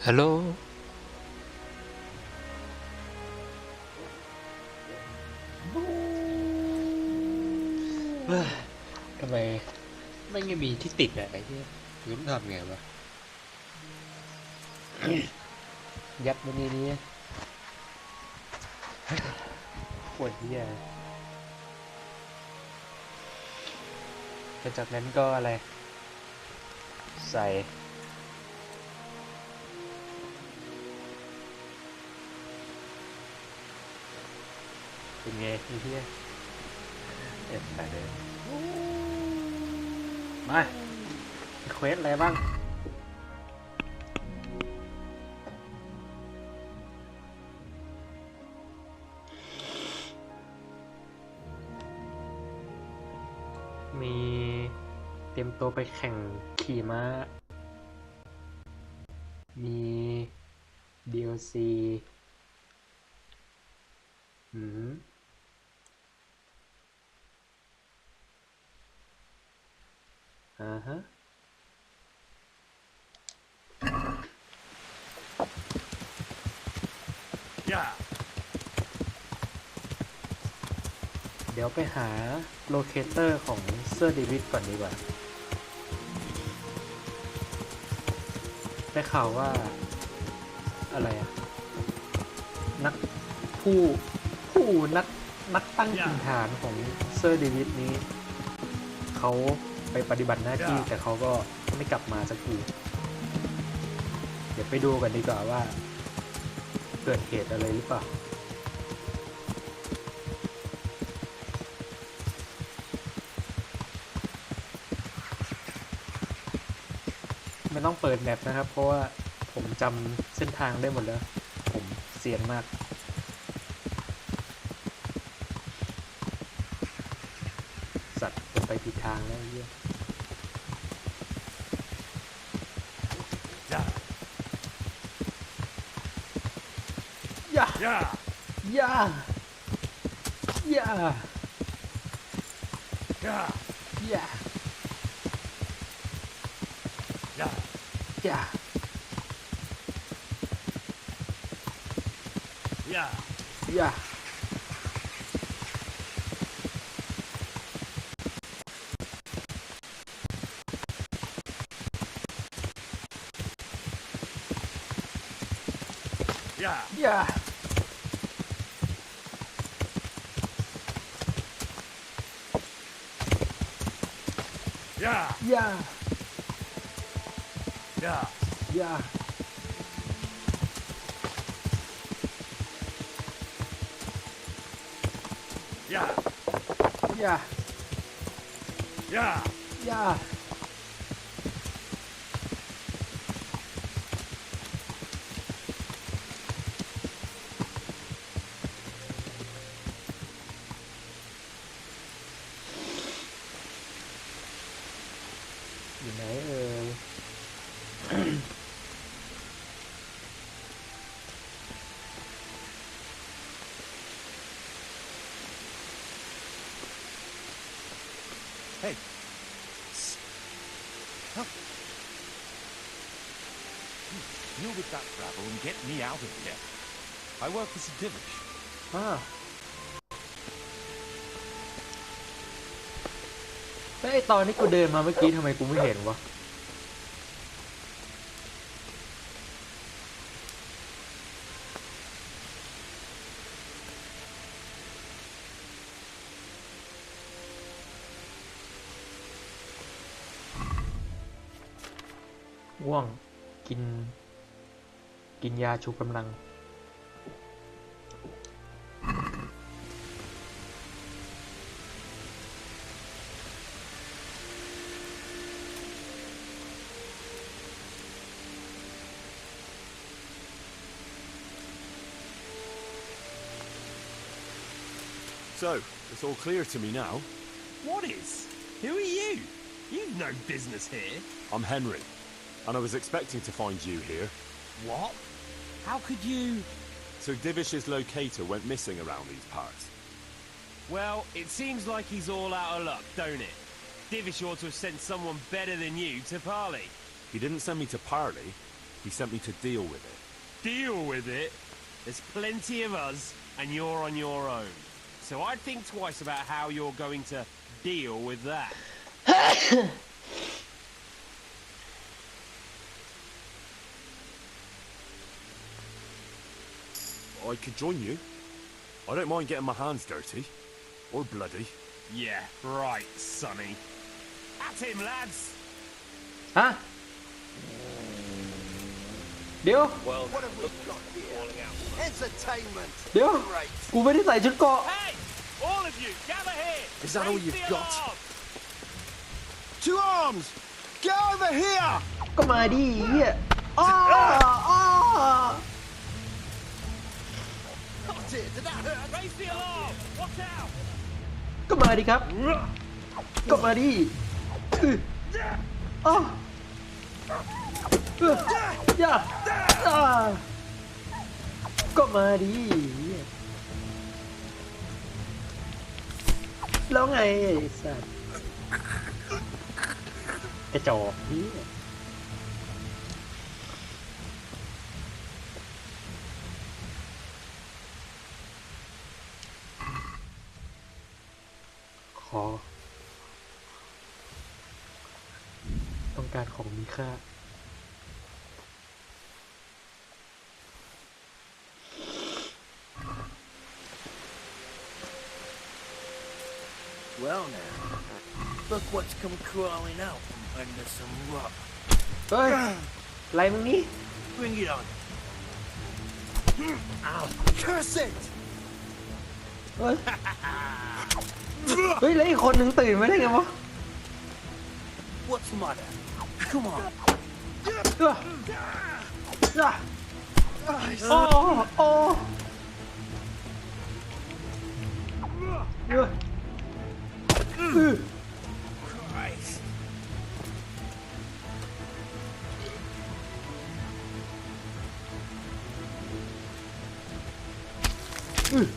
ฮัลโหลทำไมไม่มีที่ติดอะไอ้ที่พื้นทำไงวะ ยัดมาในนี้ปวดเหี้ยแต่จากนั้นก็อะไร ใส่เป็นไงไอ้เหี้ยเอ็ดไปเลยมาเควสอะไรบ้างมีเตรียมตัวไปแข่งขี่ม้ามี DLC ฮะเดี๋ยวไปหาโลเคเตอร์ของเซอร์เดวิดก่อนดีกว่าได้ข่าวว่าอะไรอะนักนักตั้งถิ่นฐานของเซอร์เดวิดนี้เขาไปปฏิบัติหน้าที่แต่เขาก็ไม่กลับมาสักทีเดี๋ยวไปดูกันดีกว่าว่าเกิดเหตุอะไรหรือเปล่าไม่ต้องเปิดแมปนะครับเพราะว่าผมจำเส้นทางได้หมดแล้วผมเซียนมากสัตว์จะไปผิดทางแล้วเหี้ยย่าย่าย่าย่าย่าย่าย่าย่าย่าย่าYeah. Yeah. Yeah. Yeah. Yeah. Yeah. Yeah. Yeah. Yeah. อยู่ไหนเอ่ย Hey. Huh? Deal with that gravel and get me out of here. I work for Deliverance. แต่ไอตอนนี้กูเดินมาเมื่อกี้ทำไมกูไม่เห็นวะง่วงกินยาชูกำลังSo, it's all clear to me now. What is? Who are you? You've no business here. I'm Henry, and I was expecting to find you here. What? How could you... So Divish's locator went missing around these parts. Well, it seems like he's all out of luck, don't it? Divish ought to have sent someone better than you to parley. He didn't send me to parley. He sent me to deal with it. Deal with it? There's plenty of us, and you're on your own. So I'd think twice about how you're going to deal with that. I could join you. I don't mind getting my hands dirty. Or bloody. Yeah, right, Sonny. At him, lads! ฮะ เดี๋ยว Well, what have we got here? Entertainment. เดี๋ยว Great. กูไม่ได้ใส่ชุดเกราะ Hey! All of you, gather here! Is that all Raise you've the got? alarm! To arms! Get over here! ก็มาดิเหี้ยอ้ออ้อ Oh dear, did that hurt? Raise the alarm! Watch out! ก็มาดิครับ ก็มาดิอ้ออย่าก็มาดิแล้วไงไอ้สัตว์กระจอกนี่ขอต้องการของมีค่า Well now, look what's come crawling out from under some rock. เฮ้ยอะไรมึงนี่ Bring it on. Ow! Curse it! เฮ้ย เฮ้ย แล้วอีกคนหนึ่งตื่นไม่ได้ไงวะ What's the matter? Come on. โอ้โอ้Christ. อือ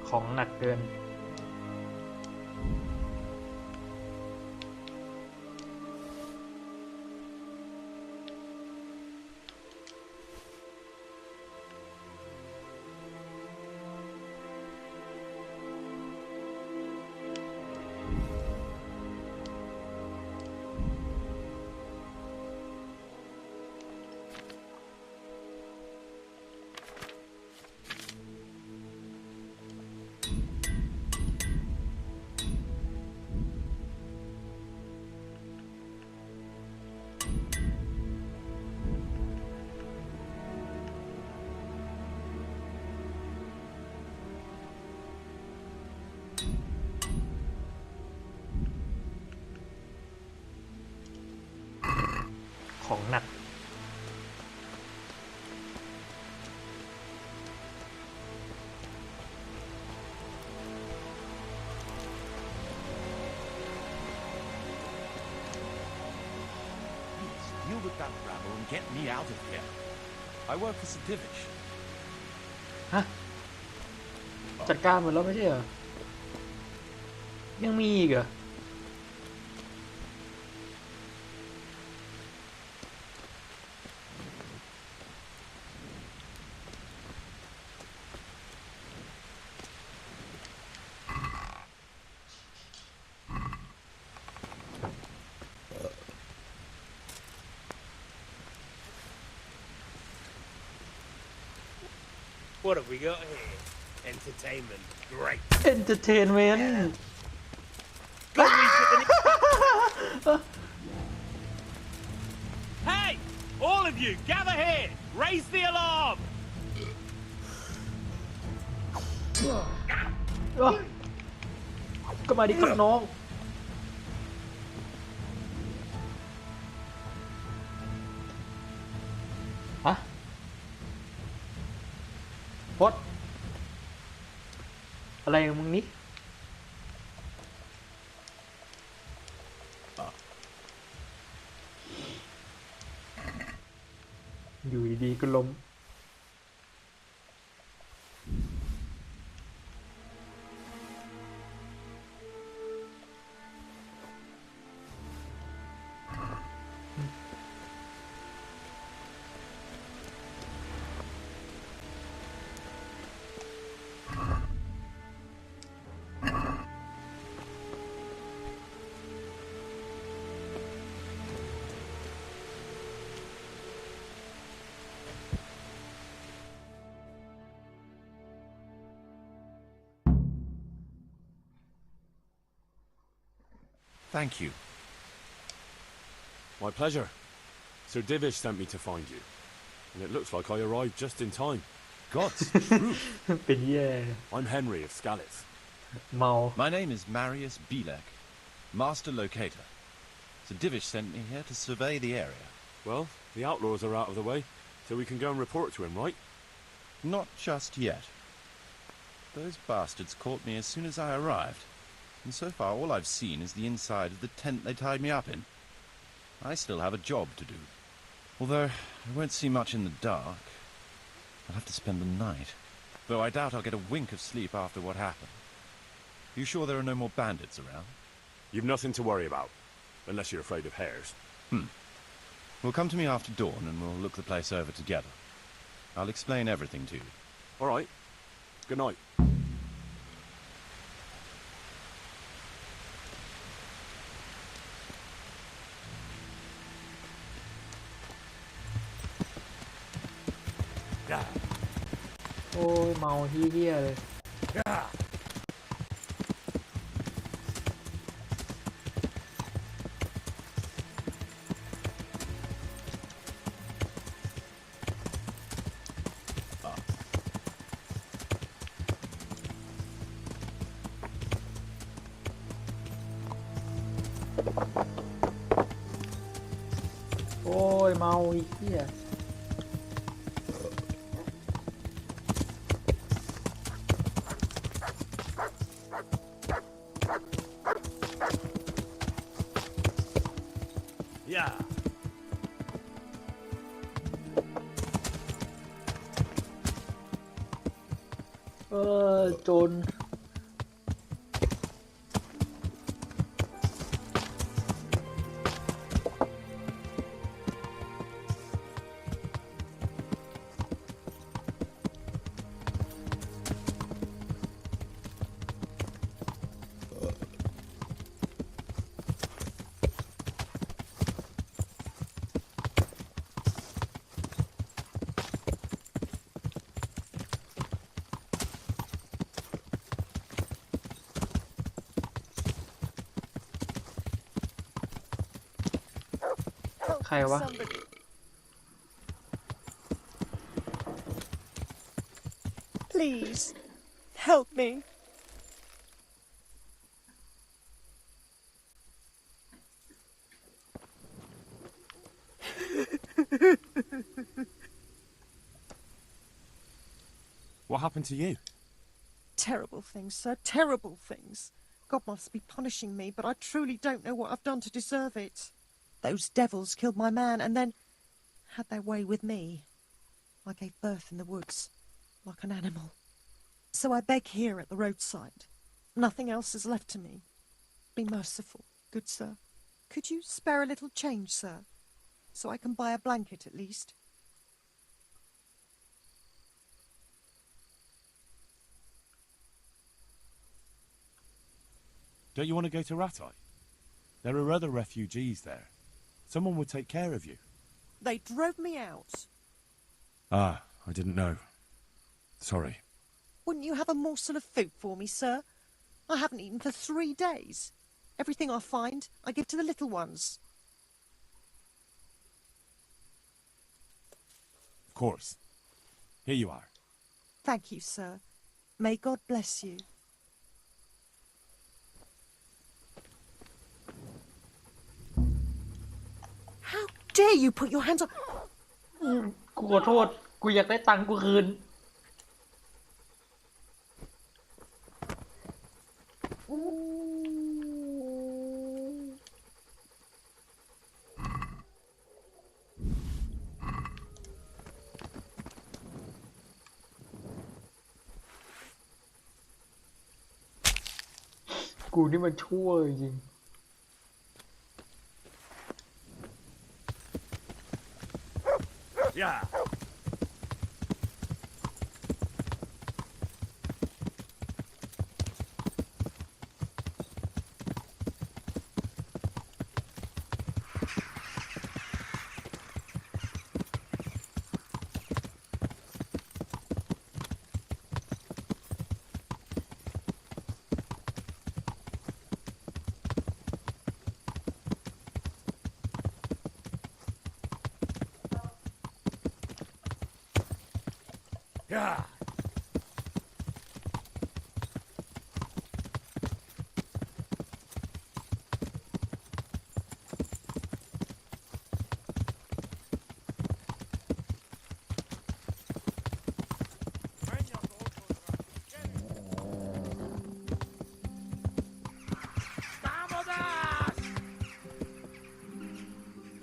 ของหนักเกิน ของหนัก Deal with that rabble and get me out of here. I work for Divish. ฮะ จัดการหมดแล้วไม่ใช่เหรอ ยังมีอีกเหรอ What have we got here? Entertainment. Great. entertainment Got me to the Hey! All of you, gather here! Raise the alarm! ก็มาดิครับน้องฮะพดอะไรของมึงนี่อยู่ดีๆก็ล้ม Thank you. My pleasure. Sir Divish sent me to find you. And it looks like I arrived just in time. God's truth. เป็นแย่ I'm Henry of Scalith. เมา My name is Marius Belek, Master Locator. Sir Divish sent me here to survey the area. Well, the outlaws are out of the way, so we can go and report to him, right? Not just yet. Those bastards caught me as soon as I arrived. And so far all I've seen is the inside of the tent they tied me up in. I still have a job to do. Although I won't see much in the dark. I'll have to spend the night. Though I doubt I'll get a wink of sleep after what happened. You sure there are no more bandits around? You've nothing to worry about, unless you're afraid of hares. Well, come to me after dawn and we'll look the place over together. I'll explain everything to you. All right. Good night. Yeah. โอ้ยเมาเฮี้ยๆเลย Yeah. Oh. โอ้ยเมาเฮี้ย Yeah. โจร ใครวะ Please, help me. What happened to you? Terrible things, sir, terrible things. God must be punishing me, but I truly don't know what I've done to deserve it. Those devils killed my man and then had their way with me. I gave birth in the woods, like an animal. So I beg here at the roadside. Nothing else is left to me. Be merciful, good sir. Could you spare a little change, sir, so I can buy a blanket at least? Don't you want to go to Ratai? There are other refugees there. Someone would take care of you. They drove me out. Ah, I didn't know. Sorry. Wouldn't you have a morsel of food for me, sir? I haven't eaten for 3 days. Everything I find, I give to the little ones. Of course. Here you are. Thank you, sir. May God bless you. How dare you put your hands on... กูขอโทษ กูอยากได้ตังค์กูคืน กูนี่มันชั่วจริง Yeah. Yeah.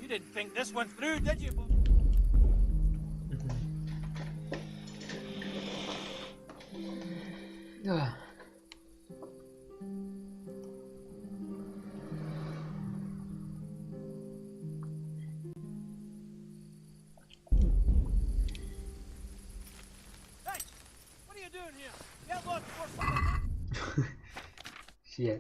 You didn't think this one through, did you? Hey, what are you doing here? Get lost before something. เชี่ย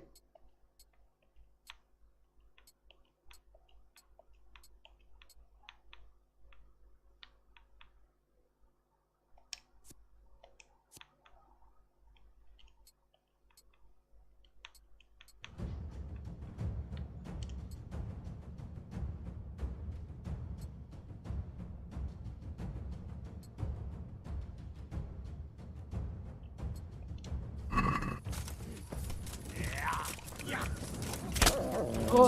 โอ้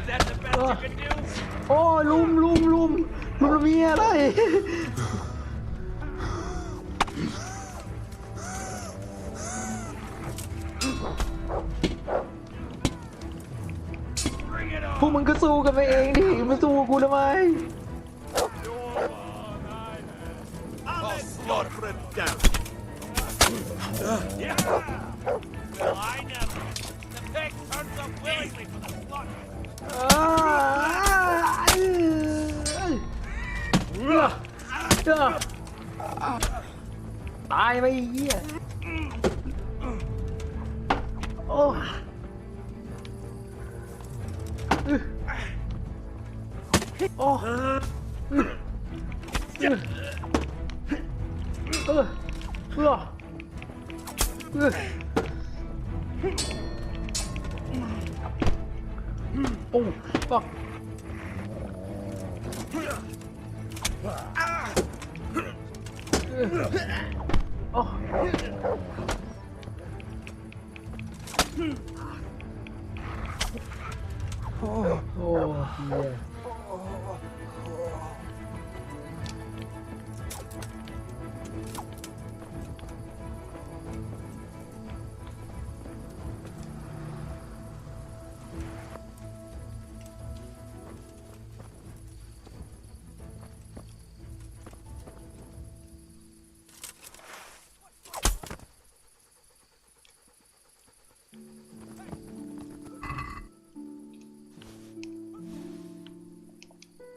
That's the best you can do. โอ้ลุมมีอะไร พวกมึงก็สู้กันไปเองดิมาสู้กูทำไม I'll slaughter him down. Yeah. Well, I never. The pig turns up willingly for the slaughter. ตายไปไอ้เหี้ยโอ้โอ้โอ้ฟักโอ้โอ้โอ้เหี้ย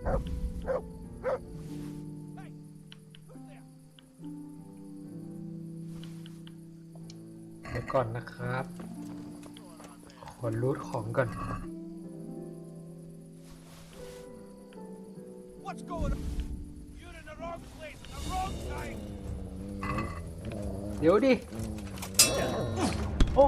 เดี๋ยวก่อนนะครับ ขอรูทของก่อน What's going on? You're in the wrong place at the wrong time. เดี๋ยวดิ โอ้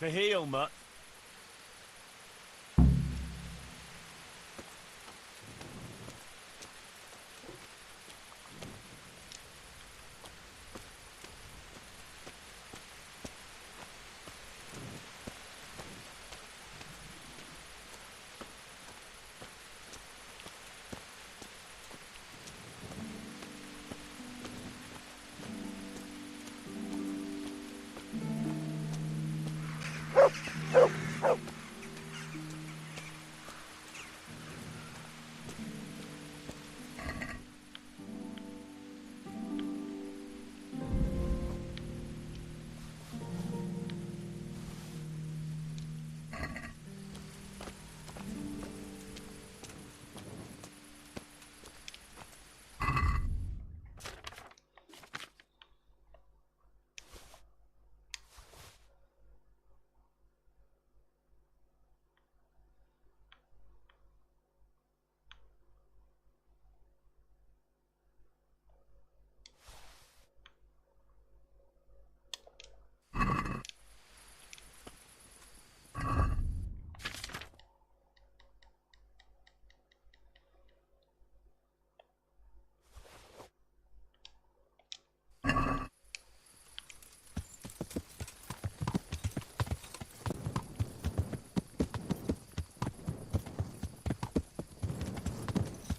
To heal, Mutt.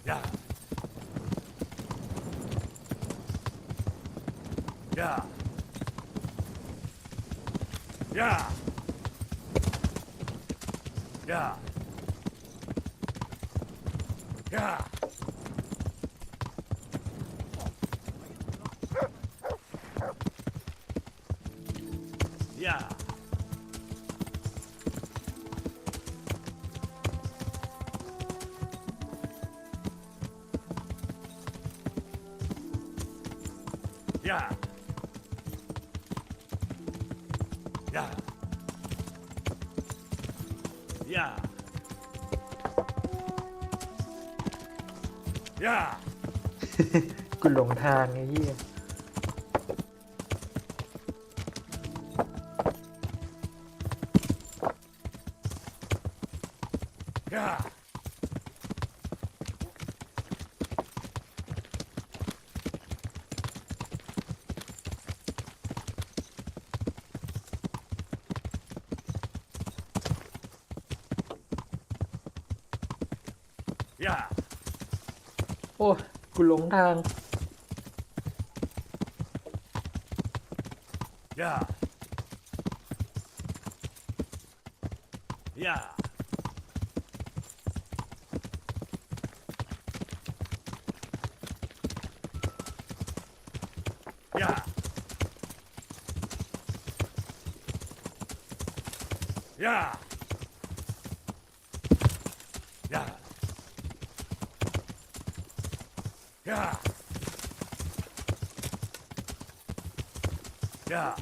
Yeah. Yeah. Yeah. Yeah. Yeah. Yeah. Yeah. Yeah. Yeah. Yeah. กูหลงทางไอ้เหี้ย Yeah. Yeah. โอ้กูหลงทาง Yeah. Yeah. Yeah. Yeah. Yeah. Yeah. Yeah.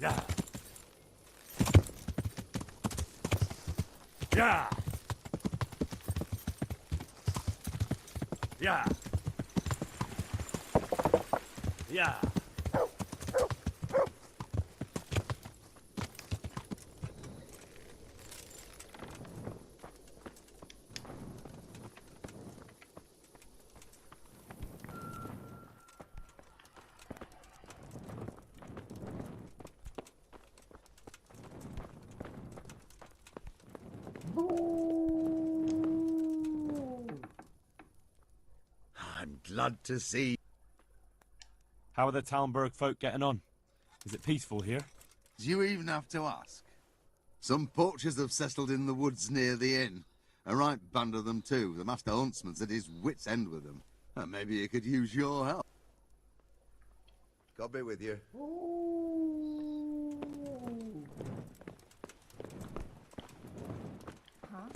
Yeah. Yeah. Yeah. Yeah. I'm glad to see How are the Talmberg folk getting on? Is it peaceful here? you even have to ask. Some poachers have settled in the woods near the inn. A right band of them too. The master huntsman's at his wit's end with them. Maybe he could use your help. God be with you. Huh?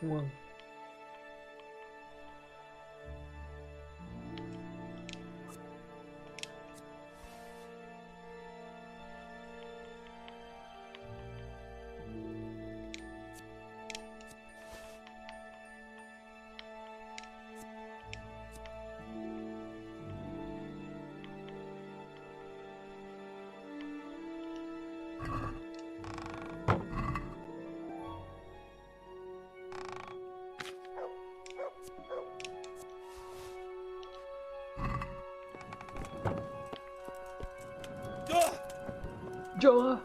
่วง Joe.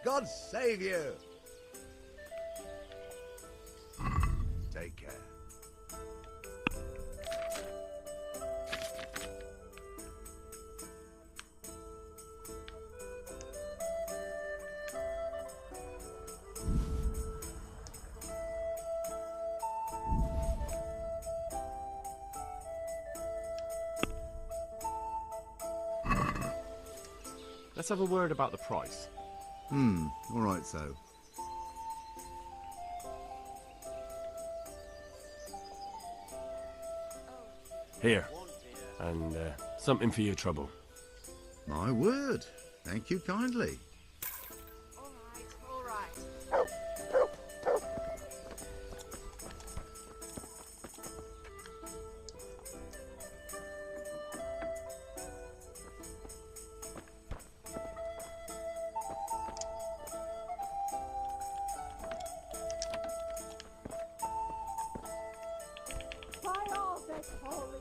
God save you! Take care. Let's have a word about the price. All right, so. Here. And something for your trouble. My word. Thank you kindly. All right. By all that's holy.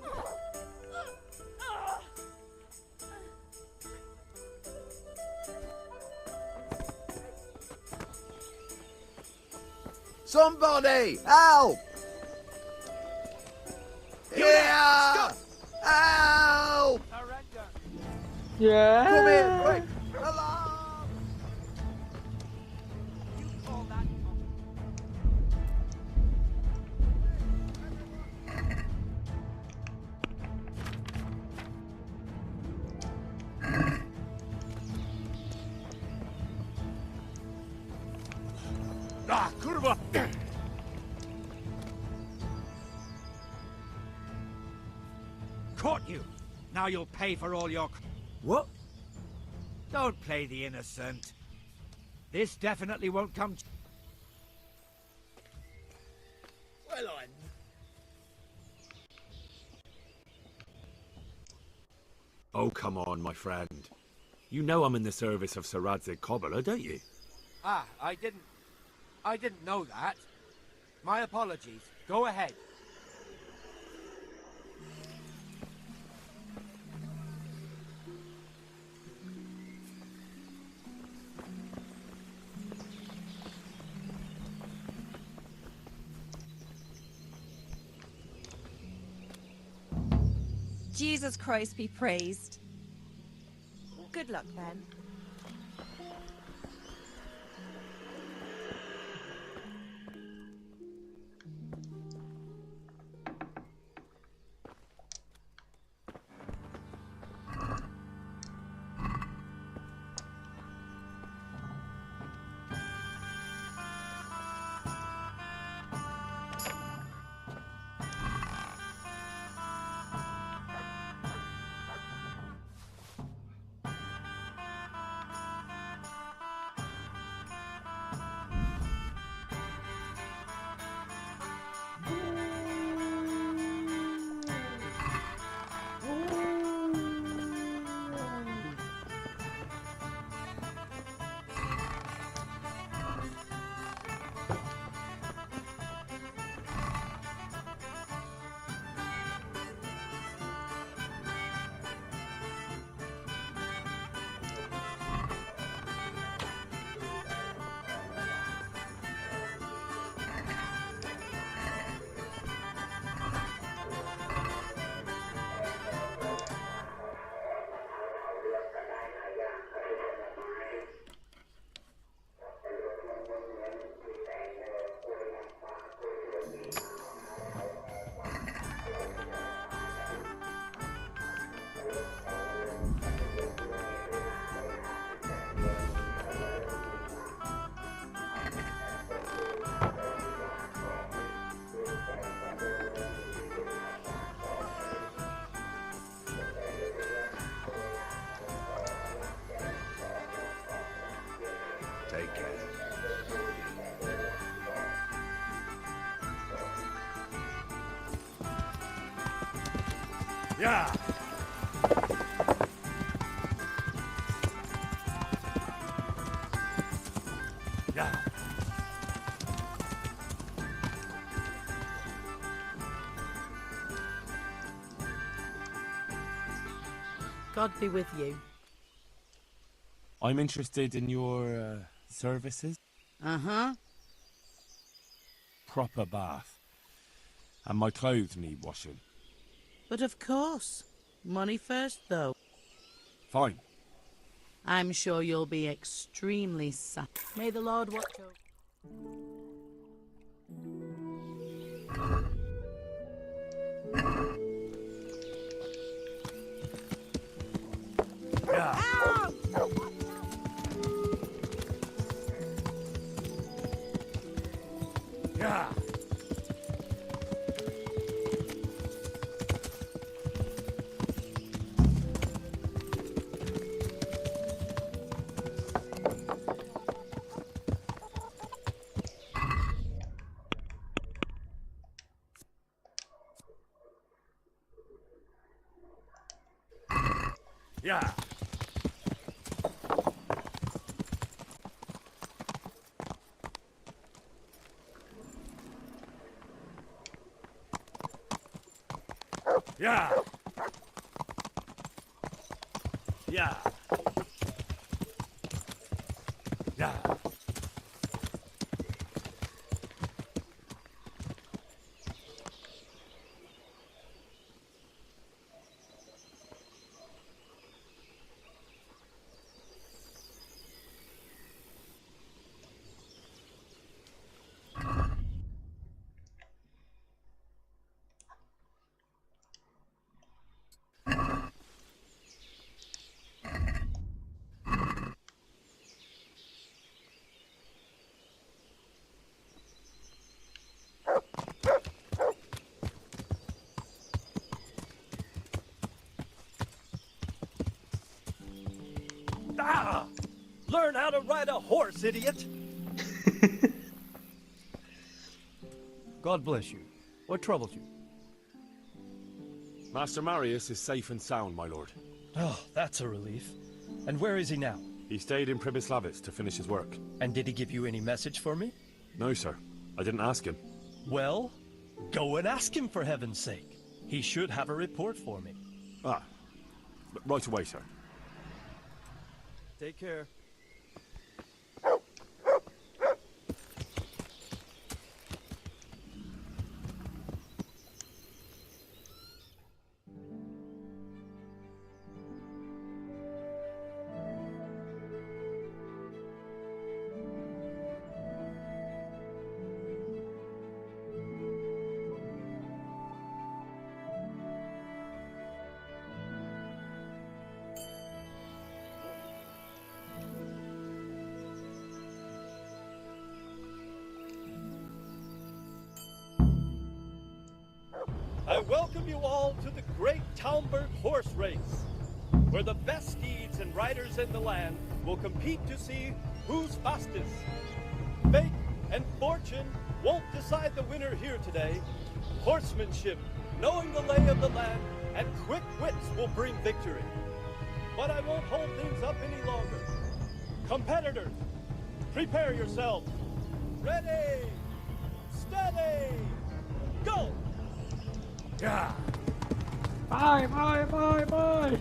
Somebody! Help! Here! Help! Yeah. Come here, quick! Alarm! Ah, kurwa! Caught you! Now you'll pay for all your... What? Don't play the innocent. This definitely won't come... Well, I... Oh, come on, my friend. You know I'm in the service of Sir Radzig Cobbler, don't you? Ah, I didn't know that. My apologies. Go ahead. Jesus Christ be praised. Good luck, then. Take care. Yeah. Yeah. God be with you. I'm interested in your services. Uh-huh. Proper bath. And my clothes need washing. But of course. Money first, though. Fine. I'm sure you'll be extremely sad. May the Lord watch over. Yeah. Yeah. Yeah. Yeah. Yeah. Yeah. Ah! Learn how to ride a horse, idiot! God bless you. What troubles you? Master Marius is safe and sound, my lord. Oh, that's a relief. And where is he now? He stayed in Pribyslavitz to finish his work. And did he give you any message for me? No, sir. I didn't ask him. Well, go and ask him for heaven's sake. He should have a report for me. Ah. Right away, sir. Take care. I welcome you all to the Great Talmberg Horse Race, where the best steeds and riders in the land will compete to see who's fastest. Fate and fortune won't decide the winner here today. Horsemanship, knowing the lay of the land, and quick wits will bring victory. But I won't hold things up any longer. Competitors, prepare yourselves. Ready, steady, go! Yeah. Bye, bye, bye, bye.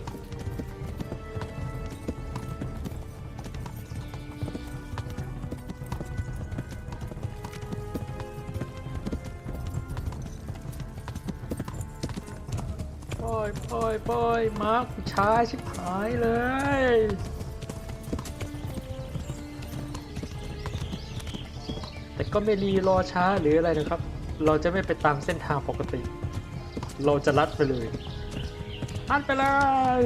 ปอยมาร์คช้าชิบหายเลยแต่ก็ไม่รีรอช้าหรืออะไรนะครับเราจะไม่ไปตามเส้นทางปกติเราจะลัดไปเลยลัดไปเลย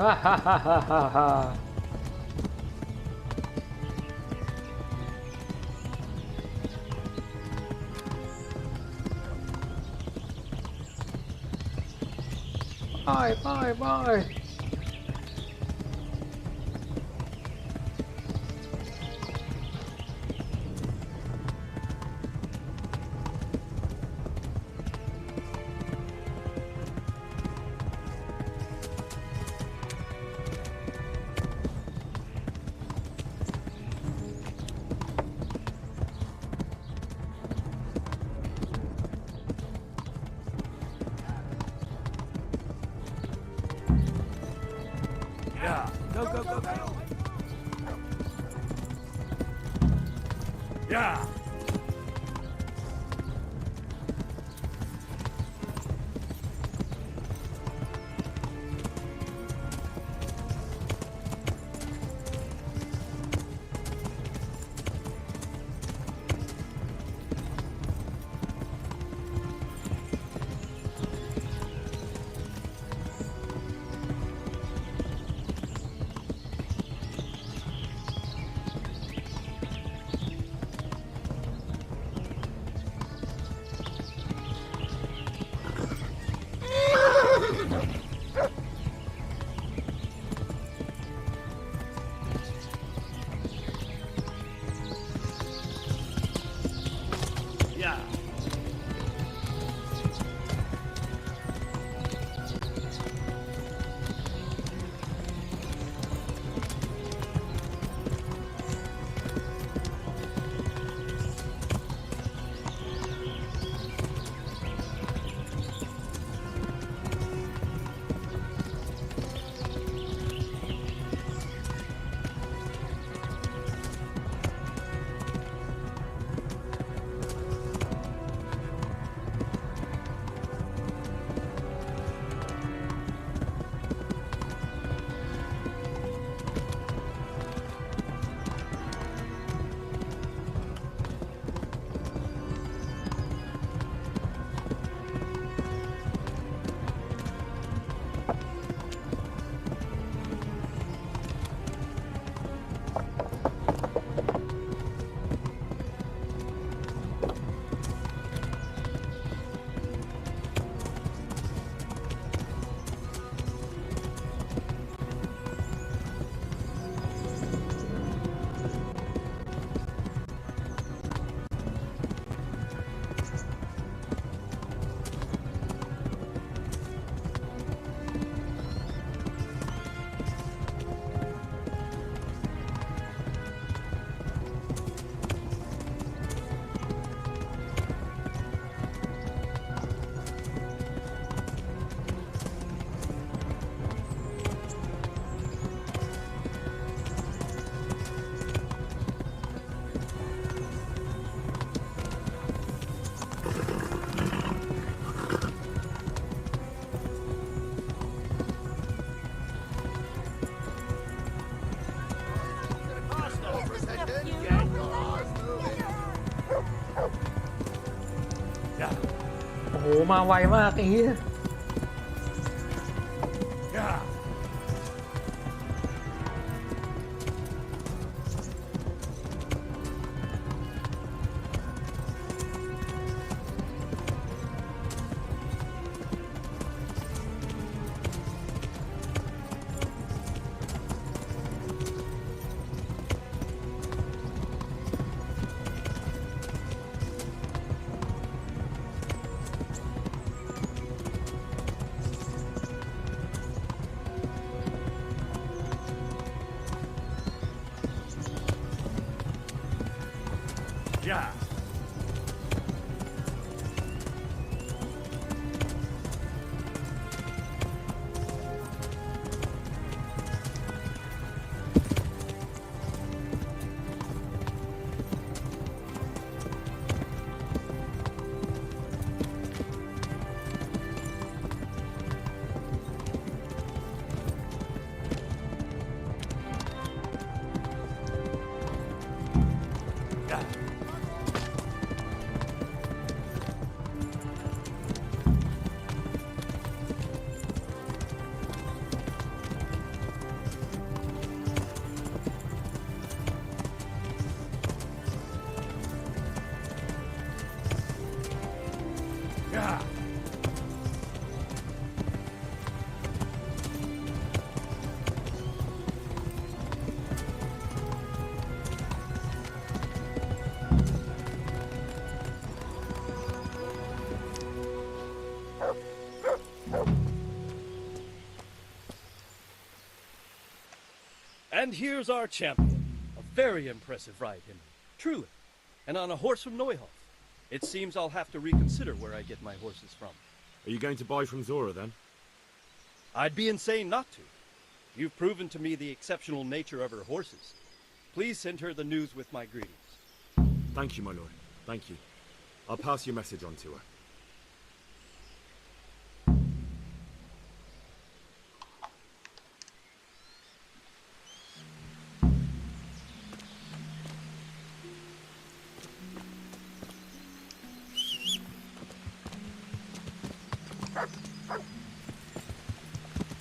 ฮ่าฮ่าฮ่าฮ่าฮ่าฮ่า ไป Yeah. Go, go, go, go. Yeah. Yeah. Yeah. โอ้โห มาไวมากไอ้เหี้ย Yeah. Yeah. Yeah. Yeah. And here's our champion. A very impressive ride, Henry. Truly. And on a horse from Neuhoff. It seems I'll have to reconsider where I get my horses from. Are you going to buy from Zora then? I'd be insane not to. You've proven to me the exceptional nature of her horses. Please send her the news with my greetings. Thank you, my lord. Thank you. I'll pass your message on to her.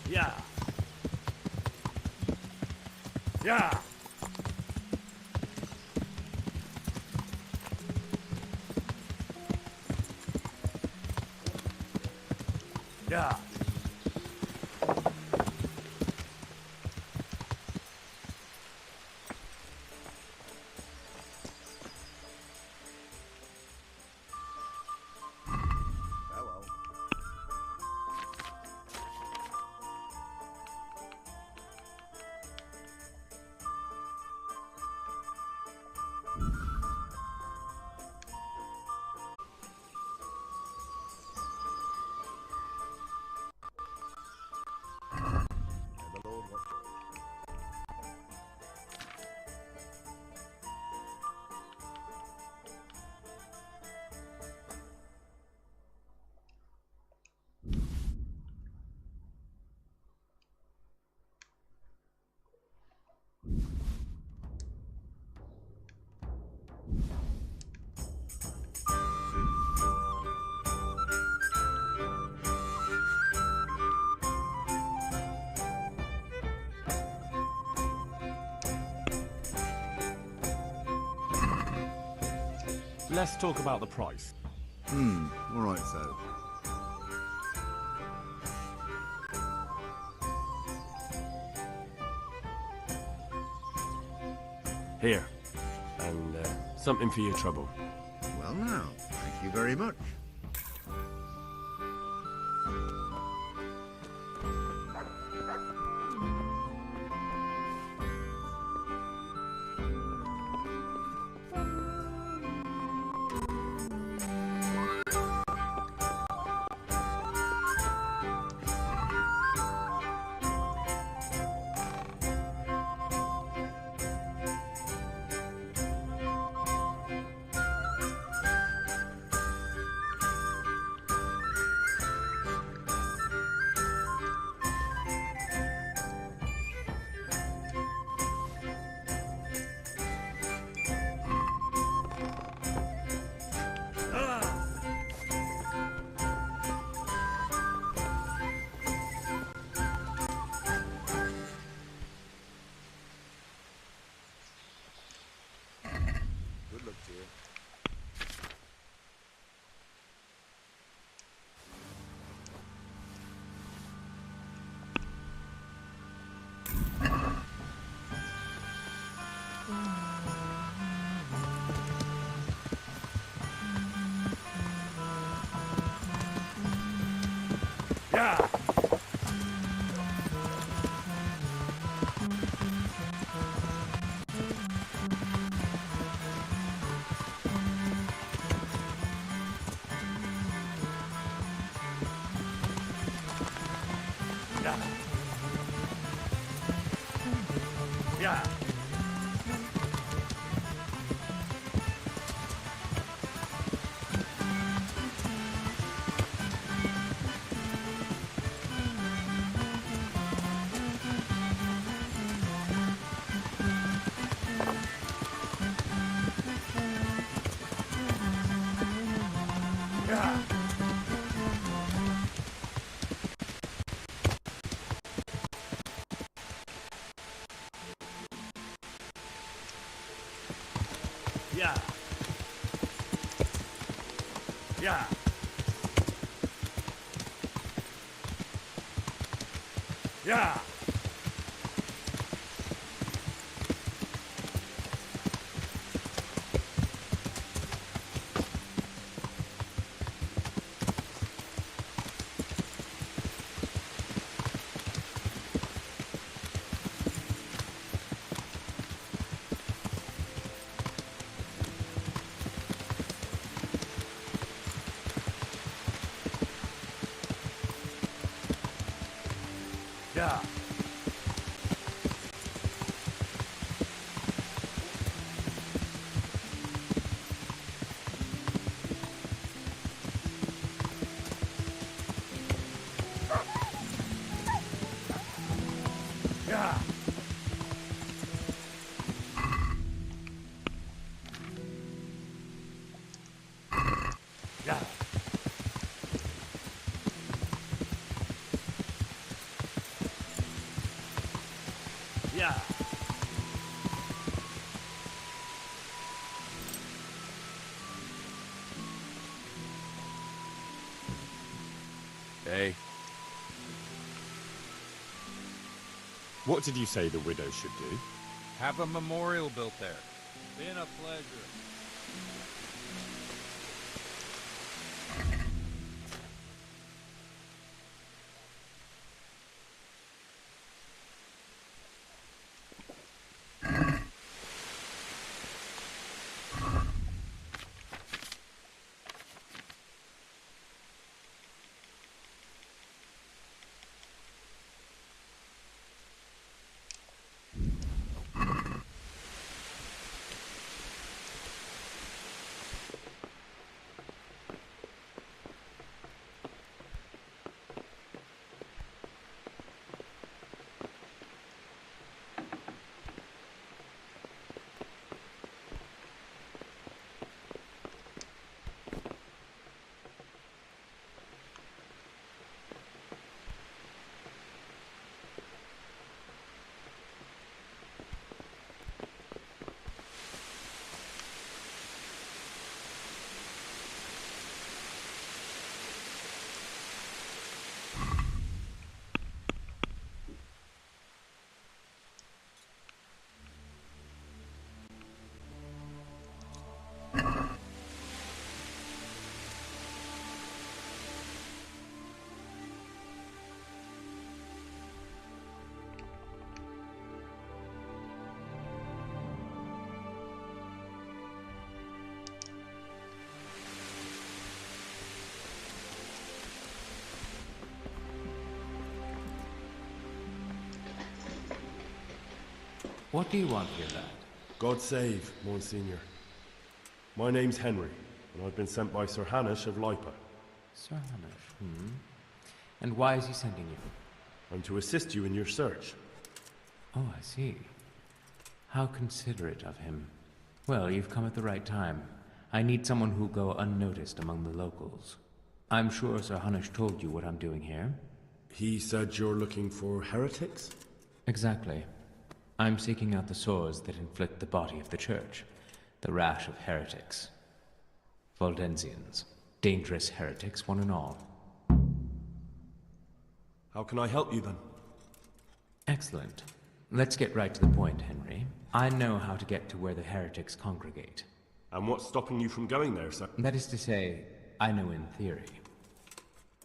Yeah. Yeah. Yeah. Hello. May the Lord watch over you. Let's talk about the price. All right, so. Here. And something for your trouble. Well now, thank you very much. Good luck to you. Yeah. Yeah. Yeah. Yeah. Yeah. Yeah. Yeah. Hey. What did you say the widow should do? Have a memorial built there. Been a pleasure. What do you want here, lad? God save, Monsignor. My name's Henry, and I've been sent by Sir Hanish of Lipa. Sir Hanish, And why is he sending you? I'm to assist you in your search. Oh, I see. How considerate of him. Well, you've come at the right time. I need someone who'll go unnoticed among the locals. I'm sure Sir Hanish told you what I'm doing here. He said you're looking for heretics? Exactly. I'm seeking out the sores that inflict the body of the church. The rash of heretics. Valdensians. Dangerous heretics, one and all. How can I help you then? Excellent. Let's get right to the point, Henry. I know how to get to where the heretics congregate. And what's stopping you from going there, sir? That is to say, I know in theory.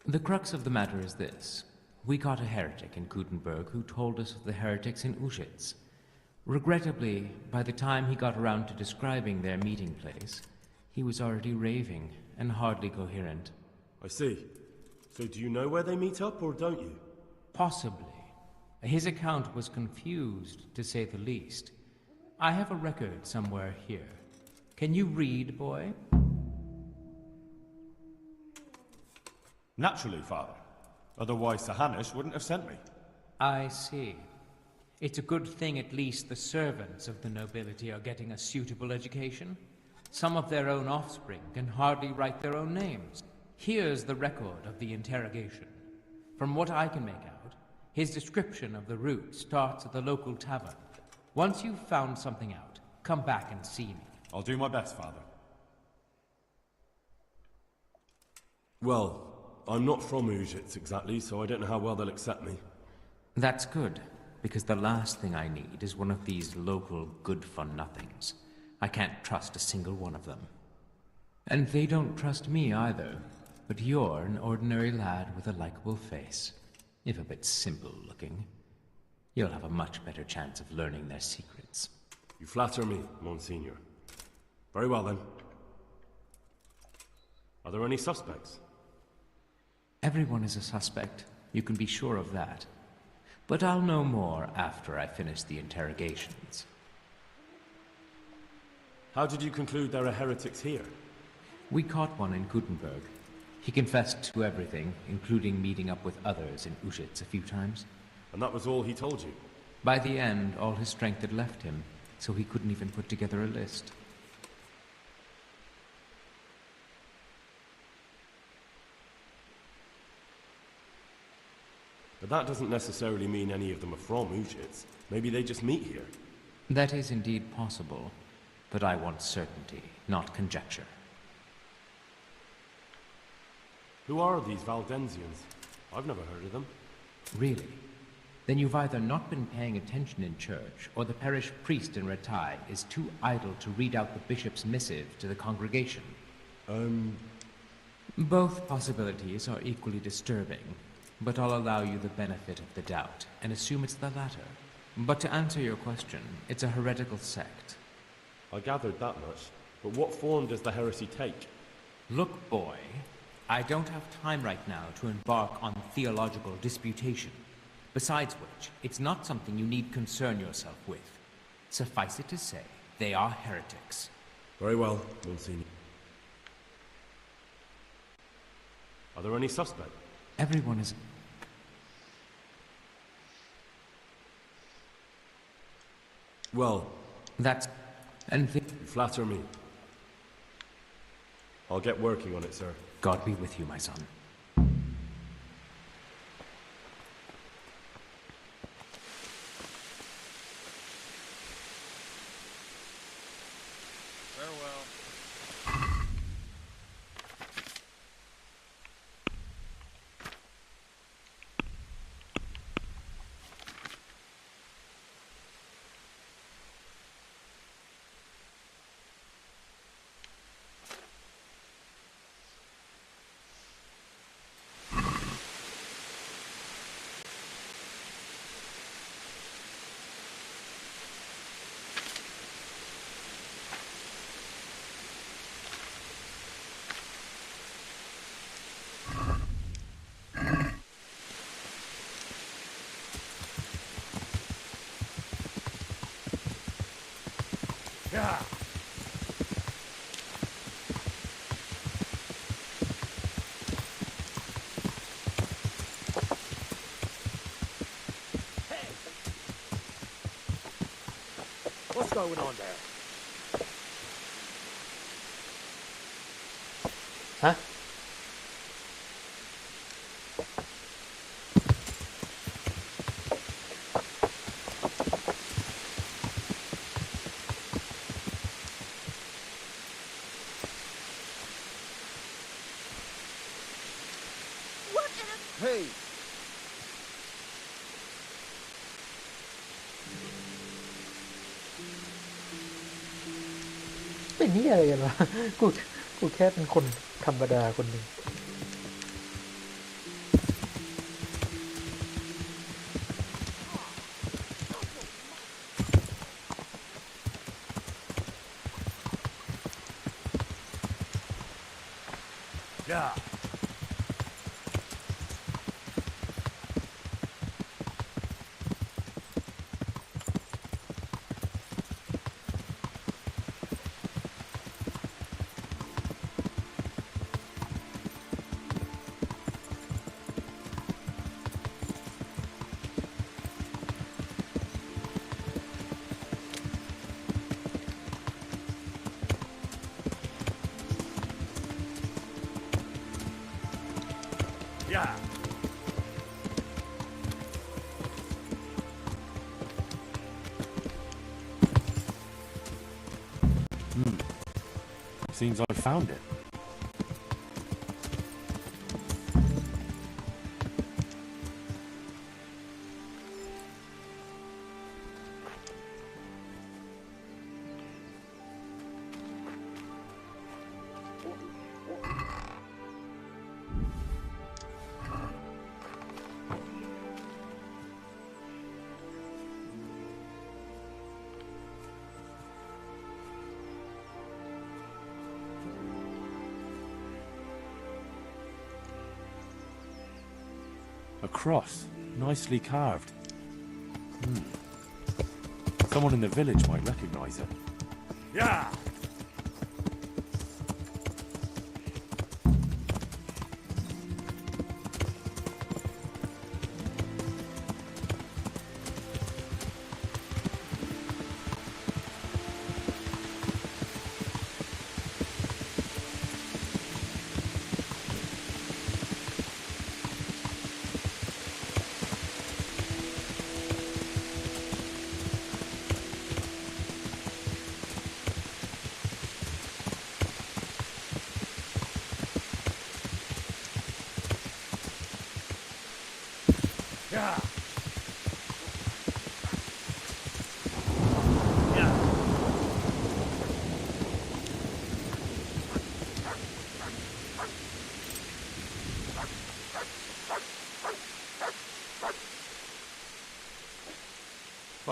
The crux of the matter is this. We caught a heretic in Gutenberg who told us of the heretics in Ushitz. Regrettably, by the time he got around to describing their meeting place, he was already raving and hardly coherent. I see. So do you know where they meet up, or don't you? Possibly. His account was confused, to say the least. I have a record somewhere here. Can you read, boy? Naturally, Father. Otherwise Sir Hanish wouldn't have sent me. I see. It's a good thing at least the servants of the nobility are getting a suitable education. Some of their own offspring can hardly write their own names. Here's the record of the interrogation. From what I can make out, his description of the route starts at the local tavern. Once you've found something out, come back and see me. I'll do my best, Father. Well, I'm not from Ushitz exactly, so I don't know how well they'll accept me. That's good, because the last thing I need is one of these local good-for-nothings. I can't trust a single one of them. And they don't trust me either. But you're an ordinary lad with a likable face, if a bit simple-looking. You'll have a much better chance of learning their secrets. You flatter me, Monsignor. Very well, then. Are there any suspects? Everyone is a suspect. You can be sure of that. But I'll know more after I finish the interrogations. How did you conclude there are heretics here? We caught one in Gutenberg. He confessed to everything, including meeting up with others in Ushitz a few times. And that was all he told you? By the end, all his strength had left him, so he couldn't even put together a list. But that doesn't necessarily mean any of them are from Ushitz. Maybe they just meet here. That is indeed possible, but I want certainty, not conjecture. Who are these Valdensians? I've never heard of them. Really? Then you've either not been paying attention in church, or the parish priest in Ratai is too idle to read out the bishop's missive to the congregation. Both possibilities are equally disturbing, but I'll allow you the benefit of the doubt and assume it's the latter. But to answer your question, it's a heretical sect. I gathered that much, but what form does the heresy take? Look, boy, I don't have time right now to embark on theological disputation. Besides which, it's not something you need concern yourself with. Suffice it to say, they are heretics. Very well, Monsignor. Are there any suspects? Everyone is... Well... That's... and you flatter me. I'll get working on it, sir. God be with you, my son. Yeah. Hey. What's going on there? Huh? Hey! เป็นนี่อะไรกันวะ กูแค่เป็นคนธรรมดาคนหนึ่ง Yeah. Yeah. Seems I found it. A cross, nicely carved. Someone in the village might recognize it. Yeah.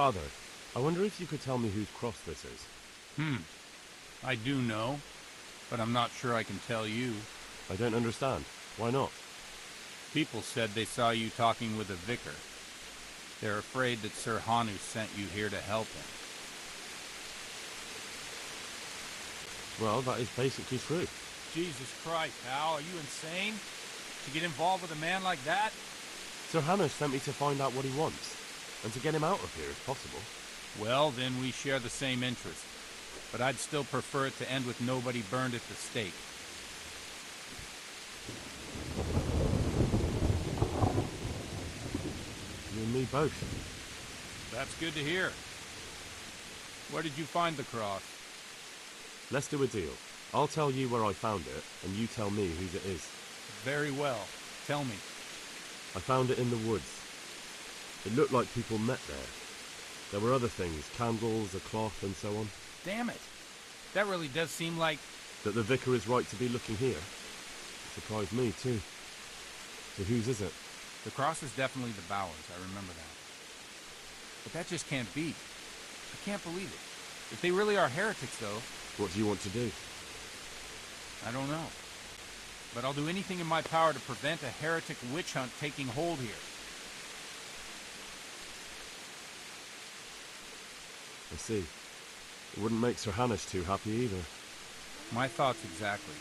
Father, I wonder if you could tell me whose cross this is. I do know, but I'm not sure I can tell you. I don't understand. Why not? People said they saw you talking with a vicar. They're afraid that Sir Hanu sent you here to help him. Well, that is basically true. Jesus Christ, Hal, are you insane? To get involved with a man like that? Sir Hannah sent me to find out what he wants, and to get him out of here if possible. Well, then we share the same interest. But I'd still prefer it to end with nobody burned at the stake. You and me both. That's good to hear. Where did you find the cross? Let's do a deal. I'll tell you where I found it, and you tell me whose it is. Very well. Tell me. I found it in the woods. It looked like people met there. There were other things, candles, a cloth, and so on. Damn it. That really does seem like... That the vicar is right to be looking here. Surprised me, too. So whose is it? The cross is definitely the Bowers, I remember that. But that just can't be. I can't believe it. If they really are heretics, though... What do you want to do? I don't know. But I'll do anything in my power to prevent a heretic witch hunt taking hold here. I see. It wouldn't make Sir Hanish too happy either. My thoughts exactly.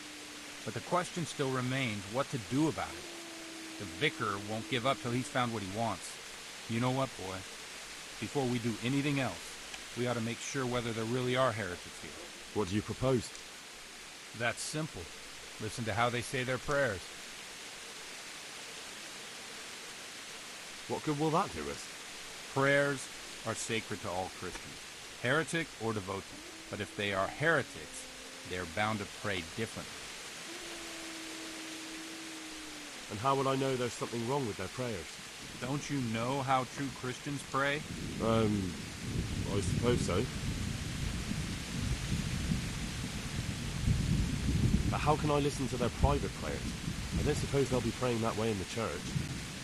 But the question still remains what to do about it. The vicar won't give up till he's found what he wants. You know what, boy? Before we do anything else, we ought to make sure whether there really are heretics here. What do you propose? That's simple. Listen to how they say their prayers. What good will that do us? Prayers are sacred to all Christians, heretic or devout. But if they are heretics, they are bound to pray differently. And how will I know there's something wrong with their prayers? Don't you know how true Christians pray? I suppose so. But how can I listen to their private prayers? I don't suppose they'll be praying that way in the church.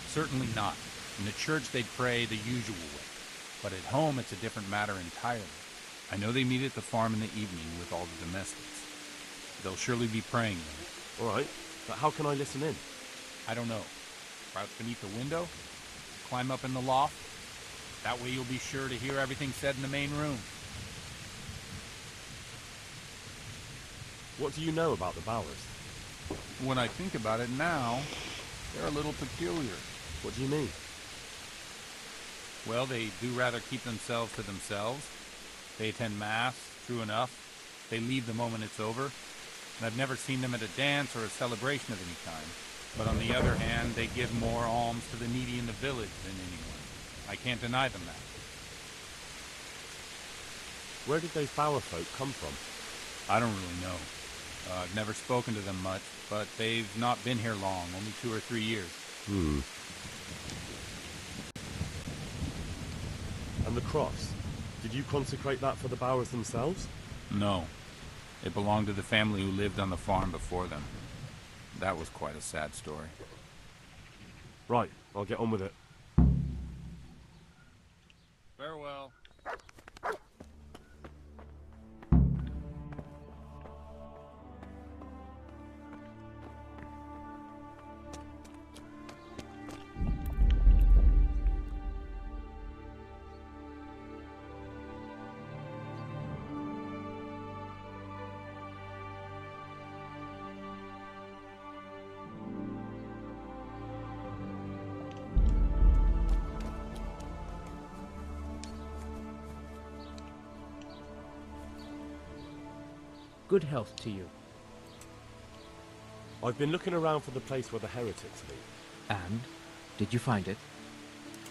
Certainly not. In the church they'd pray the usual way. But at home it's a different matter entirely. I know they meet at the farm in the evening with all the domestics. They'll surely be praying there. All right, but how can I listen in? I don't know. Crouch beneath the window? Climb up in the loft? That way you'll be sure to hear everything said in the main room. What do you know about the Bowers? When I think about it now, they're a little peculiar. What do you mean? Well, they do rather keep themselves to themselves. They attend Mass, true enough. They leave the moment it's over. And I've never seen them at a dance or a celebration of any kind. But on the other hand, they give more alms to the needy in the village than anyone. I can't deny them that. Where did those Bower folk come from? I don't really know. I've never spoken to them much, but they've not been here long, only 2 or 3 years. And the cross? Did you consecrate that for the Bowers themselves? No. It belonged to the family who lived on the farm before them. That was quite a sad story. Right, I'll get on with it. Farewell. Good health to you. I've been looking around for the place where the heretics meet. And? Did you find it?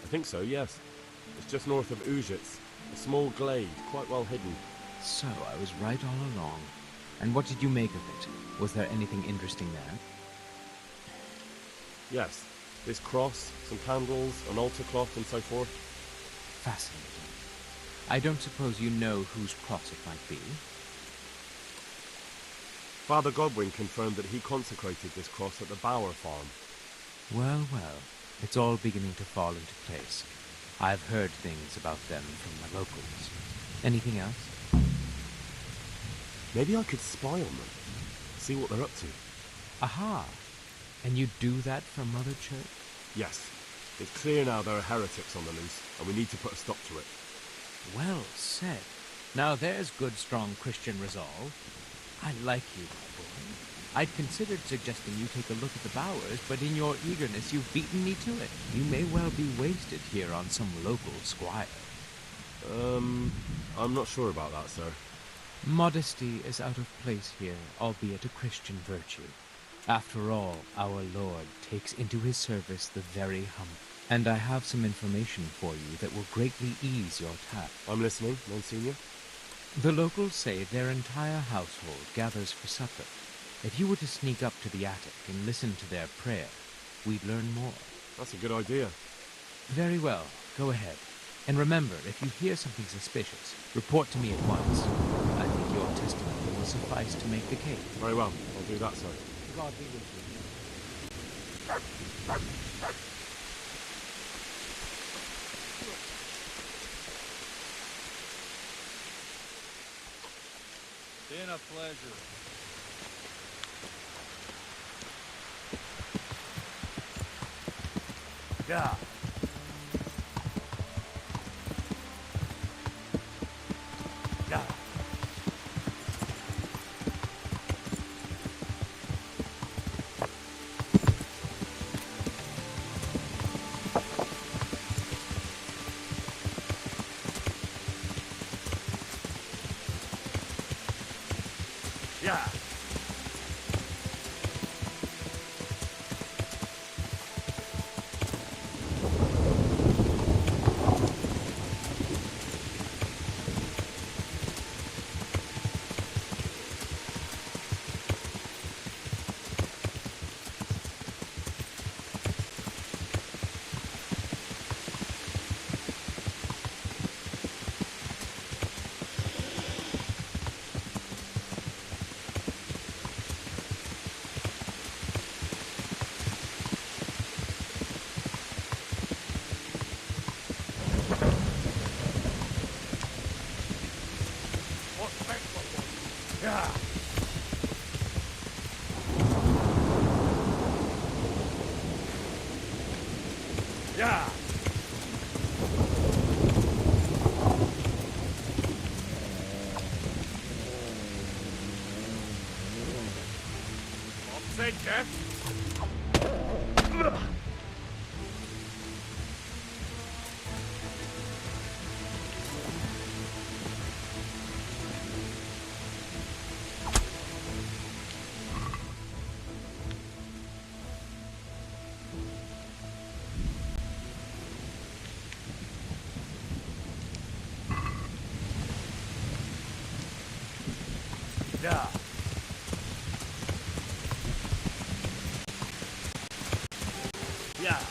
I think so, yes. It's just north of Ujits. A small glade, quite well hidden. So, I was right all along. And what did you make of it? Was there anything interesting there? Yes. This cross, some candles, an altar cloth, and so forth. Fascinating. I don't suppose you know whose cross it might be? Father Godwin confirmed that he consecrated this cross at the Bower farm. Well, well. It's all beginning to fall into place. I've heard things about them from the locals. Anything else? Maybe I could spy on them. See what they're up to. Aha! And you do that for Mother Church? Yes. It's clear now there are heretics on the loose, and we need to put a stop to it. Well said. Now there's good, strong Christian resolve. I like you, my boy. I'd considered suggesting you take a look at the Bowers, but in your eagerness you've beaten me to it. You may well be wasted here on some local squire. I'm not sure about that, sir. Modesty is out of place here, albeit a Christian virtue. After all, our Lord takes into his service the very humble. And I have some information for you that will greatly ease your task. I'm listening, Monsignor. The locals say their entire household gathers for supper. If you were to sneak up to the attic and listen to their prayer, we'd learn more. That's a good idea. Very well. Go ahead. And remember, if you hear something suspicious, report to me at once. I think your testimony will suffice to make the case. Very well. I'll do that, sir. God be with you. Been a pleasure. Yeah. Yeah. Yeah. Yeah. Yeah. Offset, Jeff. Yeah. Yeah.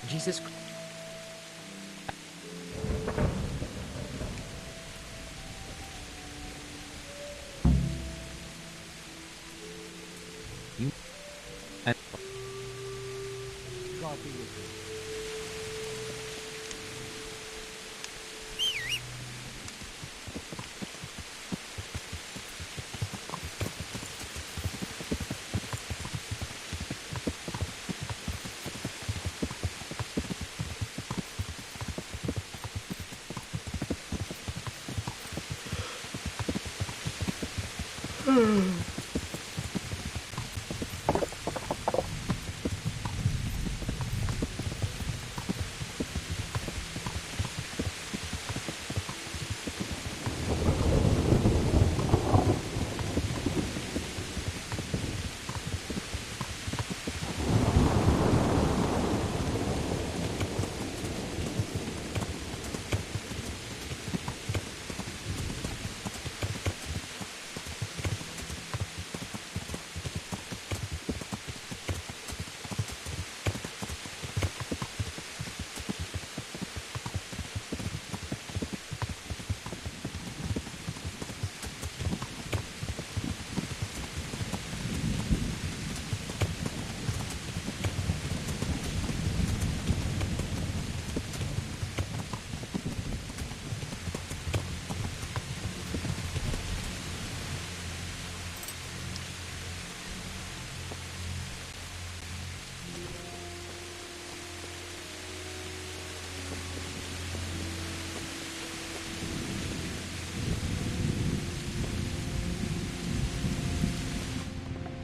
Jesus.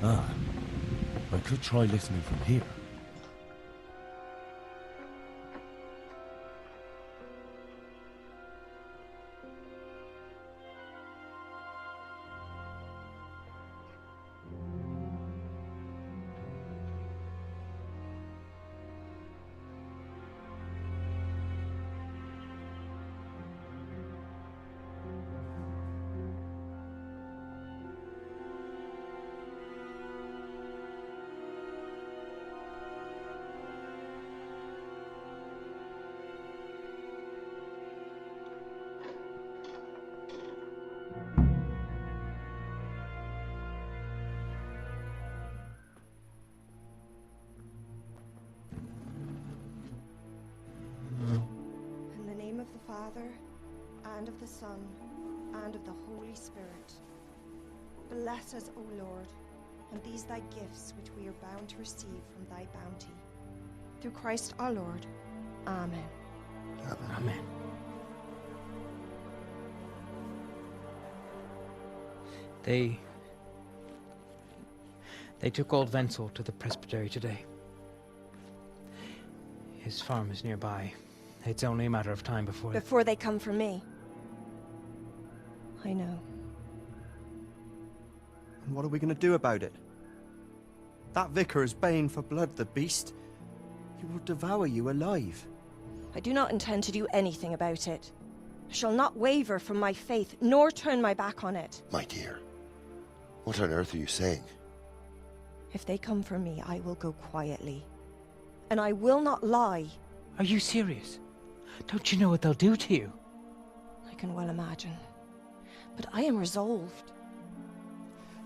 Ah, I could try listening from here. In the name of the Father, and of the Son, and of the Holy Spirit. Bless us, O Lord, and these thy gifts which we are bound to receive from thy bounty. Through Christ our Lord. Amen. Amen. They took old Wenzel to the presbytery today. His farm is nearby. It's only a matter of time before... Before they come for me. I know. And what are we going to do about it? That vicar is baying for blood, the beast. He will devour you alive. I do not intend to do anything about it. I shall not waver from my faith, nor turn my back on it. My dear, what on earth are you saying? If they come for me, I will go quietly. And I will not lie. Are you serious? Don't you know what they'll do to you? I can well imagine. But I am resolved.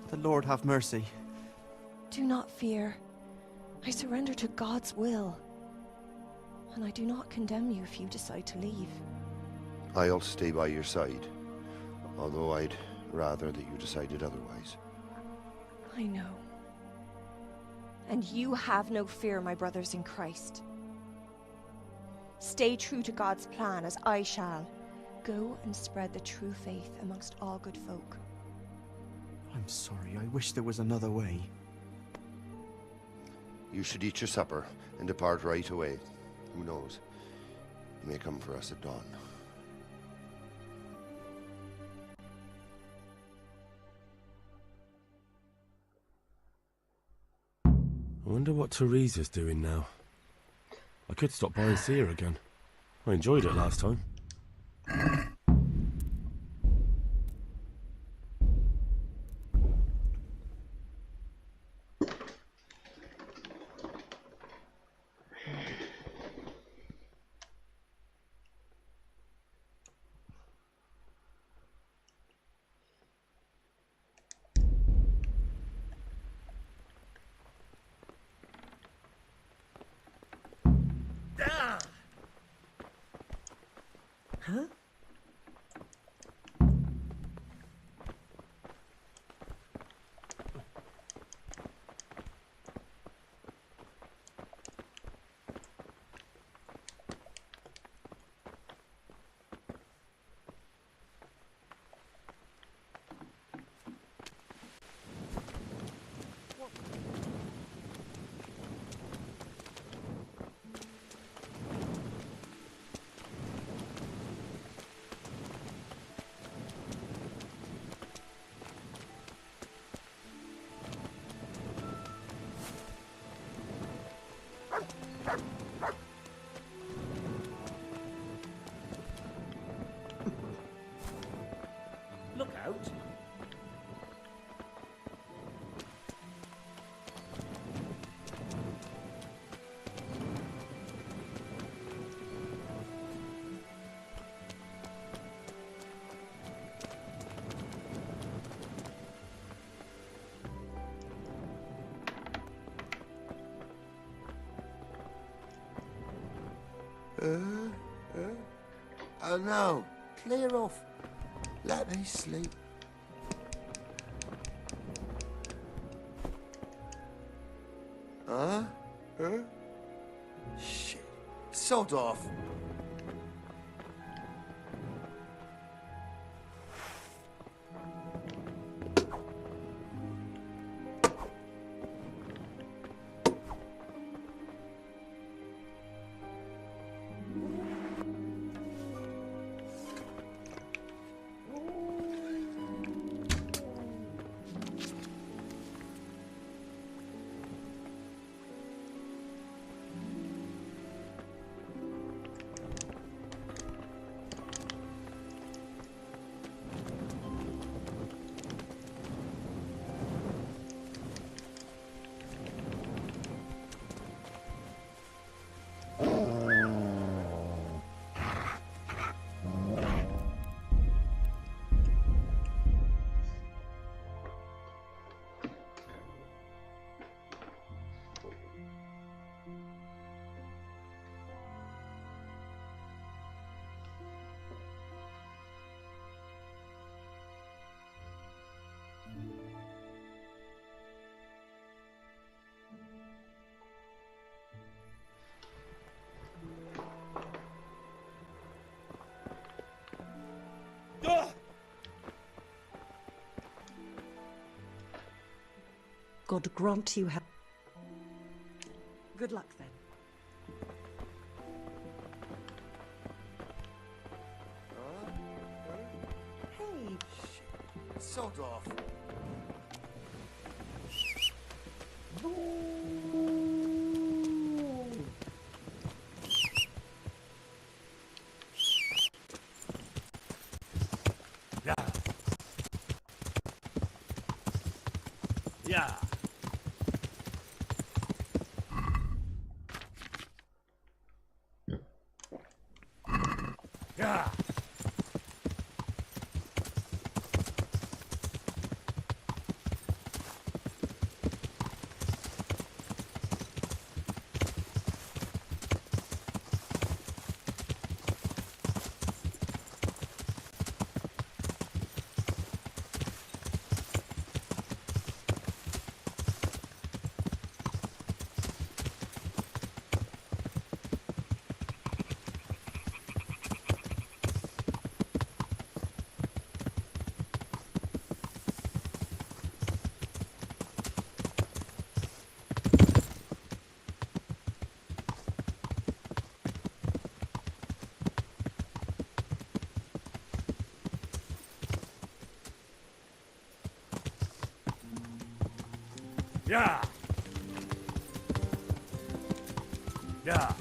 The Lord have mercy. Do not fear. I surrender to God's will. And I do not condemn you if you decide to leave. I'll stay by your side, although I'd rather that you decided otherwise. I know. And you have no fear, my brothers in Christ. Stay true to God's plan, as I shall. Go and spread the true faith amongst all good folk. I'm sorry, I wish there was another way. You should eat your supper and depart right away. Who knows? You may come for us at dawn. I wonder what Teresa's doing now. I could stop by and see her again. I enjoyed it last time. Huh? out. Oh no, clear off. Let me sleep. Huh? Shit. Sod off. God grant you have. Good luck then. Hey. Sod off. Yeah. Yeah. Yeah. Yeah.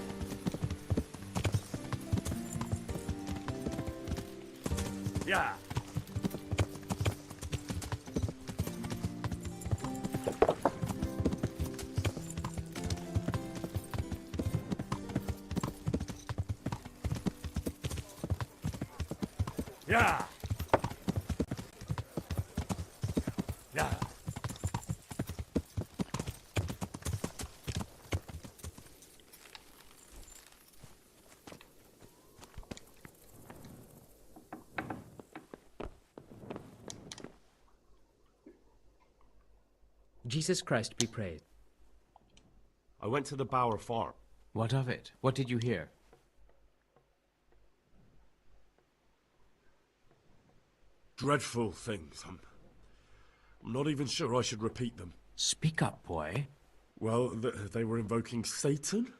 Yeah. Yeah. Yeah. Jesus Christ be praised. I went to the Bower farm. What of it? What did you hear? Dreadful things. I'm not even sure I should repeat them. Speak up, boy. Well, they were invoking Satan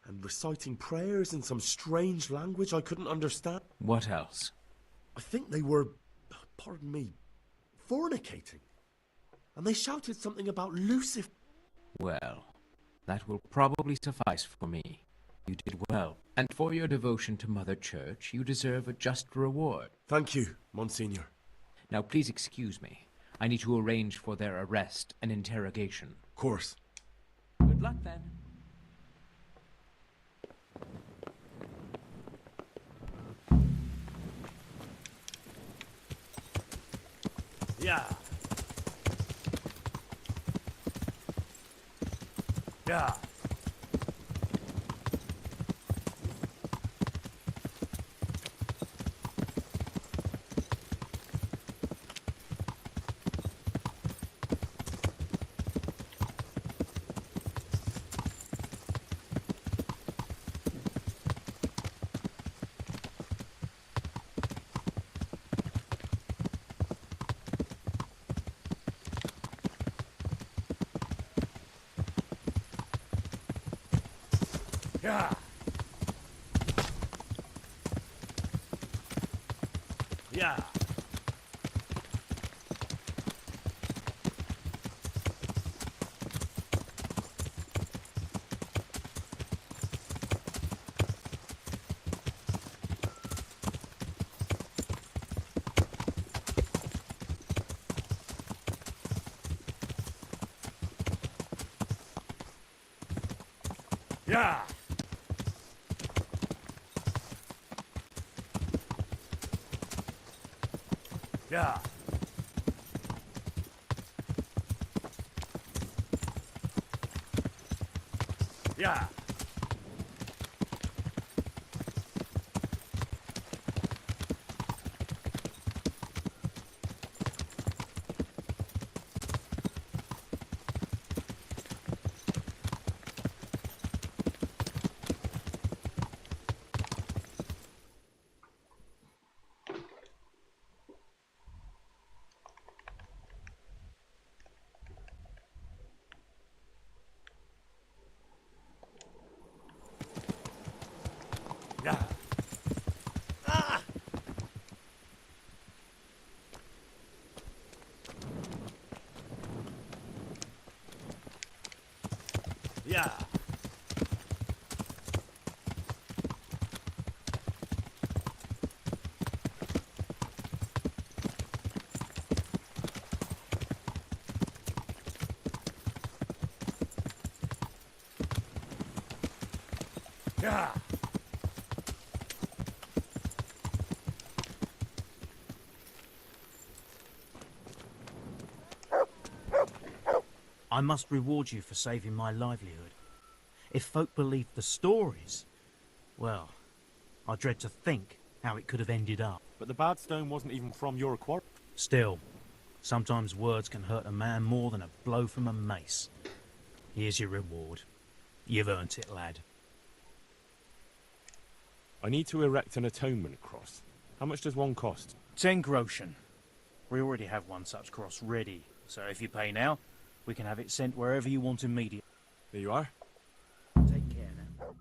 and reciting prayers in some strange language I couldn't understand. What else? I think they were, pardon me, fornicating. And they shouted something about Lucifer. Well, that will probably suffice for me. You did well, and for your devotion to Mother Church, you deserve a just reward. Thank you, Monsignor. Now please excuse me. I need to arrange for their arrest and interrogation. Of course. Good luck then. Yeah. Yeah. Yeah. Yeah. Yeah. Yeah. Yeah. Yeah. Ah! Yeah. Yeah. I must reward you for saving my livelihood. If folk believed the stories, well, I dread to think how it could have ended up. But the bad stone wasn't even from your quarry. Still, sometimes words can hurt a man more than a blow from a mace. Here's your reward. You've earned it, lad. I need to erect an atonement cross. How much does one cost? 10 groschen. We already have one such cross ready, so if you pay now, we can have it sent wherever you want immediately. There you are. Take care now.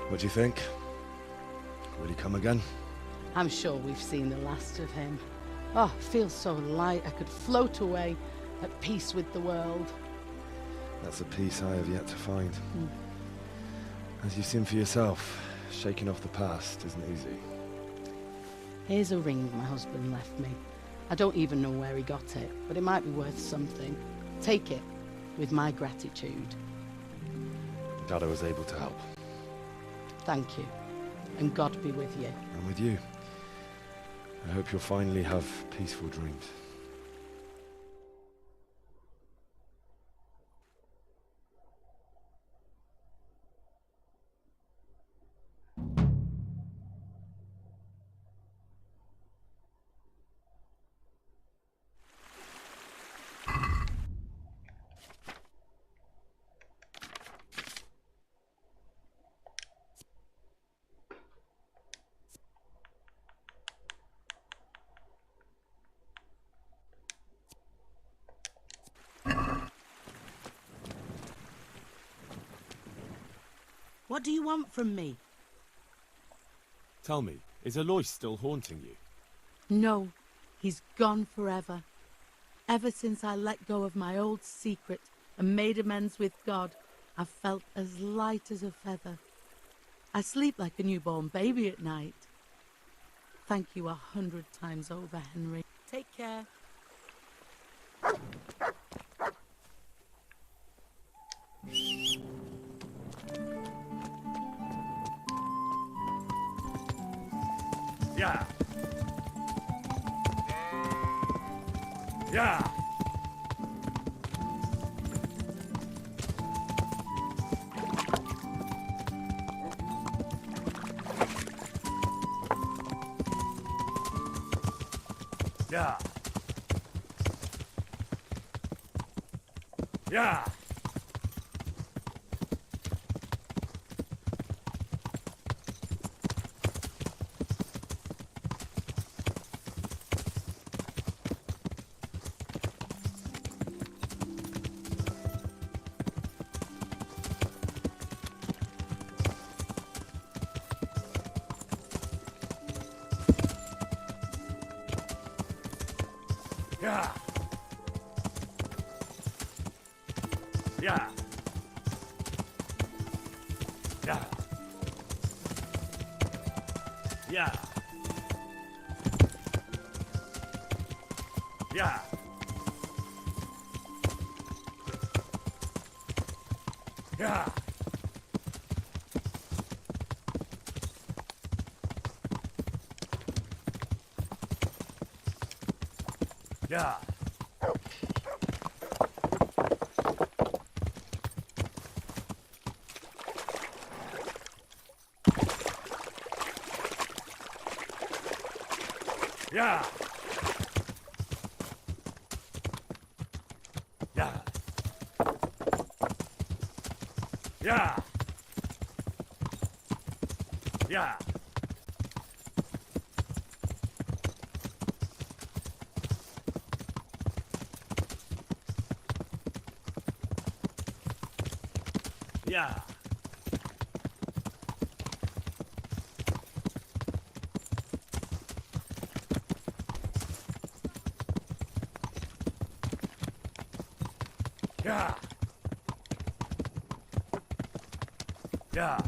What do you think? Will he come again? I'm sure we've seen the last of him. Oh, I feel so light I could float away at peace with the world. That's a peace I have yet to find. As you've seen for yourself, shaking off the past isn't easy. Here's a ring my husband left me. I don't even know where he got it, but it might be worth something. Take it, with my gratitude. Glad I was able to help. Thank you, and God be with you. And with you. I hope you'll finally have peaceful dreams. What do you want from me? Tell me, is Alois still haunting you? No, he's gone forever. Ever since I let go of my old secret and made amends with God, I've felt as light as a feather. I sleep like a newborn baby at night. Thank you 100 times over, Henry. Take care. Yeah. Yeah. Yeah. Yeah. Yeah. Yeah. Yeah. Yeah. Yeah. Yeah. Yeah. Yeah. Yeah. Yeah. Yeah. Yeah. Yeah. Yeah.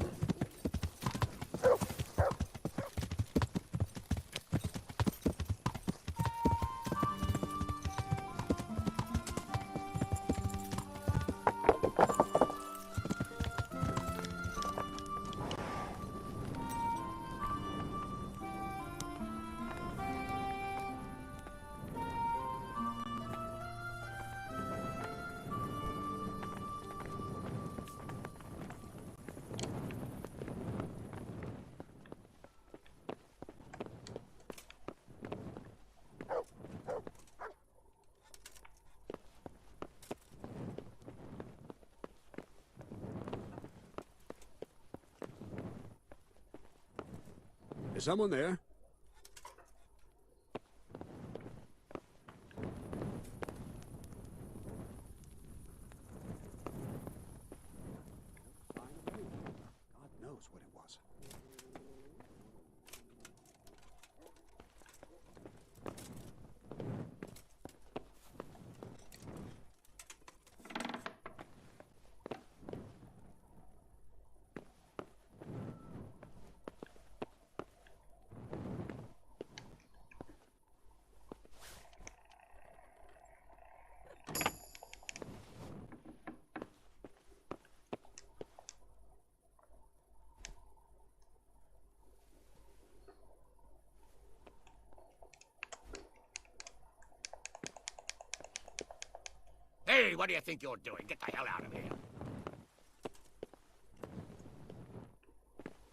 Is someone there? God knows what it was. Hey, what do you think you're doing? Get the hell out of here.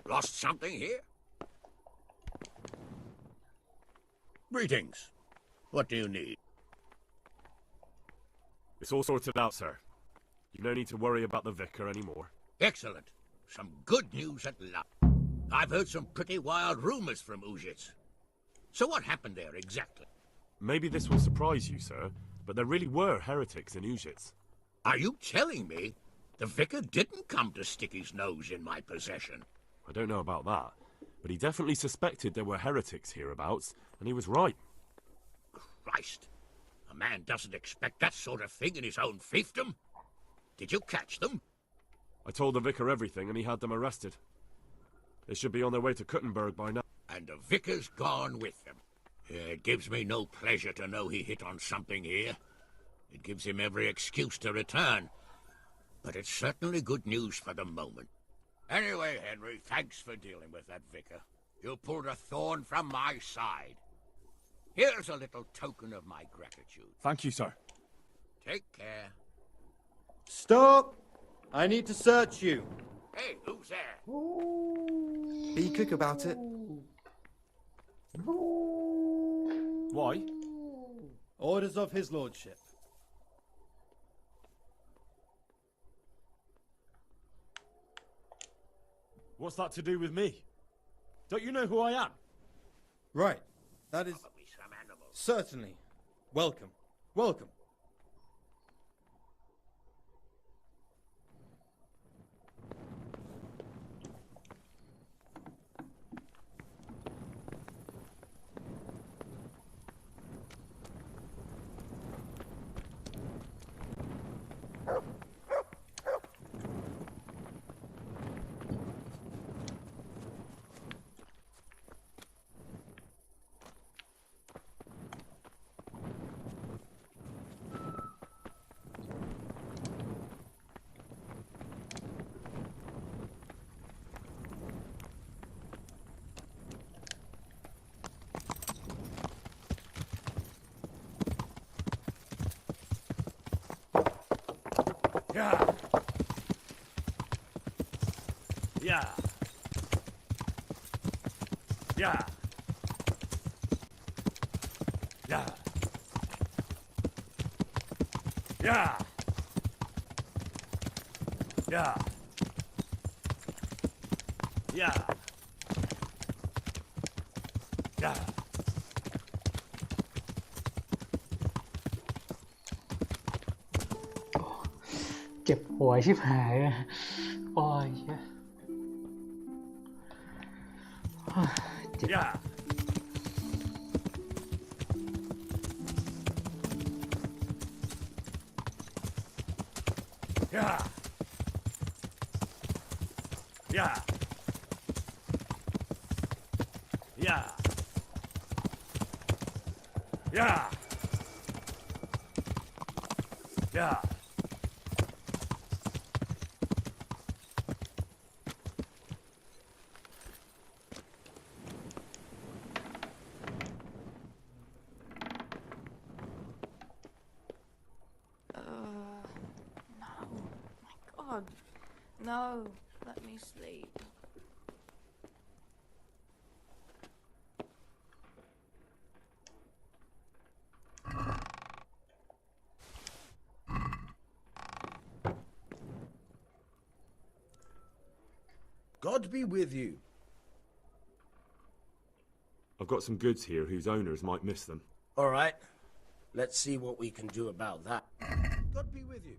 Lost something here? Greetings. What do you need? It's all sorted out, sir. You no need to worry about the vicar anymore. Excellent. Some good news at last. I've heard some pretty wild rumors from Uzhitz. So what happened there exactly? Maybe this will surprise you, sir, but there really were heretics in Uzhitz. Are you telling me? The vicar didn't come to stick his nose in my possession. I don't know about that, but he definitely suspected there were heretics hereabouts, and he was right. Christ, a man doesn't expect that sort of thing in his own fiefdom. Did you catch them? I told the vicar everything, and he had them arrested. They should be on their way to Kuttenberg by now. And the vicar's gone with them. It gives me no pleasure to know he hit on something here. It gives him every excuse to return. But it's certainly good news for the moment. Anyway, Henry, thanks for dealing with that vicar. You pulled a thorn from my side. Here's a little token of my gratitude. Thank you, sir. Take care. Stop! I need to search you. Hey, who's there? Be quick about it. Why? Orders of his lordship. What's that to do with me? Don't you know who I am? Right. That is... Probably some animal. Certainly. Welcome. Welcome. Yeah. Yeah. Yeah. Yeah. Yeah. Yeah. Yeah. Yeah. เจ็บหัวชิบหายอะโอ้ยเหี้ยเจ็บ Yeah. Yeah. Yeah. Yeah. Yeah. Yeah. No. My God. No. Let me sleep. God be with you. I've got some goods here whose owners might miss them. All right. Let's see what we can do about that. God be with you.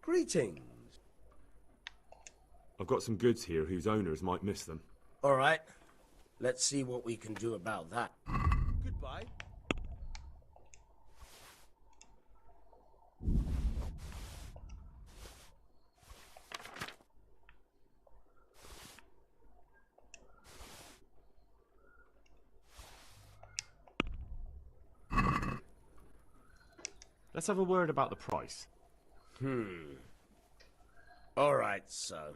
Greetings. I've got some goods here whose owners might miss them. All right. Let's see what we can do about that. Goodbye. Let's have a word about the price. All right, so.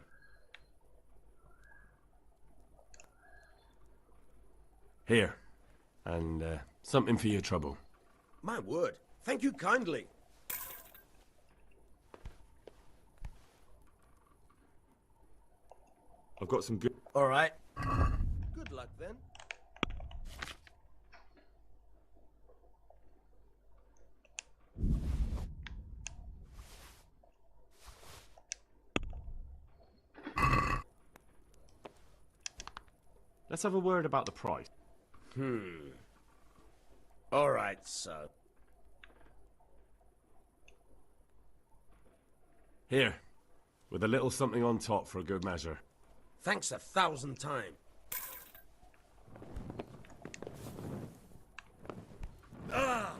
Here. And something for your trouble. My word. Thank you kindly. I've got some good... All right. Good luck then. Let's have a word about the price. All right, so. Here. With a little something on top for a good measure. Thanks 1,000 times. Ah!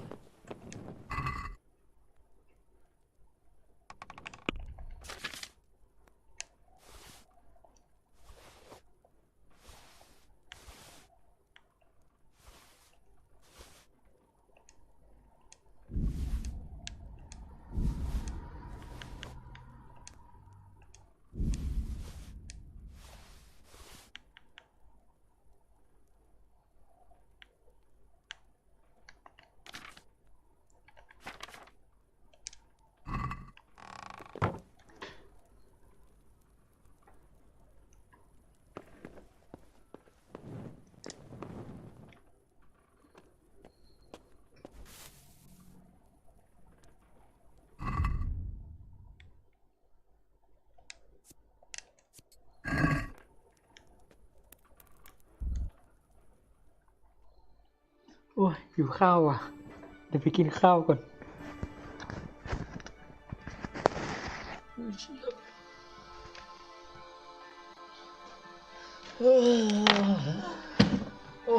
โอ้ยหิวข้าวอ่ะ เดี๋ยวไปกินข้าวก่อนโอ้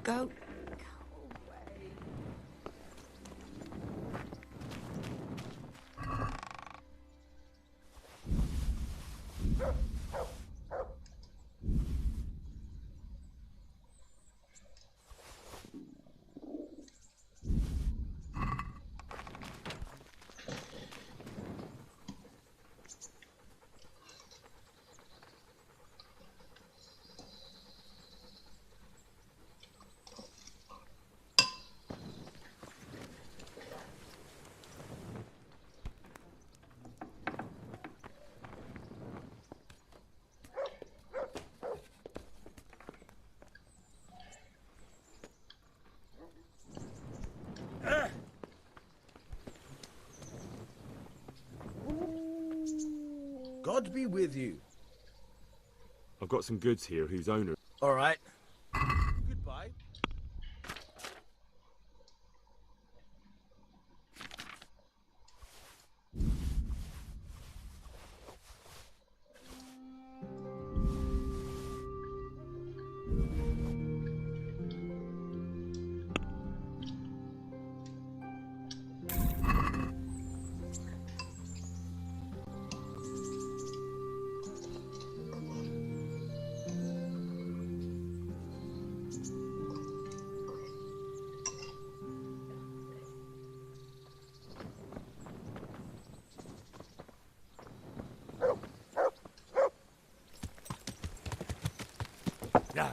Go. God be with you. I've got some goods here whose owner... All right. Goodbye. Yeah.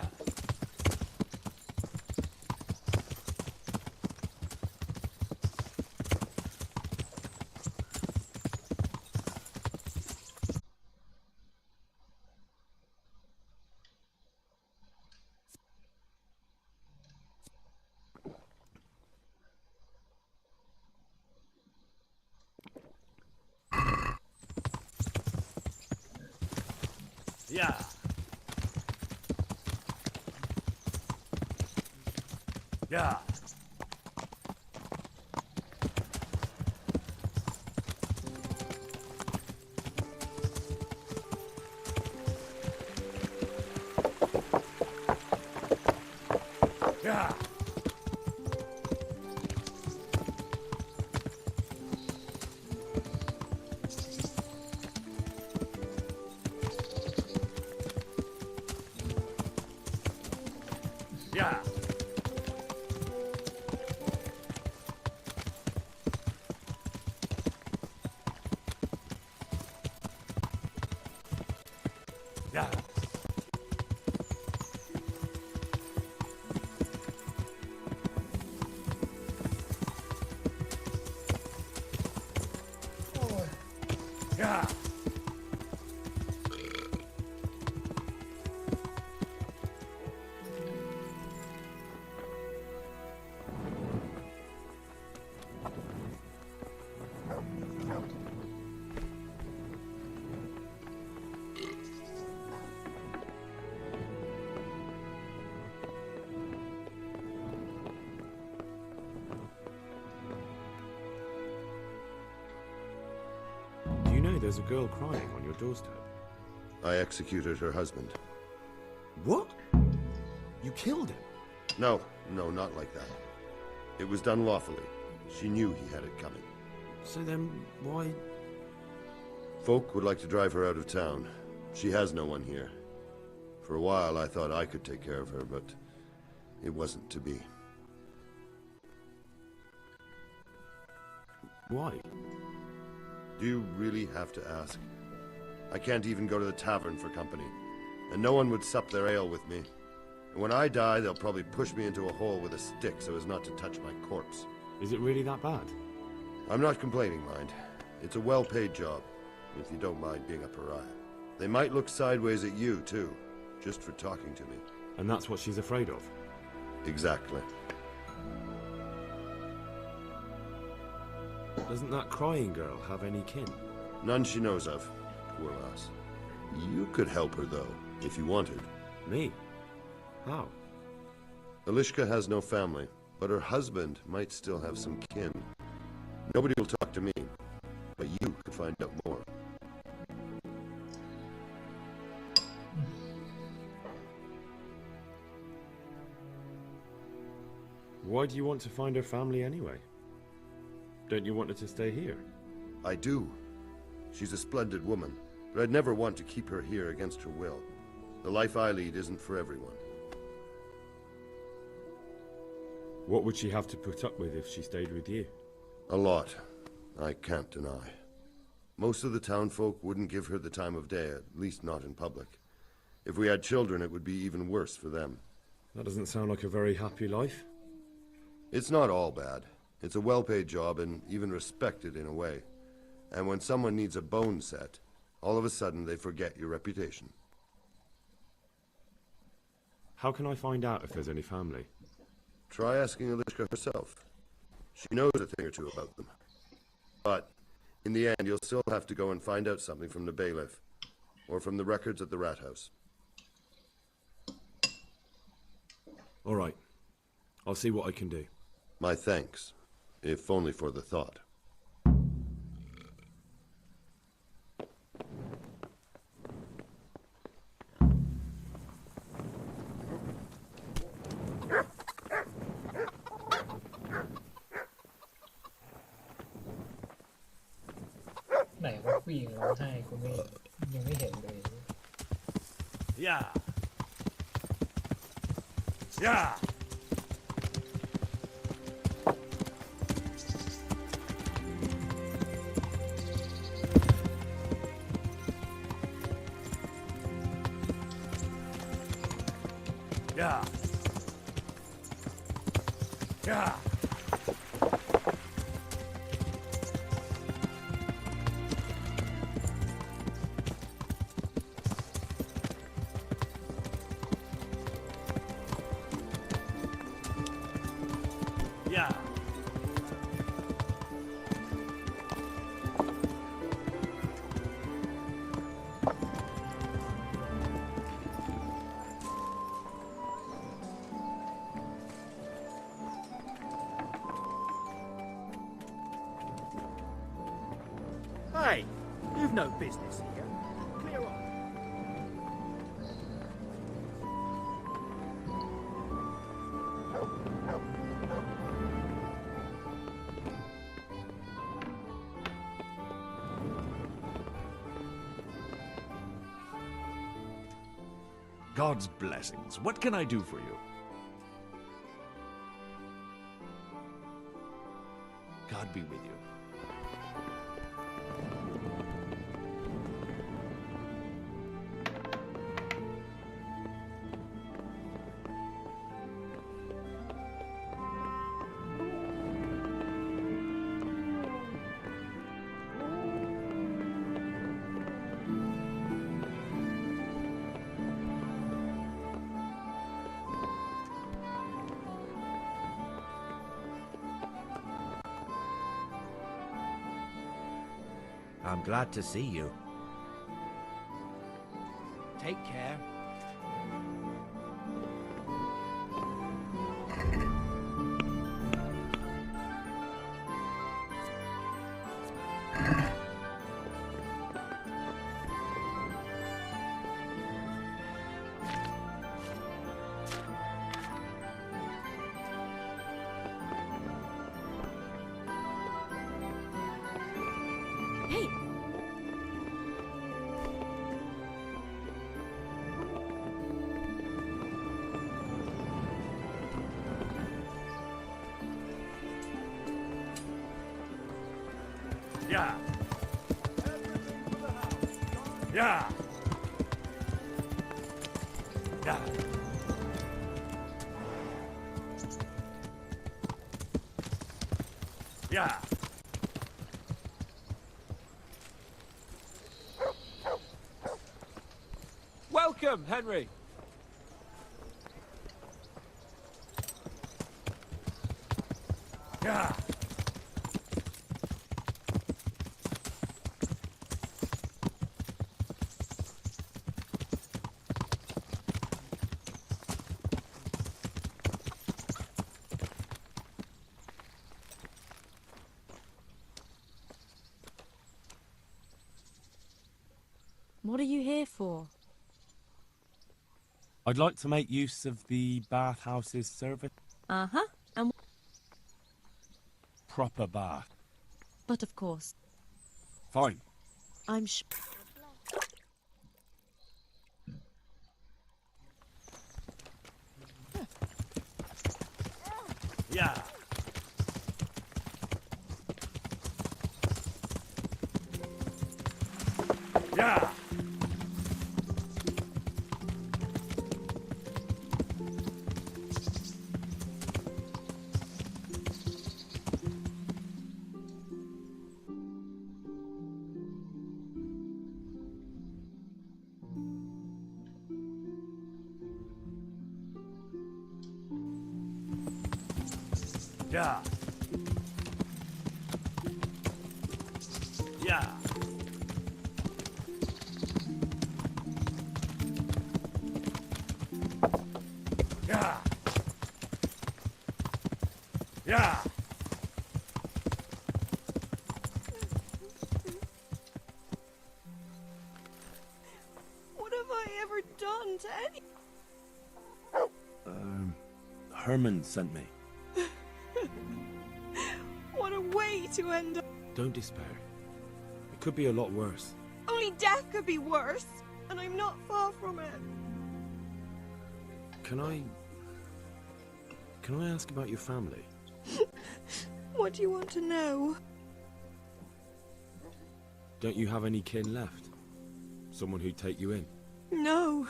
Yeah. Yeah. Yeah. Yeah. Yeah. Yeah. Do you know there's a girl crying on your doorstep? I executed her husband. What? You killed him? No, not like that. It was done lawfully. She knew he had it coming. So then, why... Folk would like to drive her out of town. She has no one here. For a while I thought I could take care of her, but it wasn't to be. Why? Do you really have to ask? I can't even go to the tavern for company, and no one would sup their ale with me. And when I die, they'll probably push me into a hole with a stick so as not to touch my corpse. Is it really that bad? I'm not complaining, mind. It's a well-paid job, if you don't mind being a pariah. They might look sideways at you, too, just for talking to me. And that's what she's afraid of? Exactly. Doesn't that crying girl have any kin? None she knows of. Poor lass. You could help her, though, if you wanted. Me? How? Elishka has no family, but her husband might still have some kin. Nobody will talk to me, but you could find out more. Why do you want to find her family anyway? Don't you want her to stay here? I do. She's a splendid woman, but I'd never want to keep her here against her will. The life I lead isn't for everyone. What would she have to put up with if she stayed with you? A lot. I can't deny. Most of the townfolk wouldn't give her the time of day, at least not in public. If we had children, it would be even worse for them. That doesn't sound like a very happy life. It's not all bad. It's a well-paid job and even respected in a way. And when someone needs a bone set, all of a sudden they forget your reputation. How can I find out if there's any family? Try asking Elishka herself. She knows a thing or two about them. But, in the end, you'll still have to go and find out something from the bailiff, or from the records at the rat house. All right. I'll see what I can do. My thanks, if only for the thought. Yeah. Yeah. Yeah. Yeah. Yeah. Hey, you've no business here. Clear off. God's blessings. What can I do for you? God be with you. I'm glad to see you. Take care. Hey! Yeah. Yeah. Yeah. Yeah. Welcome, Henry. Yeah. What are you here for? I'd like to make use of the bathhouse's service. Uh-huh. And Proper bath. but of course, Fine. I'm sure. Yeah. Yeah. Yeah. Yeah. Yeah. Yeah. What have I ever done to any... Herman sent me. What a way to end up. Don't despair. It could be a lot worse. Only death could be worse, and I'm not far from it. Can I ask about your family? What do you want to know? Don't you have any kin left? Someone who'd take you in? No.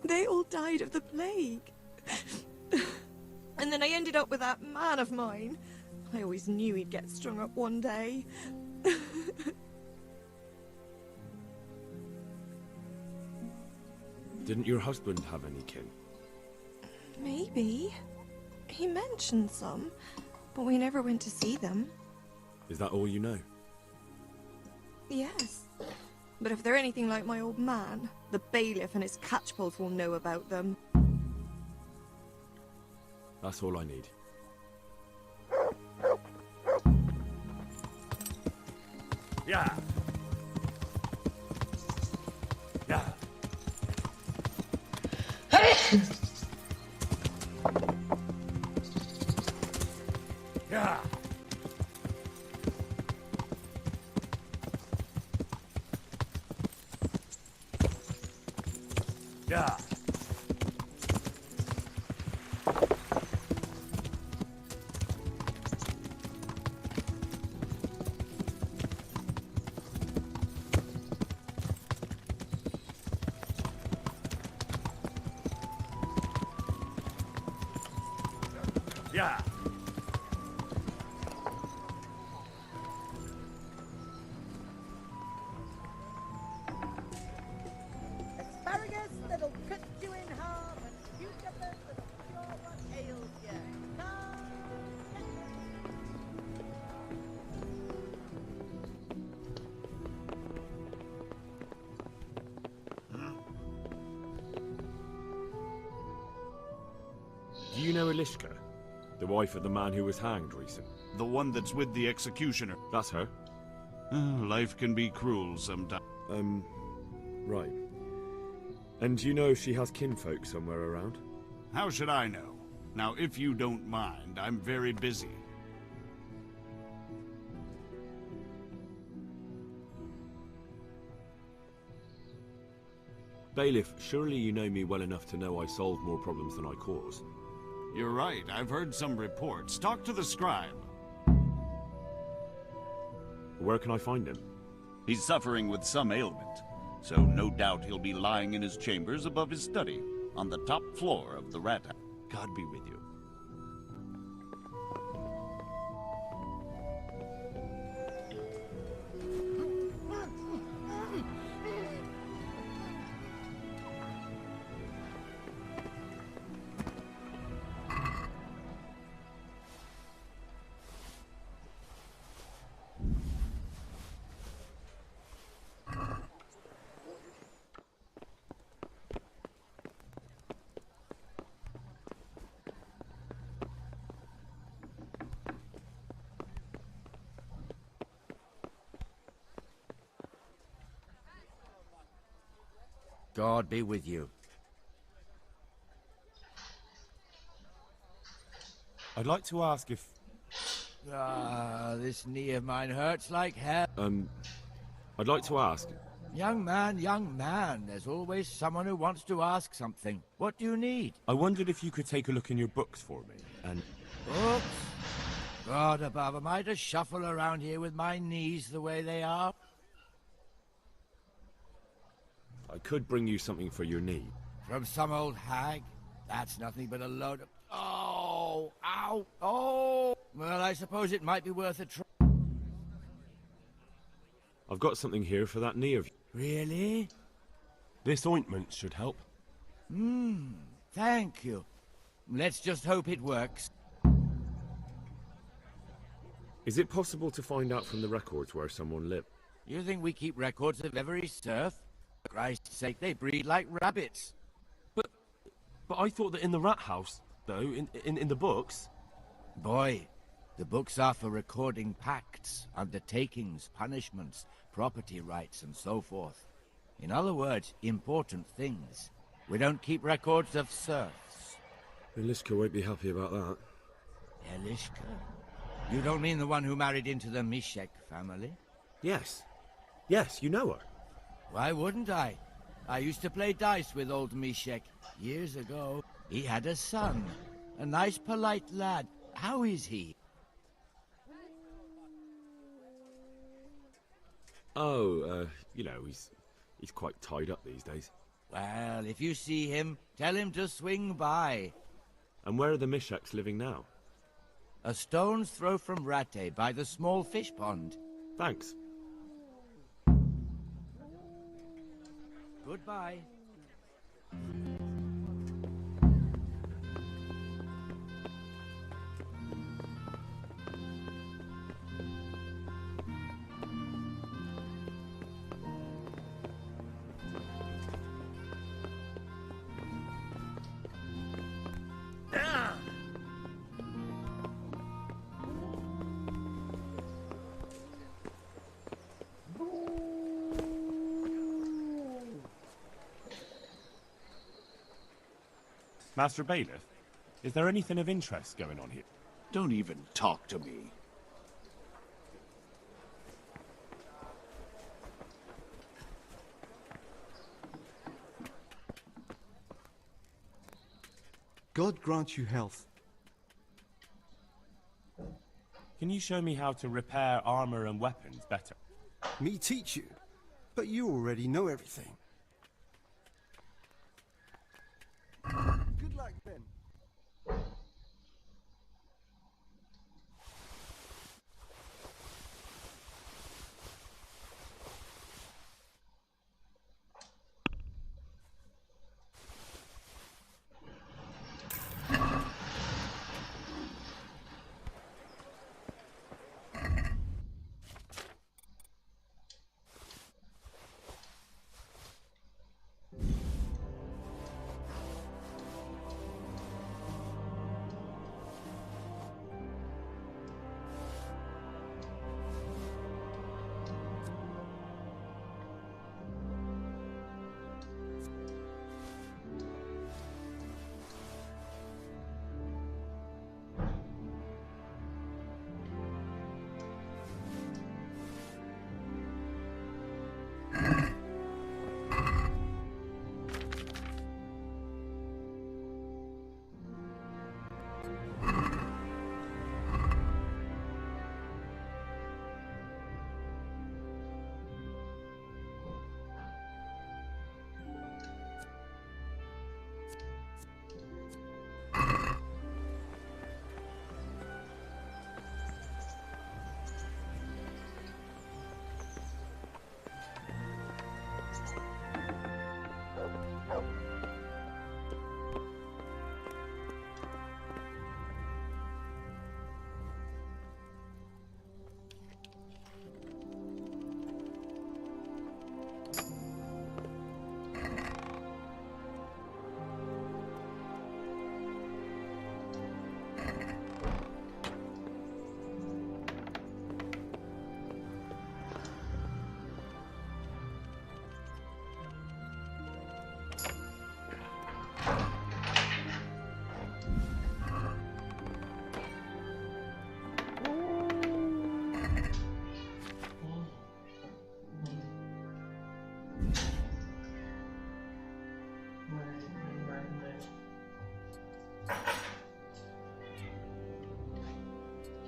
They all died of the plague. And then I ended up with that man of mine. I always knew he'd get strung up one day. Didn't your husband have any kin? Maybe. He mentioned some, but we never went to see them. Is that all you know? Yes. But if they're anything like my old man, the bailiff and his catchpoles will know about them. That's all I need. Yeah. Yeah. Yeah. Yeah. Yeah. Asparagus that'll cut you in half, and cucumbers that'll cure what ails you. Do you know Elishka? The wife of the man who was hanged recently? The one that's with the executioner. That's her? Life can be cruel sometimes. Right. And do you know if she has kinfolk somewhere around? How should I know? Now, if you don't mind, I'm very busy. Bailiff, surely you know me well enough to know I solve more problems than I cause. You're right, I've heard some reports. Talk to the scribe. Where can I find him? He's suffering with some ailment, so no doubt he'll be lying in his chambers above his study, on the top floor of the rat house. God be with you. God be with you. I'd like to ask if... This knee of mine hurts like hell. I'd like to ask... Young man, there's always someone who wants to ask something. What do you need? I wondered if you could take a look in your books for me, and... Books? God above, am I to shuffle around here with my knees the way they are? I could bring you something for your knee. From some old hag? That's nothing but a load of... Oh! Ow! Oh! Well, I suppose it might be worth a try. I've got something here for that knee of yours. Really? This ointment should help. Thank you. Let's just hope it works. Is it possible to find out from the records where someone lived? You think we keep records of every serf? For Christ's sake, they breed like rabbits. But I thought that in the rat house, though, in the books... Boy, the books are for recording pacts, undertakings, punishments, property rights, and so forth. In other words, important things. We don't keep records of serfs. Eliska won't be happy about that. Eliska? You don't mean the one who married into the Mishek family? Yes. Yes, you know her. Why wouldn't I? I used to play dice with old Mishek years ago. He had a son. A nice, polite lad. How is he? Oh, you know, he's quite tied up these days. Well, if you see him, tell him to swing by. And where are the Misheks living now? A stone's throw from Rate by the small fish pond. Thanks. Goodbye. Master Bailiff, is there anything of interest going on here? Don't even talk to me. God grant you health. Can you show me how to repair armor and weapons better? Me teach you? But you already know everything. Good luck, then.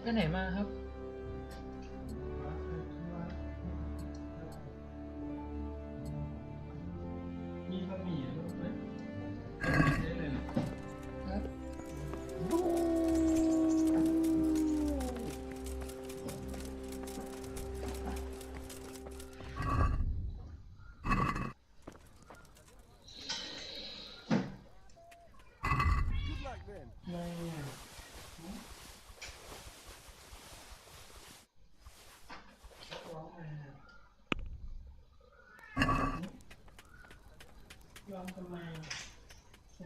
ไปไหนมาครับมีบะหมี่หรือเปล่าได้เลยครับ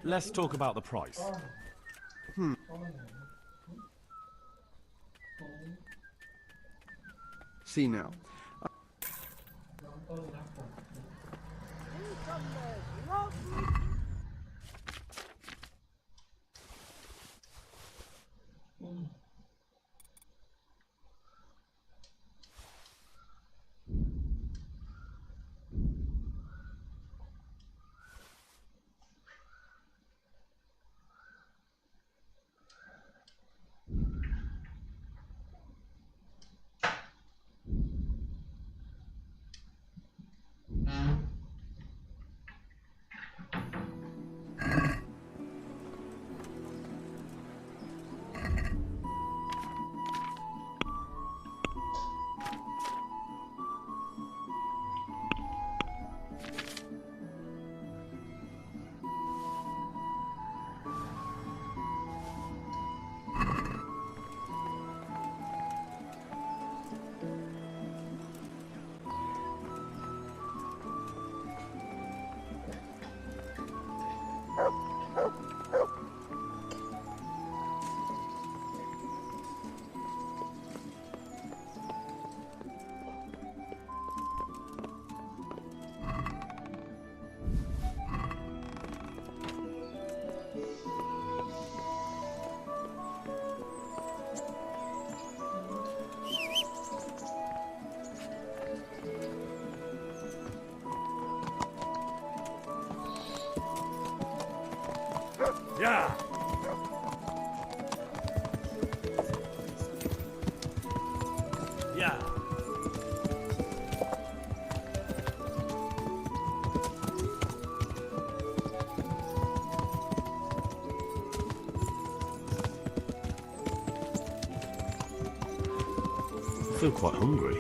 Let's talk about the price. See now. Yeah. Yeah. I feel quite hungry.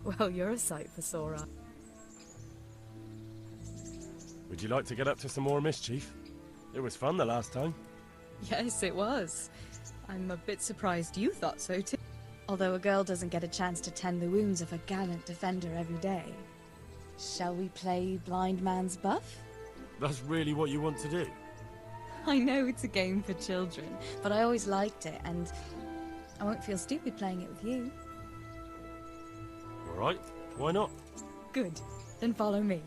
Well, you're a sight for sore eyes. Would you like to get up to some more mischief? It was fun the last time. Yes, it was. I'm a bit surprised you thought so too. Although a girl doesn't get a chance to tend the wounds of a gallant defender every day. Shall we play blind man's buff? That's really what you want to do? I know it's a game for children, but I always liked it, and I won't feel stupid playing it with you. All right, why not? Good. Then follow me.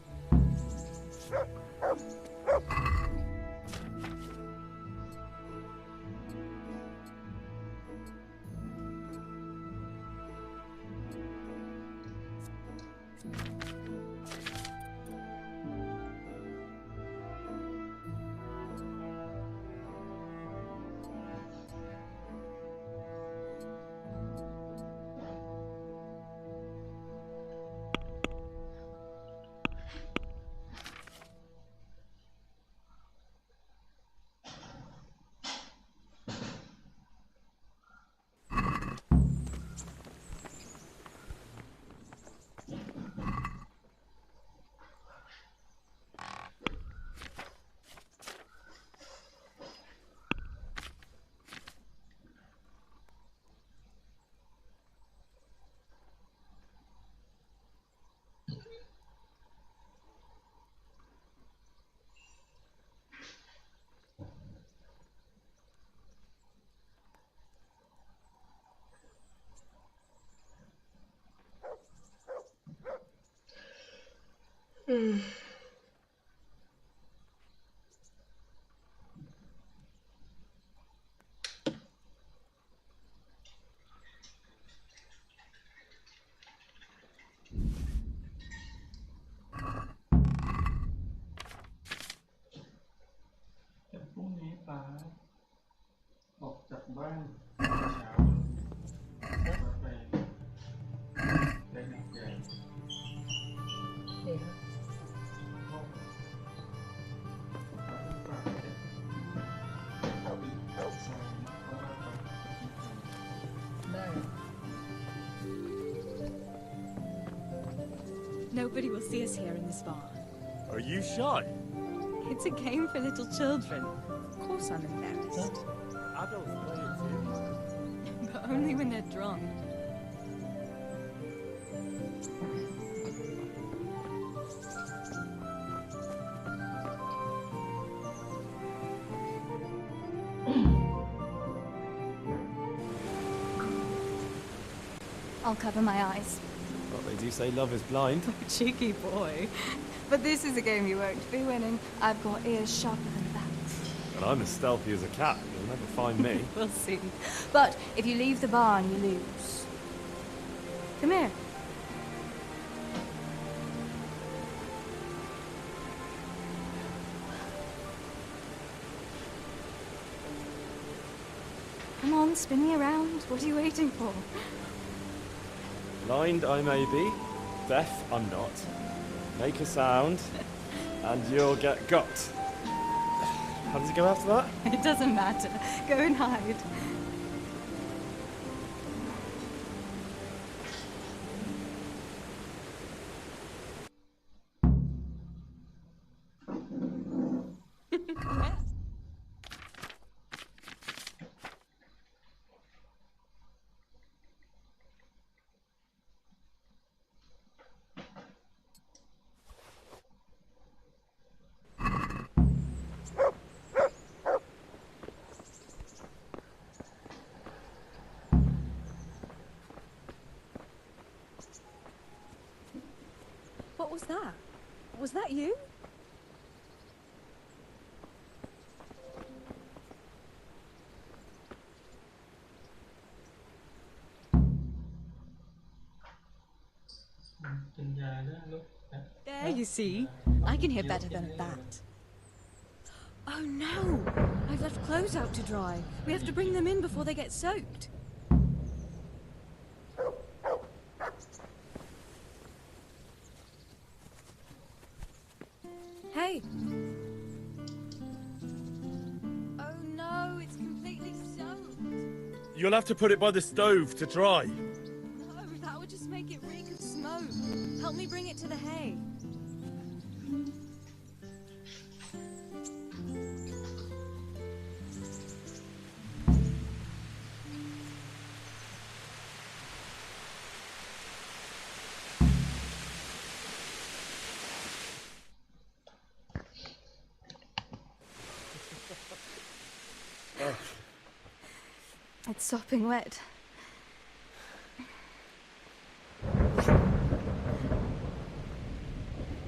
Nobody will see us here in this barn. Are you shy? It's a game for little children. Of course I'm embarrassed. Adults play it too. But only when they're drunk. I'll cover my eyes. Well, they do say love is blind. Cheeky boy. But this is a game you won't be winning. I've got ears sharper than bats. And I'm as stealthy as a cat. You'll never find me. We'll see. But if you leave the barn, you lose. Come here. Come on, spin me around. What are you waiting for? Blind I may be, deaf I'm not. Make a sound, and you'll get got. How does it go after that? It doesn't matter. Go and hide. What was that? Was that you? There, you see. I can hear better than a bat. Oh no! I've left clothes out to dry. We have to bring them in before they get soaked. Hey! Oh no, it's completely soaked. You'll have to put it by the stove to dry. No, that would just make it reek of smoke. Help me bring it to the hay. It's sopping wet.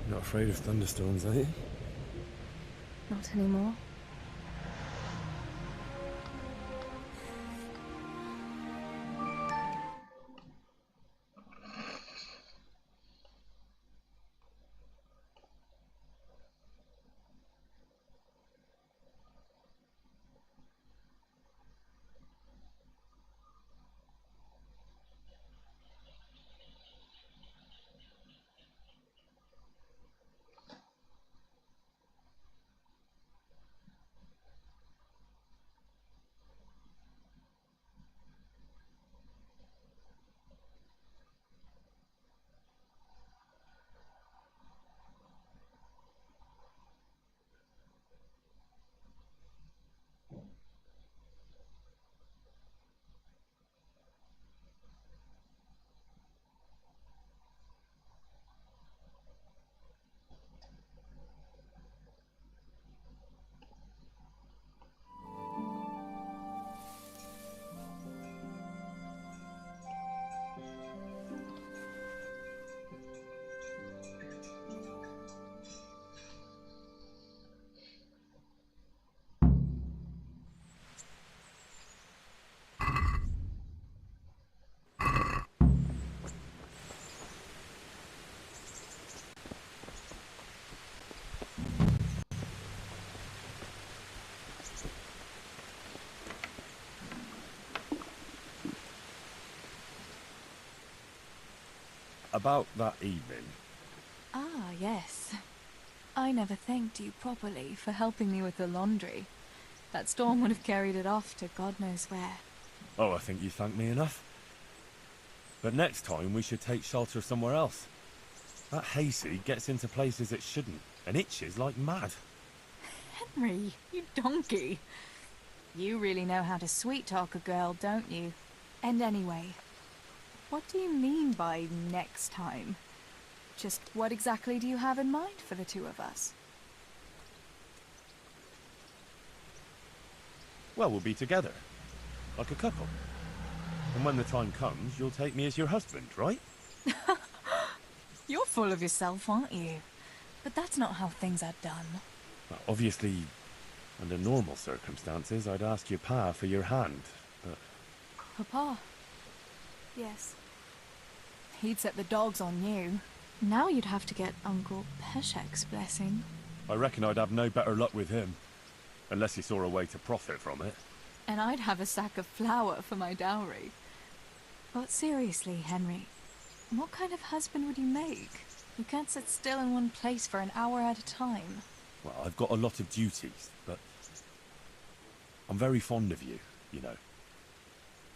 Not afraid of thunderstorms, are you? Not anymore. About that evening. Ah, yes. I never thanked you properly for helping me with the laundry. That storm would have carried it off to God knows where. Oh, I think you thanked me enough. But next time we should take shelter somewhere else. That hayseed gets into places it shouldn't, and itches like mad. Henry, you donkey. You really know how to sweet-talk a girl, don't you? And anyway, what do you mean by next time? Just what exactly do you have in mind for the two of us? Well, we'll be together. Like a couple. And when the time comes, you'll take me as your husband, right? You're full of yourself, aren't you? But that's not how things are done. Well, obviously, under normal circumstances, I'd ask your pa for your hand, but... Papa? Yes. He'd set the dogs on you. Now you'd have to get Uncle Peshek's blessing. I reckon I'd have no better luck with him. Unless he saw a way to profit from it. And I'd have a sack of flour for my dowry. But seriously, Henry, what kind of husband would you make? You can't sit still in one place for an hour at a time. Well, I've got a lot of duties, but... I'm very fond of you, you know.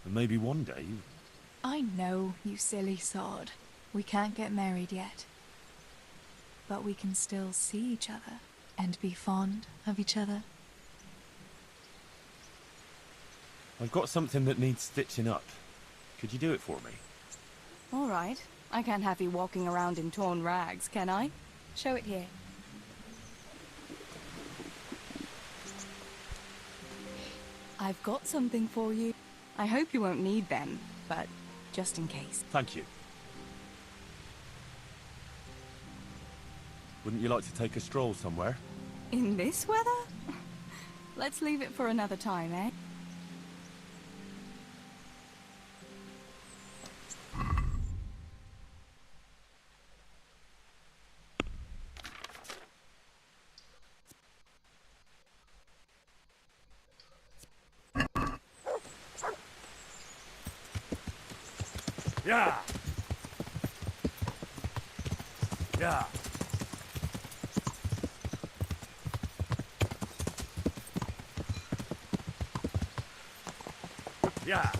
And maybe one day... I know, you silly sod. We can't get married yet. But we can still see each other and be fond of each other. I've got something that needs stitching up. Could you do it for me? All right. I can't have you walking around in torn rags, can I? Show it here. I've got something for you. I hope you won't need them, but just in case. Thank you. Wouldn't you like to take a stroll somewhere? In this weather? Let's leave it for another time, eh? Yeah! Yeah! Yeah!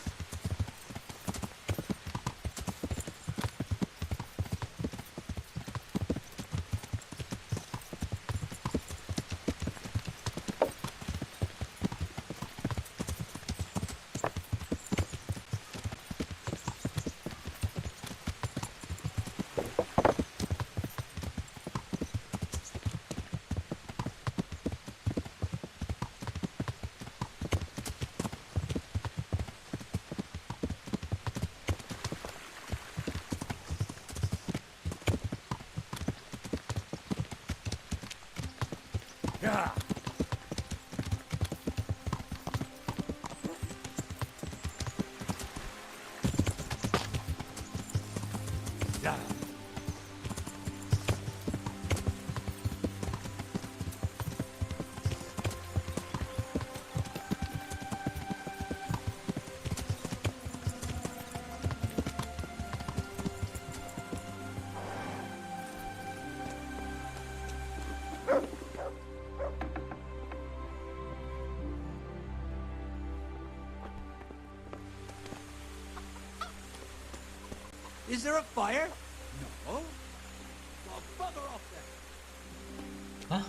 Yeah. Yeah. Is there a fire? No. Well, bugger off then. Huh?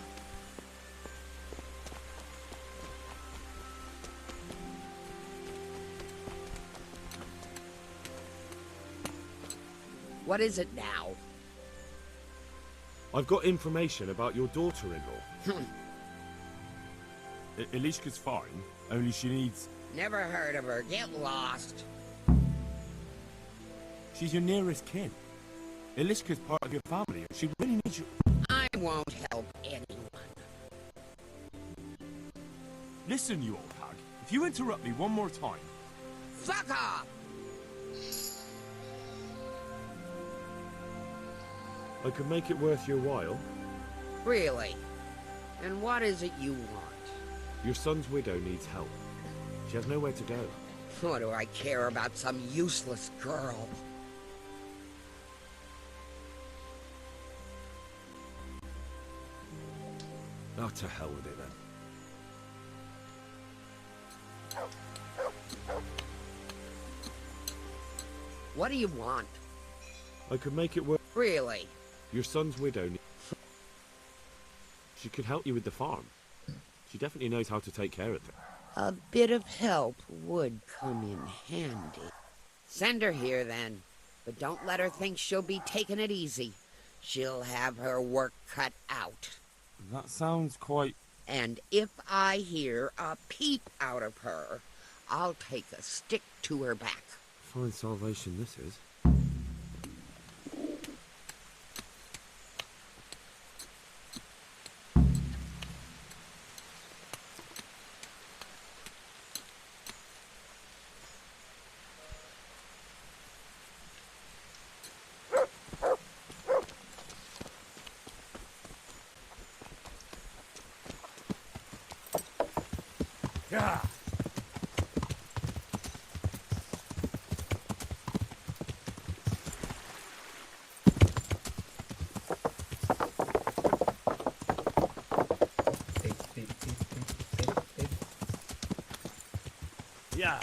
What is it now? I've got information about your daughter-in-law. Elishka's fine, only she needs... Never heard of her. Get lost. She's your nearest kin. Elishka's part of your family, and she really needs you. I won't help anyone. Listen, you old hag. If you interrupt me one more time... Fuck off! I could make it worth your while. Really? And what is it you want? Your son's widow needs help. She has nowhere to go. What do I care about some useless girl? Oh, to hell with it then. What do you want? I could make it work. Really? Your son's widow. She could help you with the farm. She definitely knows how to take care of it. A bit of help would come in handy. Send her here then, but don't let her think she'll be taking it easy. She'll have her work cut out. That sounds quite... And if I hear a peep out of her, I'll take a stick to her back. Fine salvation this is. Yeah. Yeah.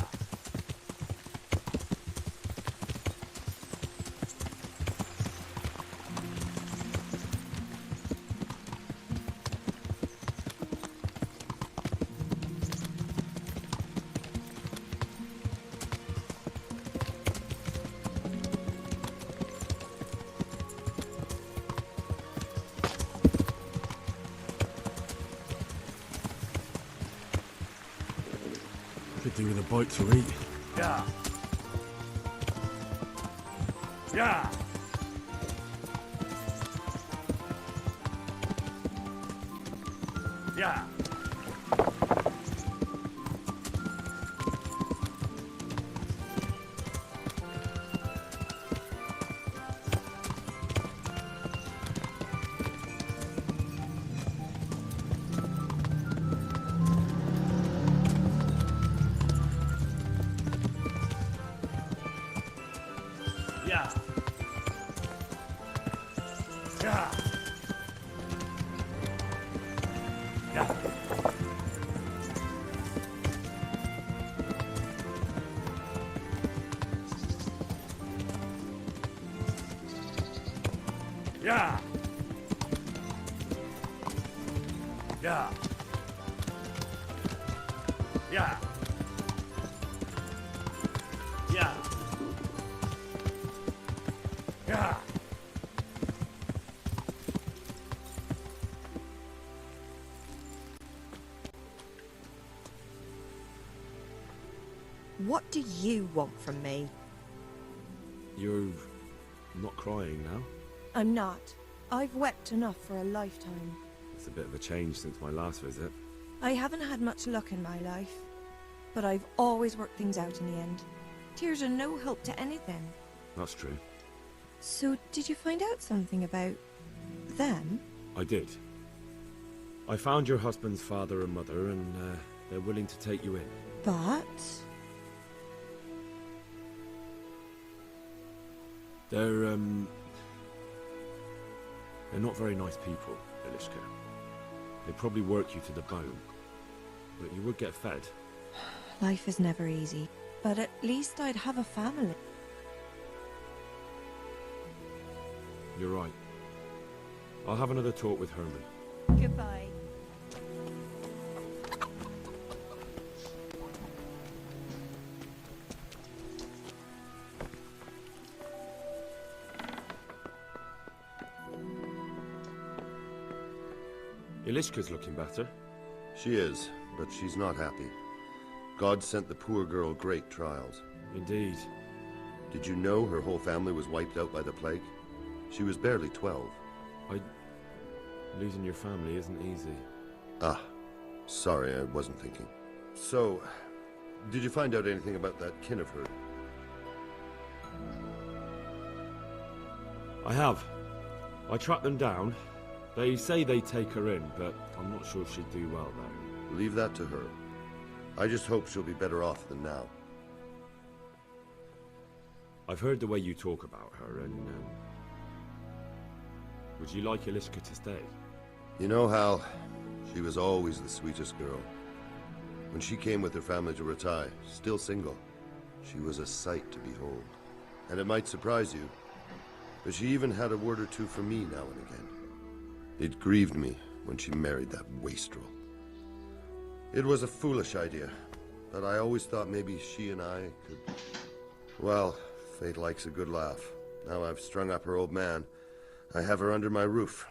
Could do with a bite to eat. Yeah. Yeah. Yeah. Yeah. Yeah. Yeah. Yeah. Yeah. Yeah. Yeah. Yeah. What do you want from me? You're not crying now? I'm not. I've wept enough for a lifetime. It's a bit of a change since my last visit. I haven't had much luck in my life, but I've always worked things out in the end. Tears are no help to anything. That's true. So, did you find out something about them? I did. I found your husband's father and mother, and they're willing to take you in. But... They're not very nice people, Elishka. They'd probably work you to the bone. But you would get fed. Life is never easy. But at least I'd have a family. You're right. I'll have another talk with Herman. Goodbye. Elishka's looking better. She is, but she's not happy. God sent the poor girl great trials. Indeed. Did you know her whole family was wiped out by the plague? She was barely 12. Losing your family isn't easy. Ah, sorry, I wasn't thinking. So, did you find out anything about that kin of hers? I have. I tracked them down. They say they take her in, but I'm not sure she'd do well there. Leave that to her. I just hope she'll be better off than now. I've heard the way you talk about her, and would you like Elishka to stay? You know, Hal, she was always the sweetest girl. When she came with her family to Ratai, still single, she was a sight to behold. And it might surprise you, but she even had a word or two for me now and again. It grieved me when she married that wastrel. It was a foolish idea, but I always thought maybe she and I could... Well, fate likes a good laugh. Now I've strung up her old man. I have her under my roof.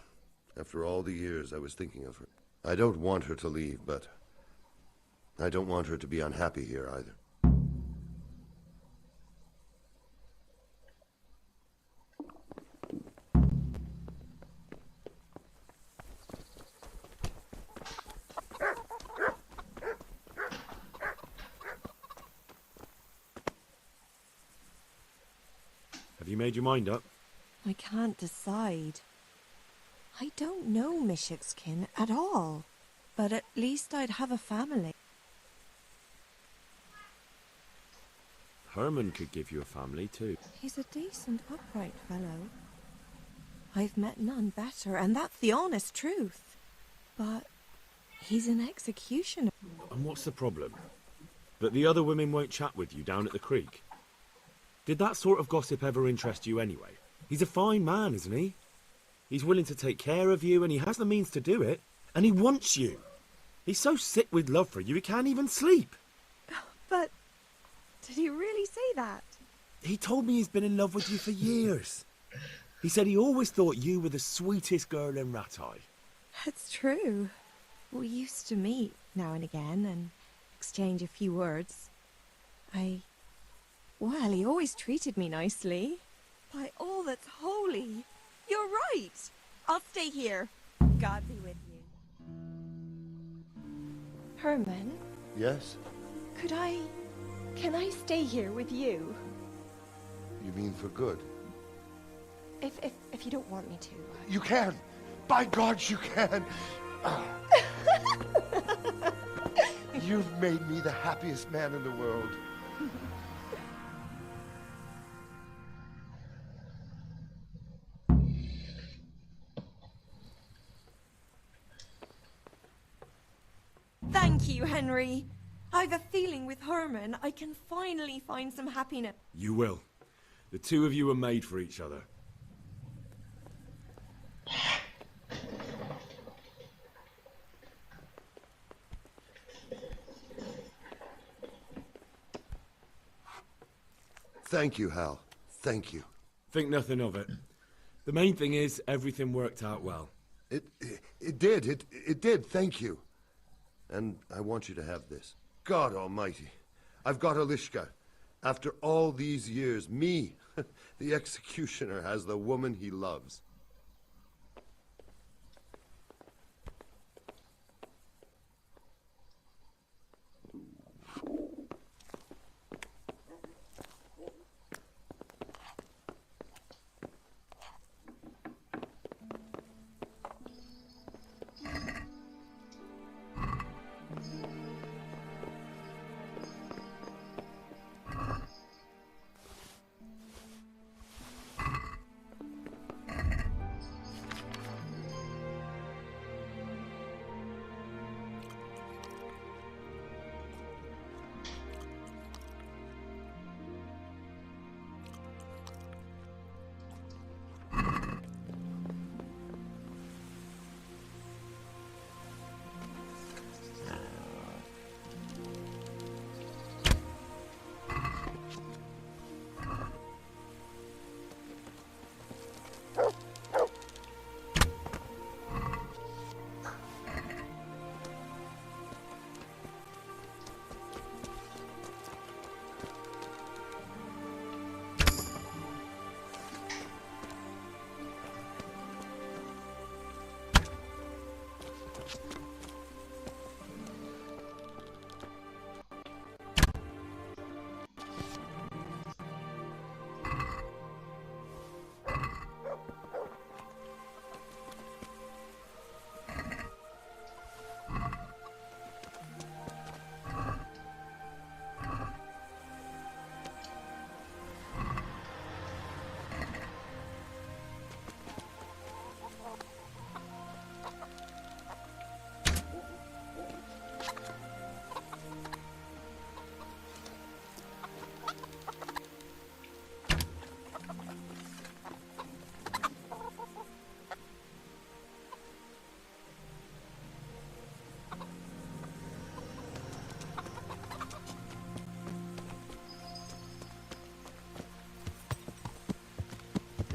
After all the years I was thinking of her. I don't want her to leave, but I don't want her to be unhappy here either. Have you made your mind up? I can't decide. I don't know Mishik's kin at all. But at least I'd have a family. Herman could give you a family too. He's a decent, upright fellow. I've met none better, and that's the honest truth. But he's an executioner. And what's the problem? That the other women won't chat with you down at the creek? Did that sort of gossip ever interest you anyway? He's a fine man, isn't he? He's willing to take care of you, and he has the means to do it. And he wants you. He's so sick with love for you, he can't even sleep. But did he really say that? He told me he's been in love with you for years. He said he always thought you were the sweetest girl in Ratai. That's true. We used to meet now and again and exchange a few words. Well, he always treated me nicely. By all that's holy. You're right. I'll stay here. God be with you. Herman? Yes? Can I stay here with you? You mean for good? If you don't want me to. You can! By God, you can! You've made me the happiest man in the world. Thank you, Henry. I've a feeling with Herman I can finally find some happiness. You will. The two of you are made for each other. Thank you, Hal. Thank you. Think nothing of it. The main thing is, everything worked out well. It did. It did. Thank you. And I want you to have this. God almighty. I've got Elishka. After all these years, me, the executioner, has the woman he loves.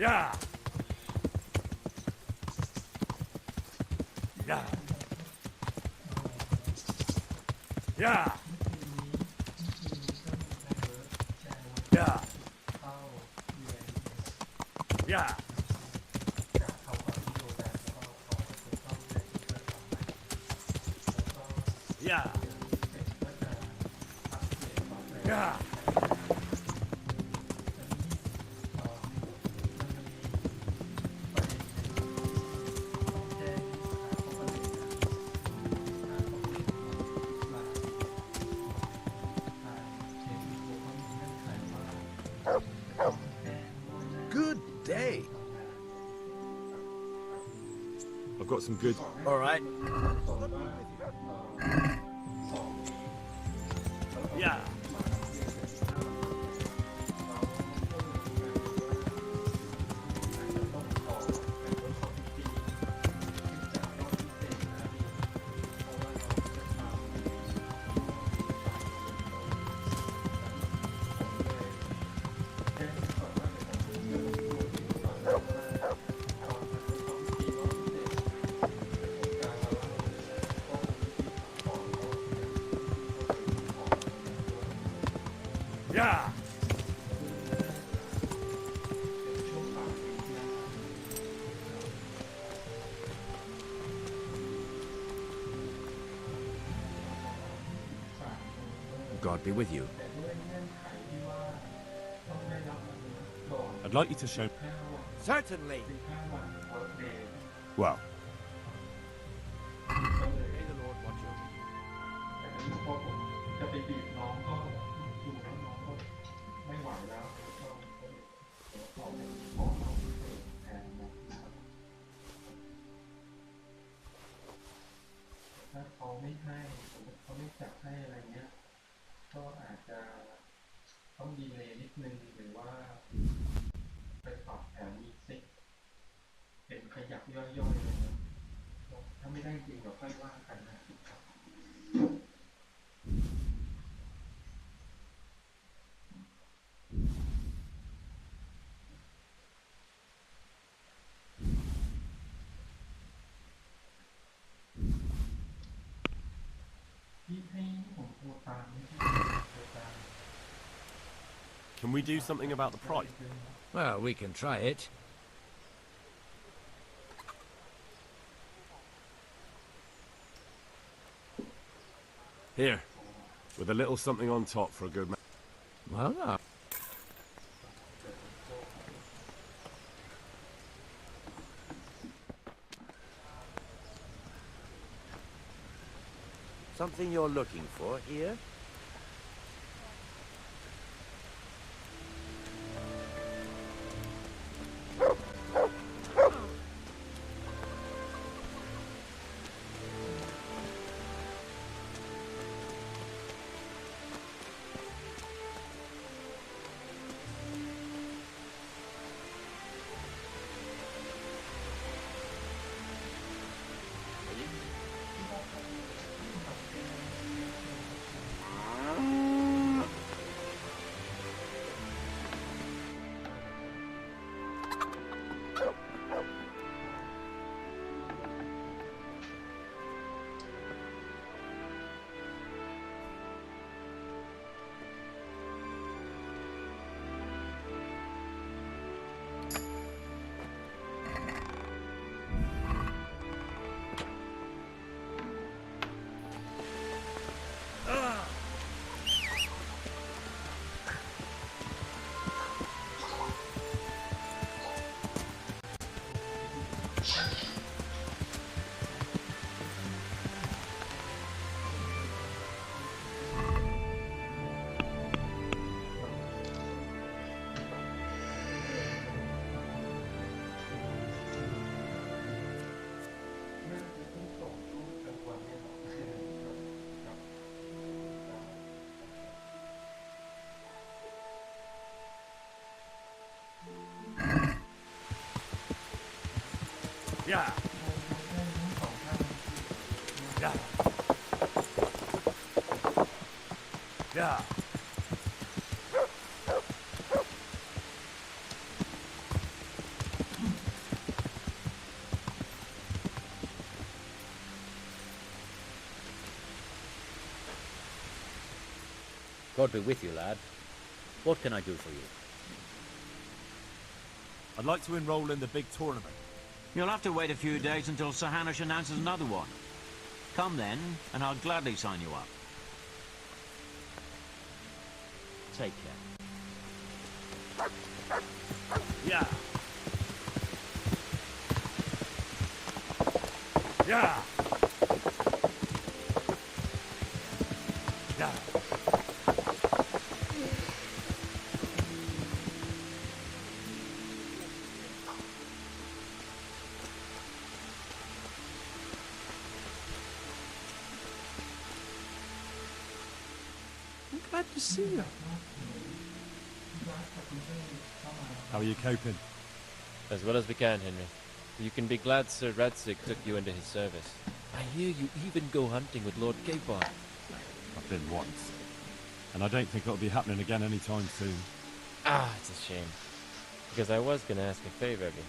Yeah. Yeah. Yeah. Yeah. Yeah. Yeah. Yeah. Good day. I've got some good... All right. Yeah. Yeah. God be with you. I'd like you to show... Certainly. Well. May the Lord watch over you. จะไปบีบน้องก็ดูแล้วน้องก็ไม่ไหวแล้วก็ขอแทนนะครับถ้าเขาไม่ให้เขาไม่จับให้อะไรเงี้ยก็อาจจะต้องดีเลย์นิดนึงหรือว่าไปปรับแผนอีกสิเป็นขยับย่อยๆเลยนะถ้าไม่ได้จริงเราค่อยว่ากันนะครับ Can we do something about the price? Well, we can try it. Here. With a little something on top for a good man. Well, no. Something you're looking for here? Yeah. Yeah. Yeah. God be with you, lad. What can I do for you? I'd like to enroll in the big tournament. You'll have to wait a few days until Sir Hanush announces another one. Come then, and I'll gladly sign you up. Take care. Yeah. Yeah. Yeah. I'm glad to see you. How are you coping? As well as we can, Henry. You can be glad Sir Radzig took you into his service. I hear you even go hunting with Lord Capon. I've been once. And I don't think it'll be happening again anytime soon. Ah, it's a shame. Because I was going to ask a favor of you.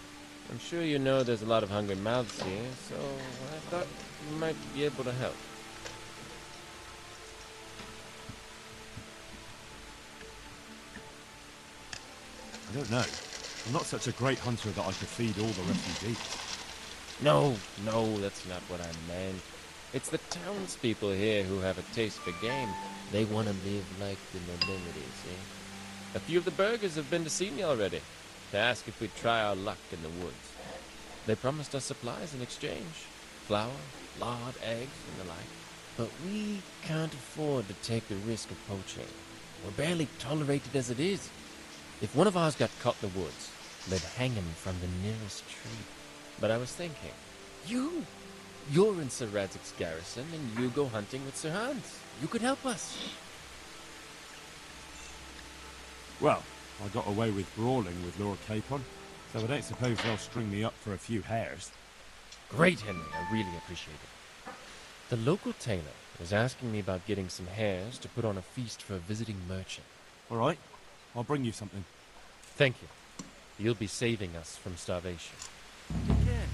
I'm sure you know there's a lot of hungry mouths here, so I thought you might be able to help. I don't know. I'm not such a great hunter that I could feed all the refugees. No, that's not what I meant. It's the townspeople here who have a taste for game. They want to live like the nobility, see? A few of the burghers have been to see me already, to ask if we'd try our luck in the woods. They promised us supplies in exchange. Flour, lard, eggs, and the like. But we can't afford to take the risk of poaching. We're barely tolerated as it is. If one of ours got caught in the woods, they'd hang him from the nearest tree. But I was thinking, you're in Sir Radzig's garrison, and you go hunting with Sir Hans. You could help us. Well, I got away with brawling with Lord Capon, so I don't suppose they'll string me up for a few hares. Great, Henry. I really appreciate it. The local tailor was asking me about getting some hares to put on a feast for a visiting merchant. All right, I'll bring you something. Thank you. You'll be saving us from starvation. Take care.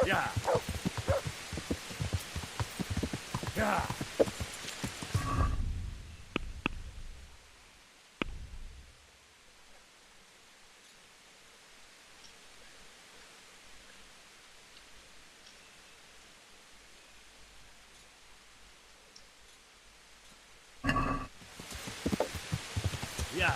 Yeah. Yeah. Yeah.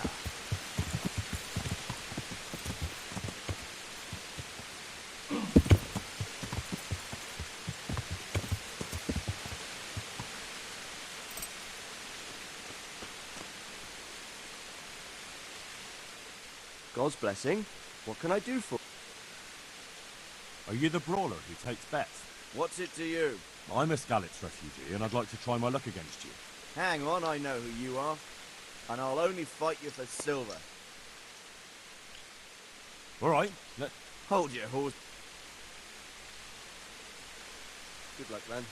God's blessing. What can I do for? Are you the brawler who takes bets? What's it to you? I'm a Skalitz refugee, and I'd like to try my luck against you. Hang on, I know who you are. And I'll only fight you for silver. All right, Hold your horse. Good luck, man.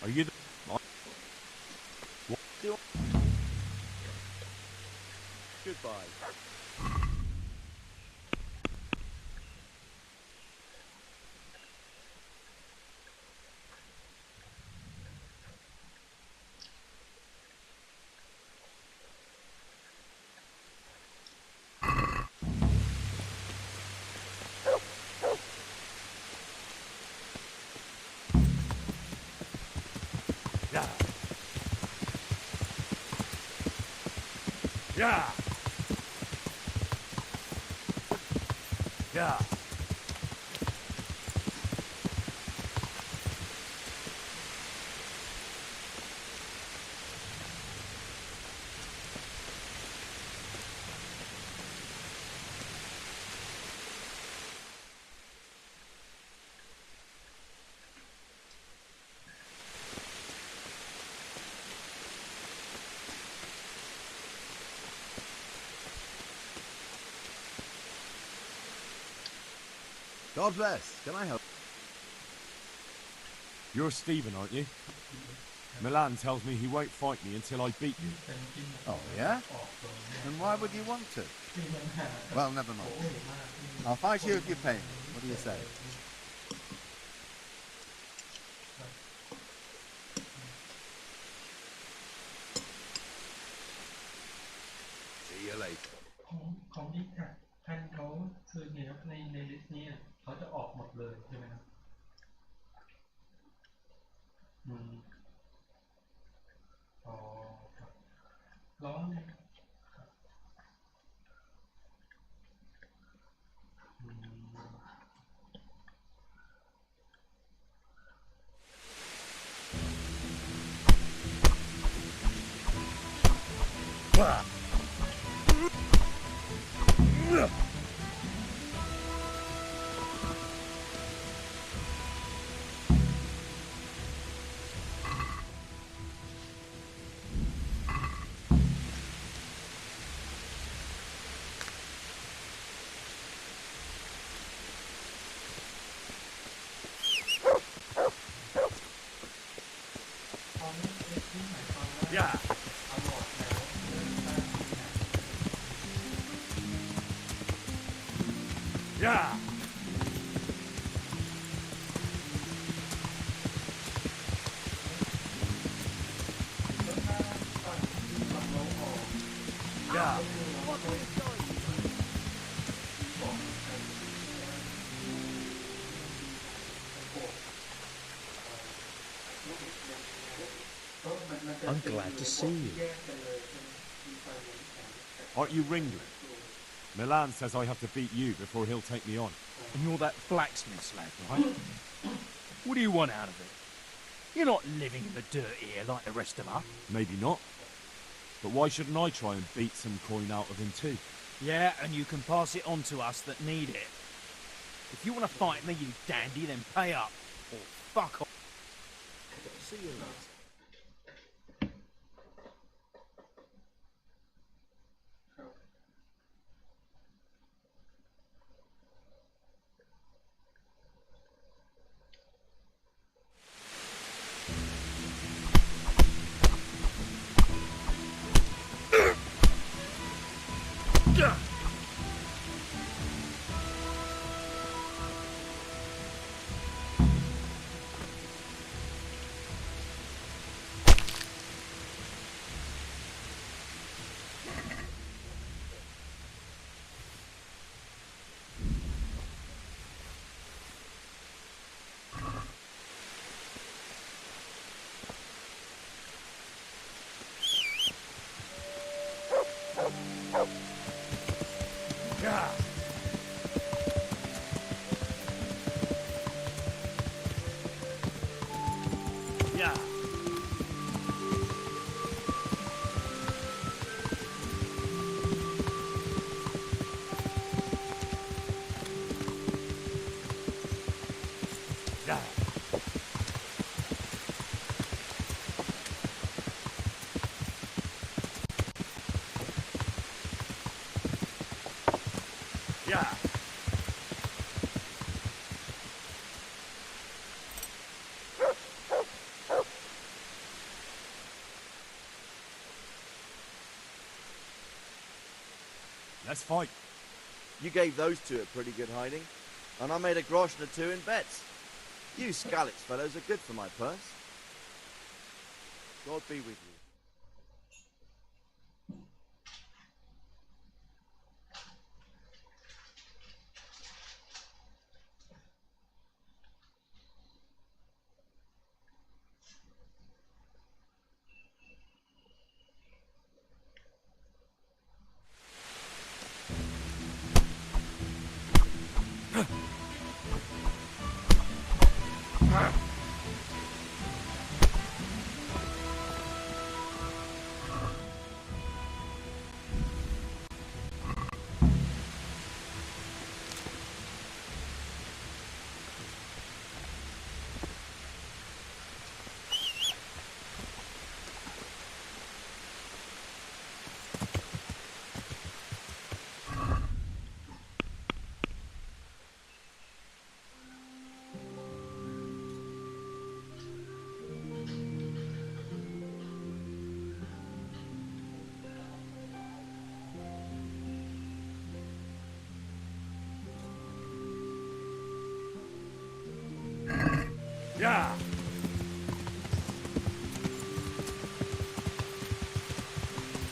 Are you the... Goodbye. Yeah. Yeah. God bless. Can I help? You're Stephen, aren't you? Milan tells me he won't fight me until I beat you. Oh, yeah? Then why would you want to? Well, never mind. I'll fight you if you pay me. What do you say? See you later. ของที่ท่านเขาคือเนี่ยครับในลิสต์นี้เขาจะออกหมดเลยใช่ไหมครับอ๋อครับร้อนเลย Yeah. Yeah. Yeah. I'm glad to see you. Aren't you Ringling? Milan says I have to beat you before he'll take me on. And you're that blacksmith lad, right? What do you want out of it? You're not living in the dirt here like the rest of us. Maybe not. But why shouldn't I try and beat some coin out of him too? Yeah, and you can pass it on to us that need it. If you want to fight me, you dandy, then pay up. Or fuck off. See you later. Yeah. Yeah. Yeah. Yeah. Let's fight. You gave those two a pretty good hiding, and I made a groschen or two in bets. You Scalitz fellows are good for my purse. God be with you. Yeah.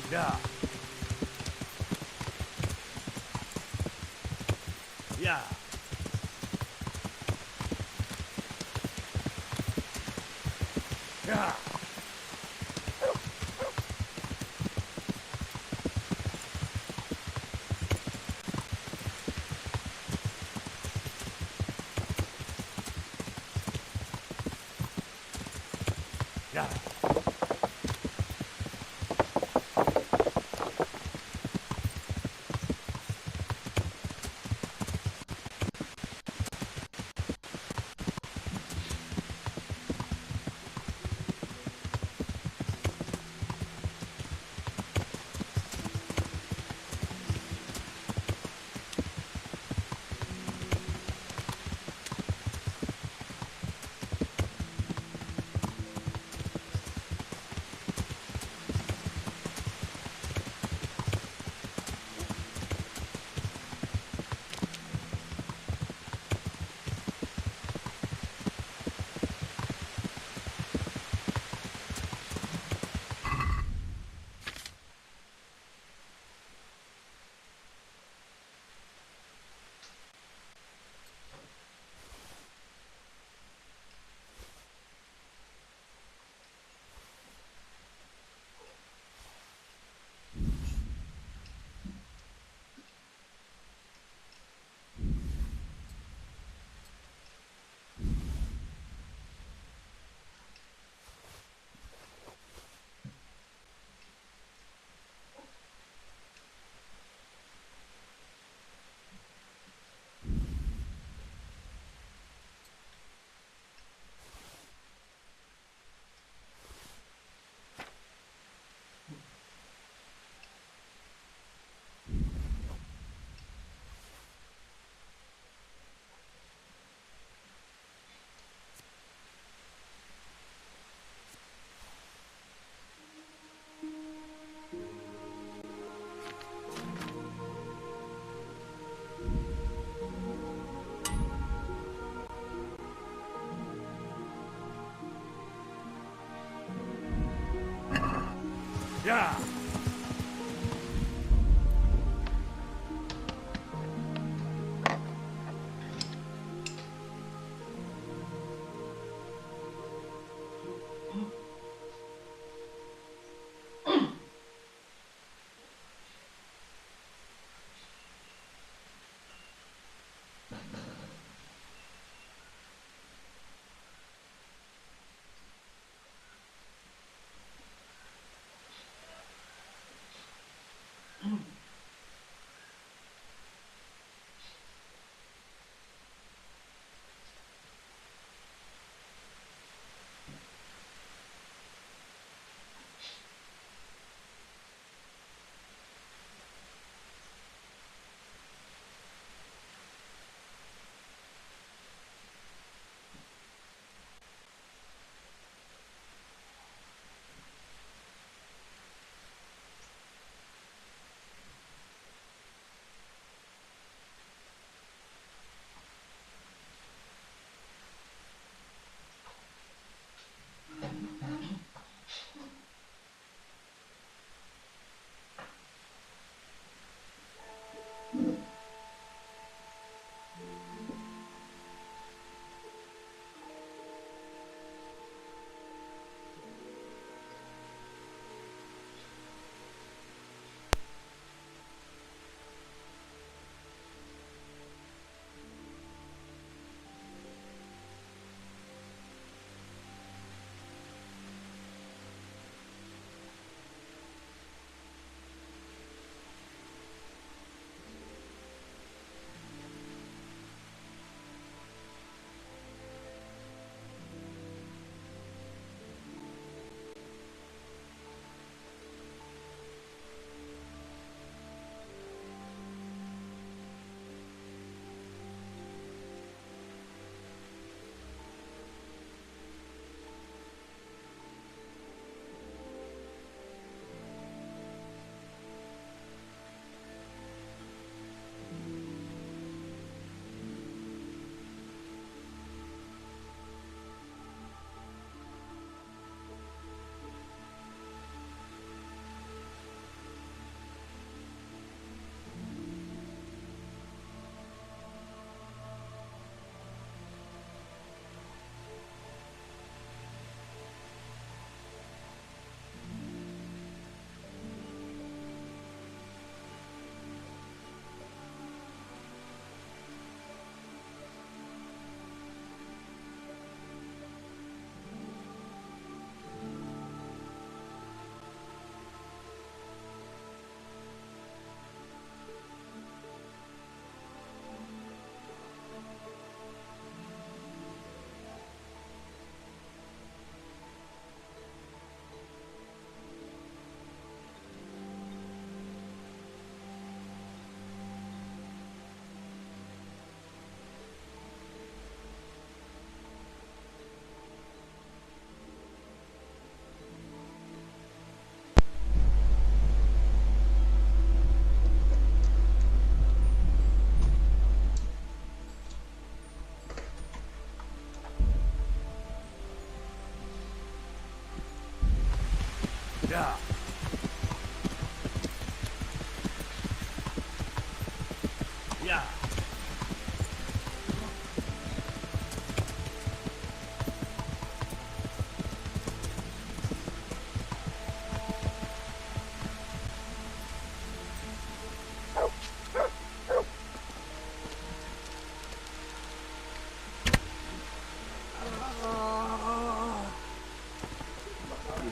Yeah. Yeah. Yeah. Yeah. Yeah. Yeah. Yeah.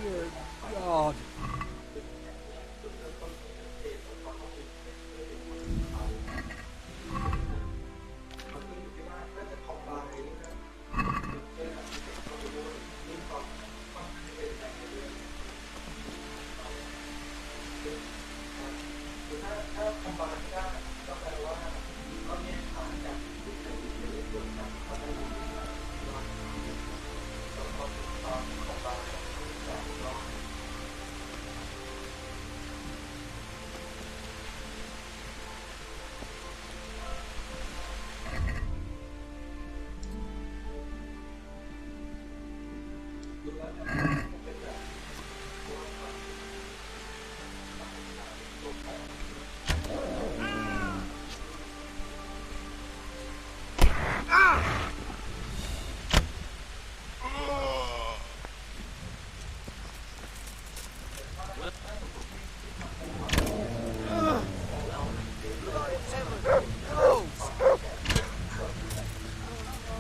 Dear God.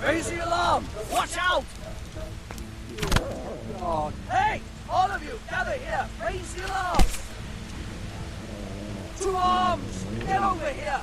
Raise the alarm! Watch out! God. Hey! All of you, gather here! Raise the alarm! 2 arms! Get over here!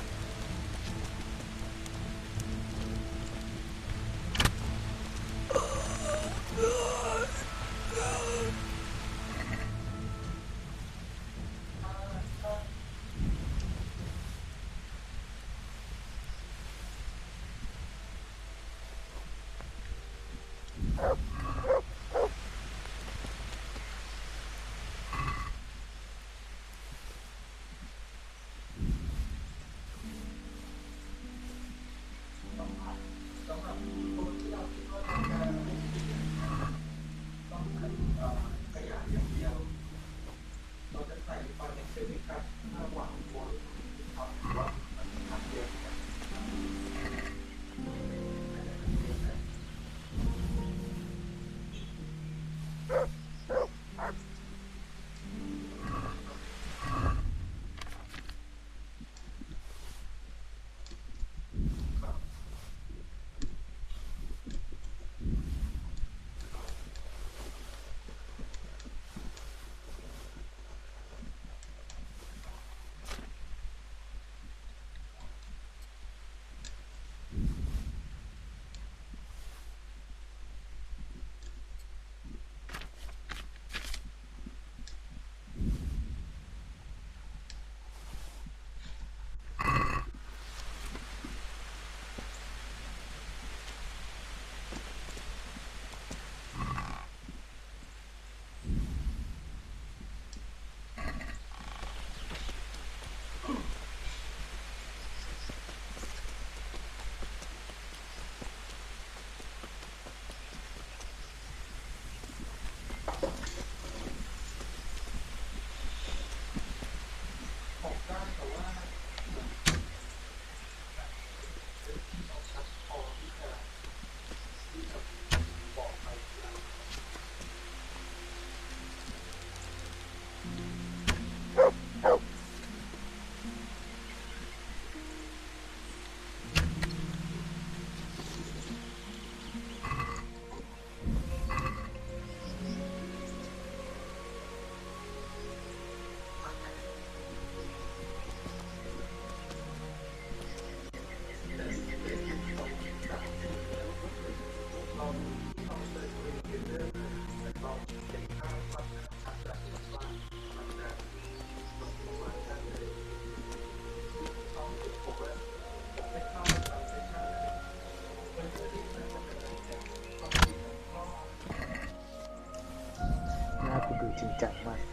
หน้าคุณดูจริงจังมาก เ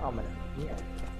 เอามาจากเนี่ย เ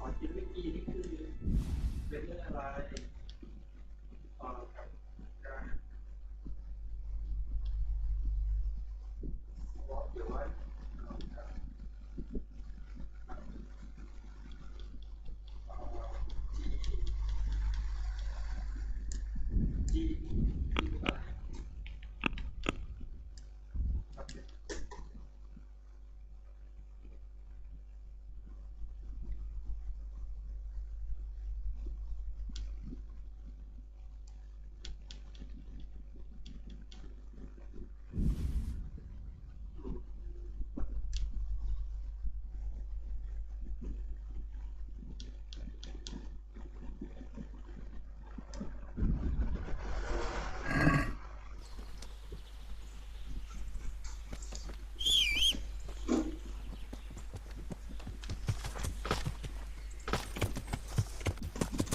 อคิดเมื่อกี้นี่คือเป็นเรื่องอะไรกับการบอกหรือว่าที่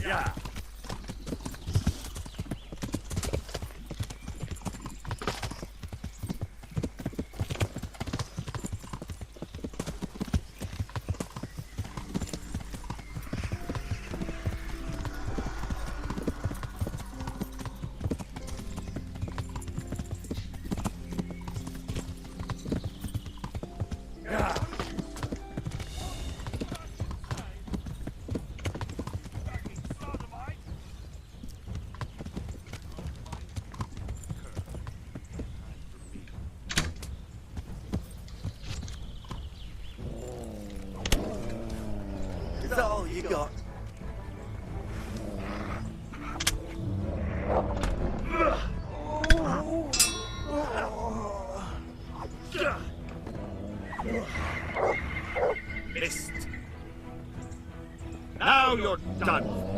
Yeah. Is that all you got? Missed. Now you're done.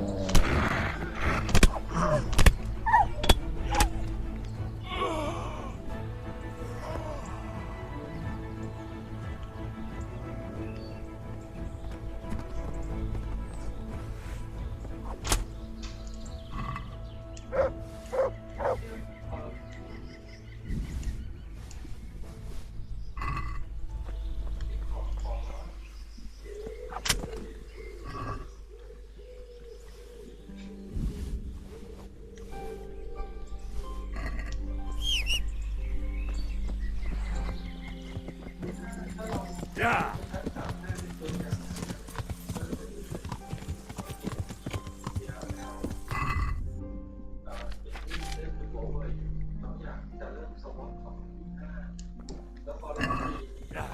Yeah. Yeah.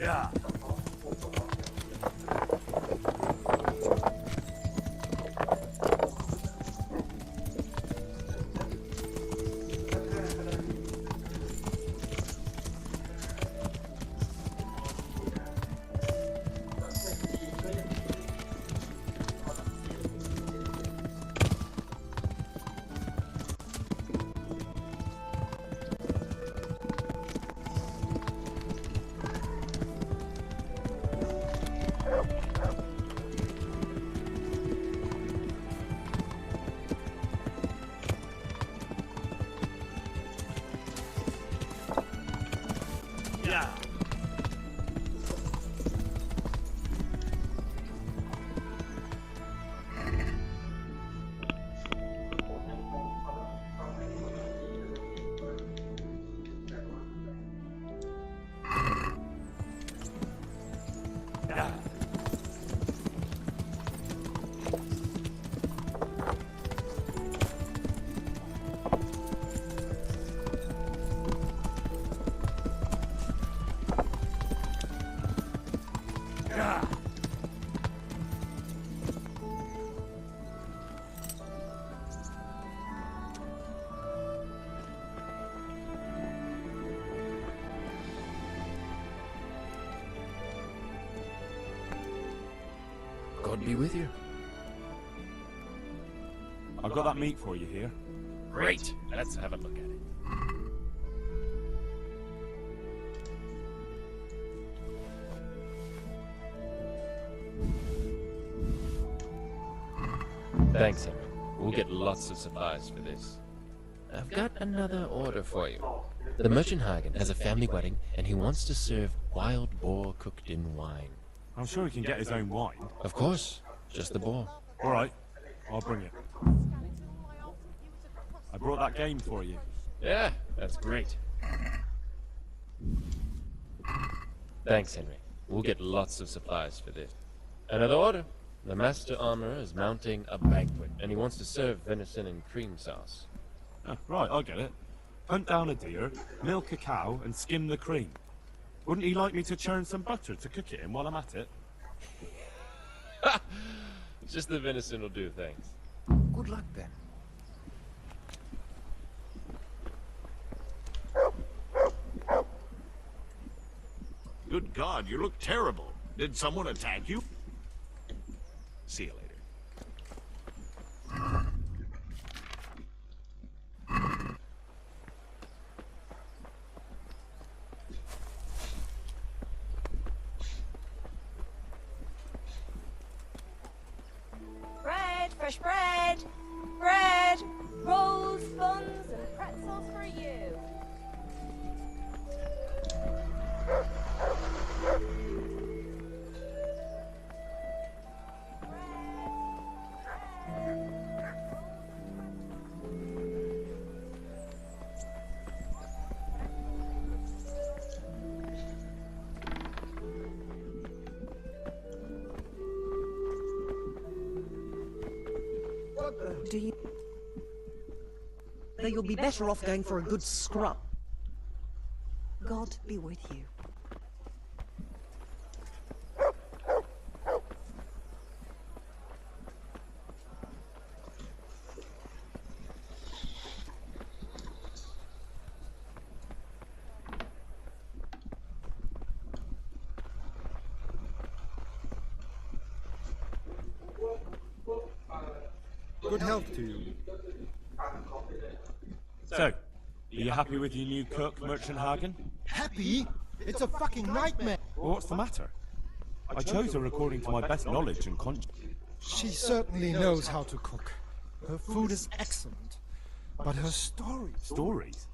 Yeah. Yeah. Yeah. God be with you. I've got that meat for you here. Great. Let's have a look at it. Thanks, Henry. We'll get lots of supplies for this. I've got another order for you. The merchant Hagen has a family wedding, and he wants to serve wild boar cooked in wine. I'm sure he can get his own wine. Of course. Just the boar. All right. I'll bring it. I brought that game for you. Yeah, that's great. Thanks, Henry. We'll get lots of supplies for this. Another order. The master armorer is mounting a banquet, and he wants to serve venison and cream sauce. Oh, right, I get it. Hunt down a deer, milk a cow, and skim the cream. Wouldn't he like me to churn some butter to cook it in while I'm at it? Just the venison will do, thanks. Good luck then. Good God, you look terrible. Did someone attack you? See you later. Bread, fresh bread, bread, rolls, buns, and pretzels for you. Do you... Though you'll be better off going for a good scrub. God be with you. Good health to you. So, are you happy with your new cook, Merchant Hagen? Happy? It's a fucking nightmare. Well, what's the matter? I chose her according to my best knowledge and conscience. She certainly knows how to cook. Her food is excellent. But her stories... Stories?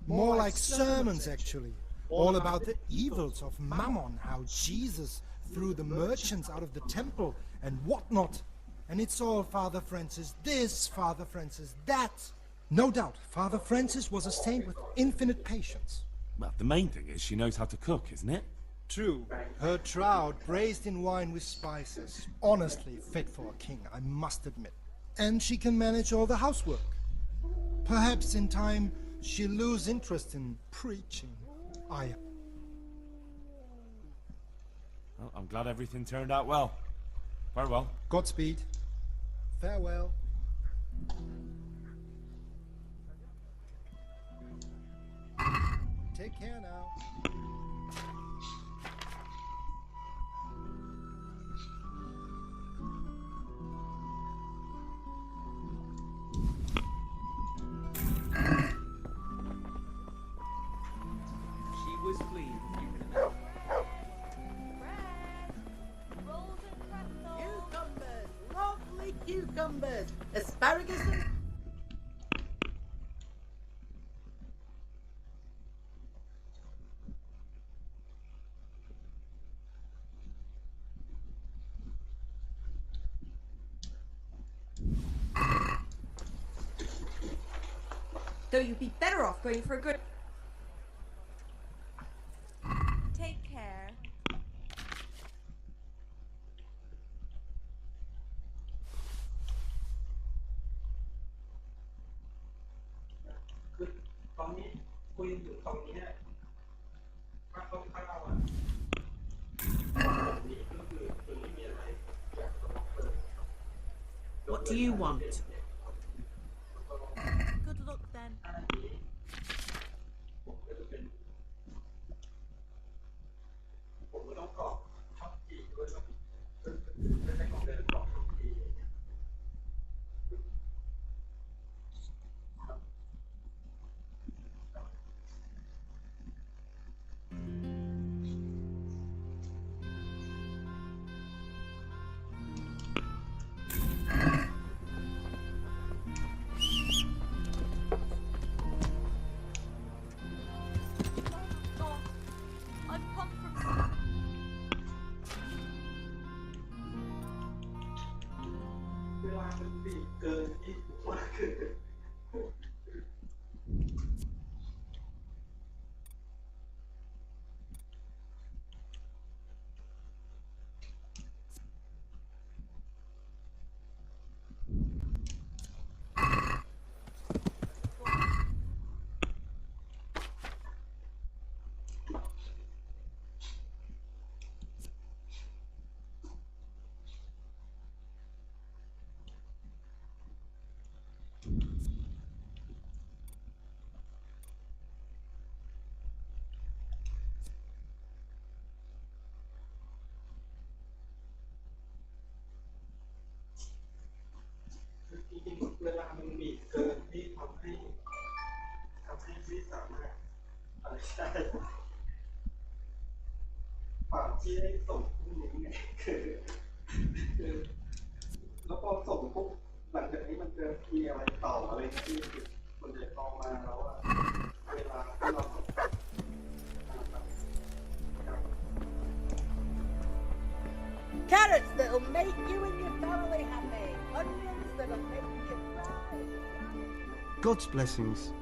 More like sermons, actually. All about the evils of Mammon, how Jesus threw the merchants out of the temple and whatnot. And it's all Father Francis this, Father Francis that. No doubt, Father Francis was a saint with infinite patience. Well, the main thing is she knows how to cook, isn't it? True. Her trout braised in wine with spices. Honestly fit for a king, I must admit. And she can manage all the housework. Perhaps in time she'll lose interest in preaching. Well, I'm glad everything turned out well. Farewell. Godspeed. Farewell. Take care now. She was pleased. Cucumbers, lovely cucumbers, asparagus and... Though you'd be better off going for a good... Take care. What do you want? Good luck then. เวลามันบีบเกินที่มากเกิน จริงๆเวลามันบีบเกินที่ทำให้ไม่สามารถอะไรได้ความที่ได้ส่งพวกนี้ไงคือแล้วพอส่งปุ๊บหลังจากนี้มันจะมีอะไรต่ออะไรที่มันจะต่อมาแล้วอะเวลาที่เรา Carrots that'll make you and your family happy. Onions that'll make you proud. God's blessings.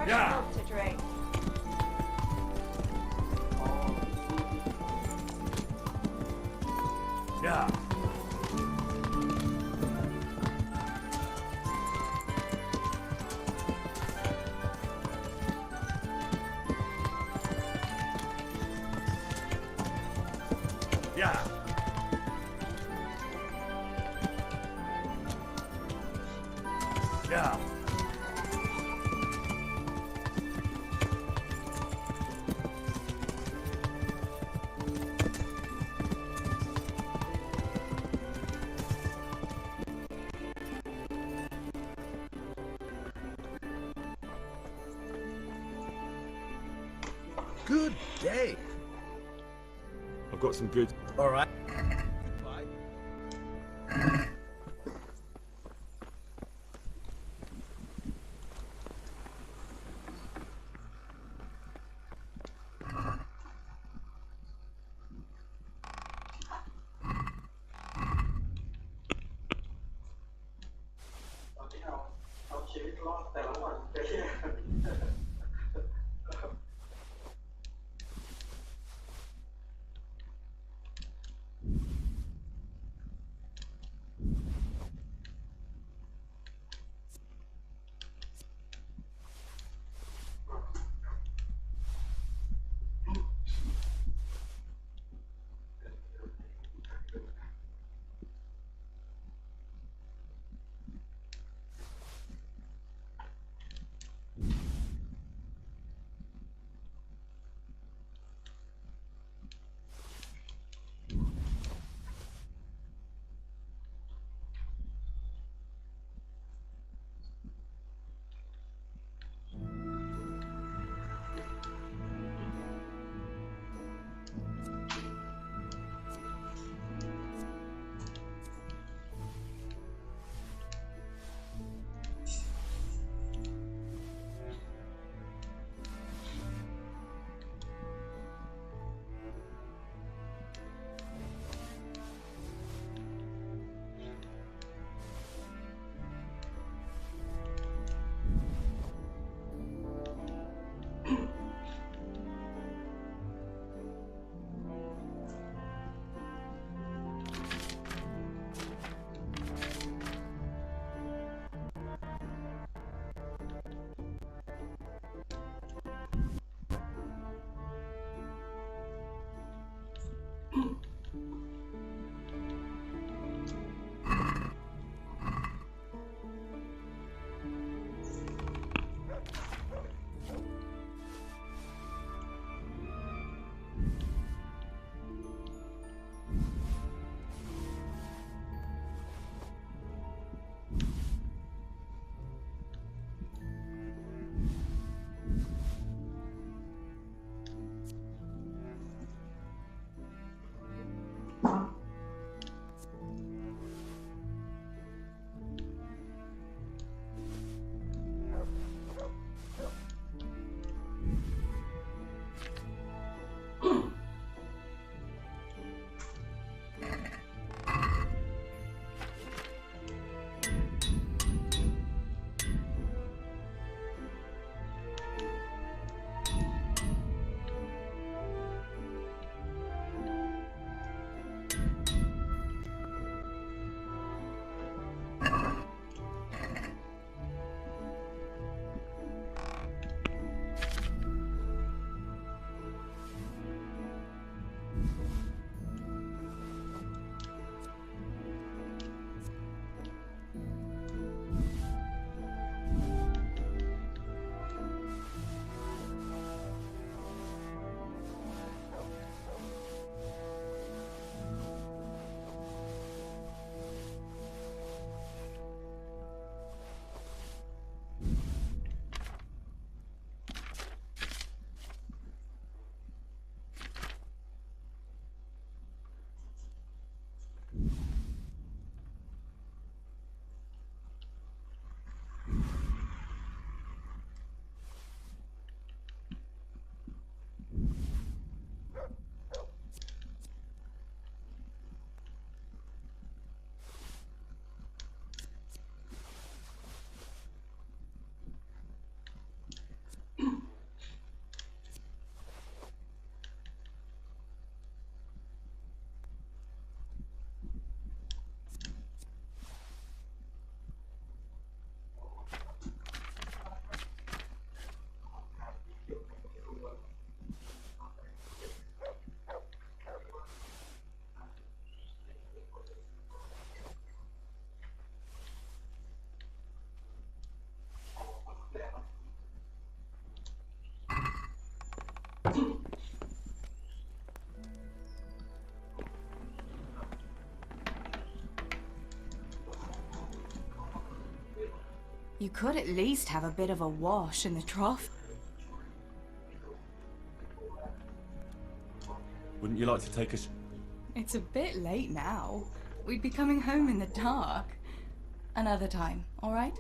Yeah. To drink. Yeah. Yeah. Yeah. Good day. I've got some good... All right. You could at least have a bit of a wash in the trough. Wouldn't you like to take us? It's a bit late now. We'd be coming home in the dark. Another time, all right?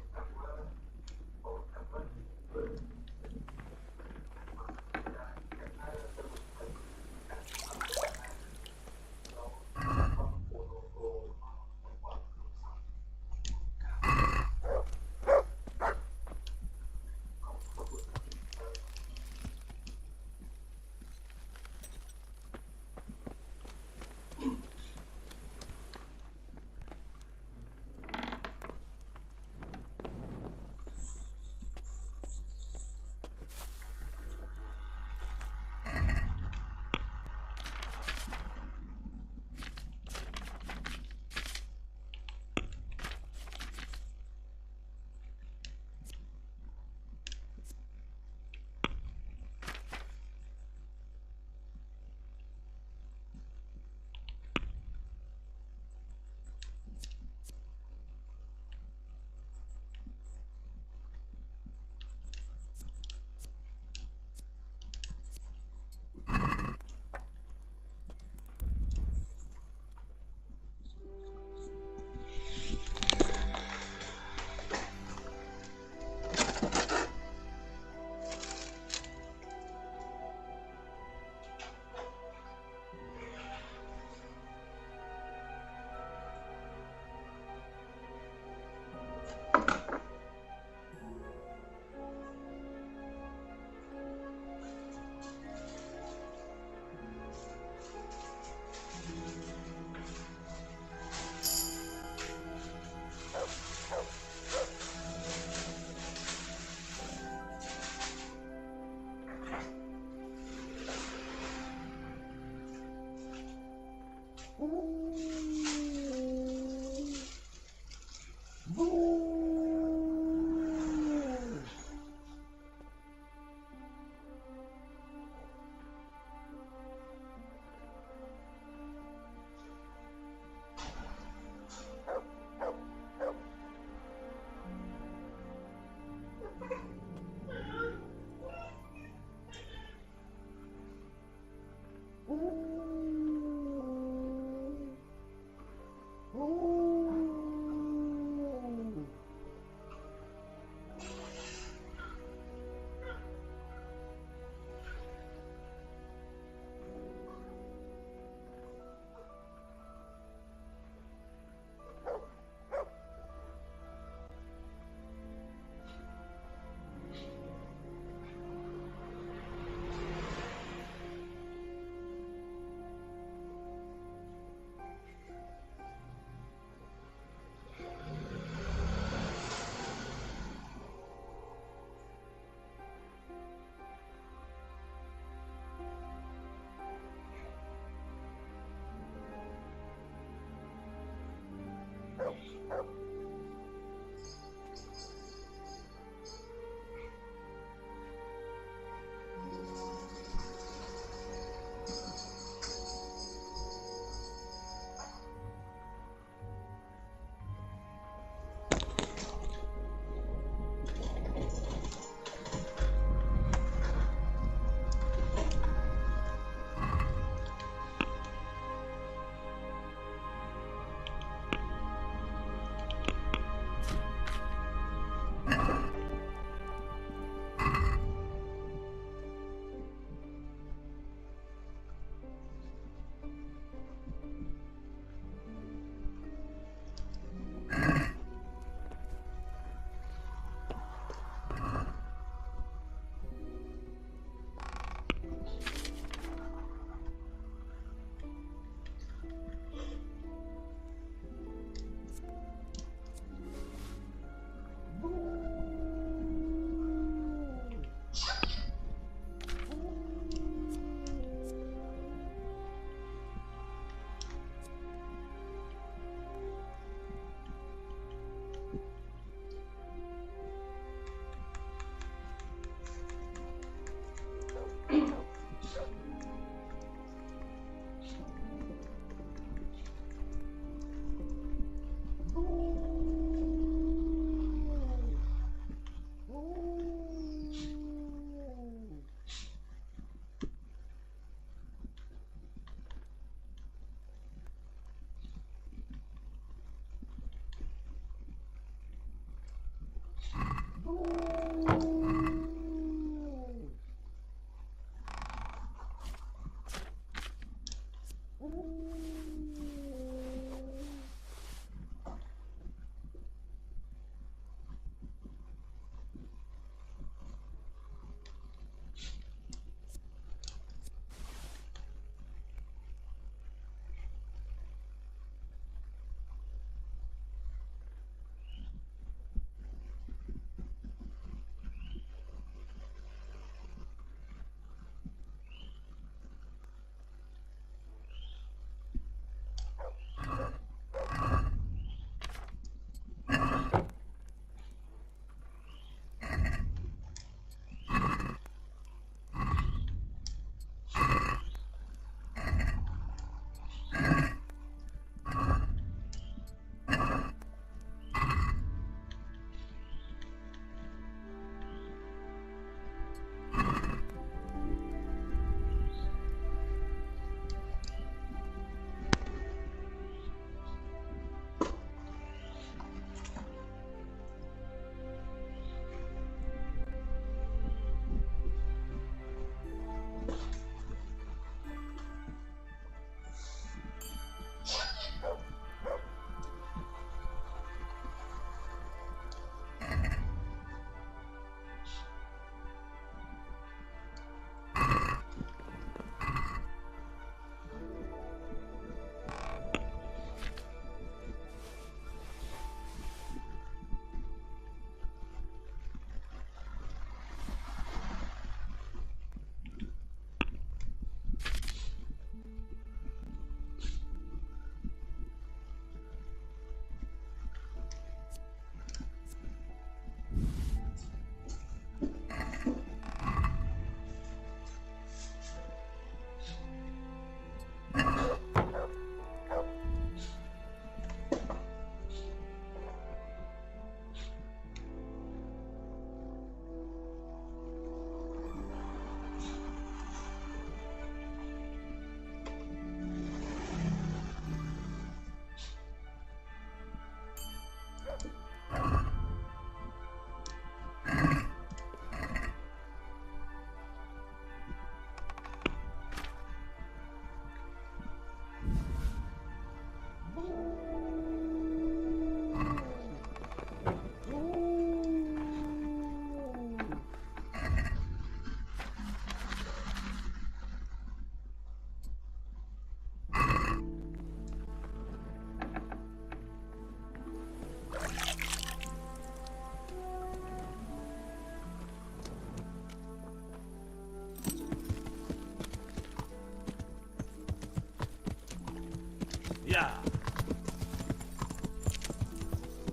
Yeah.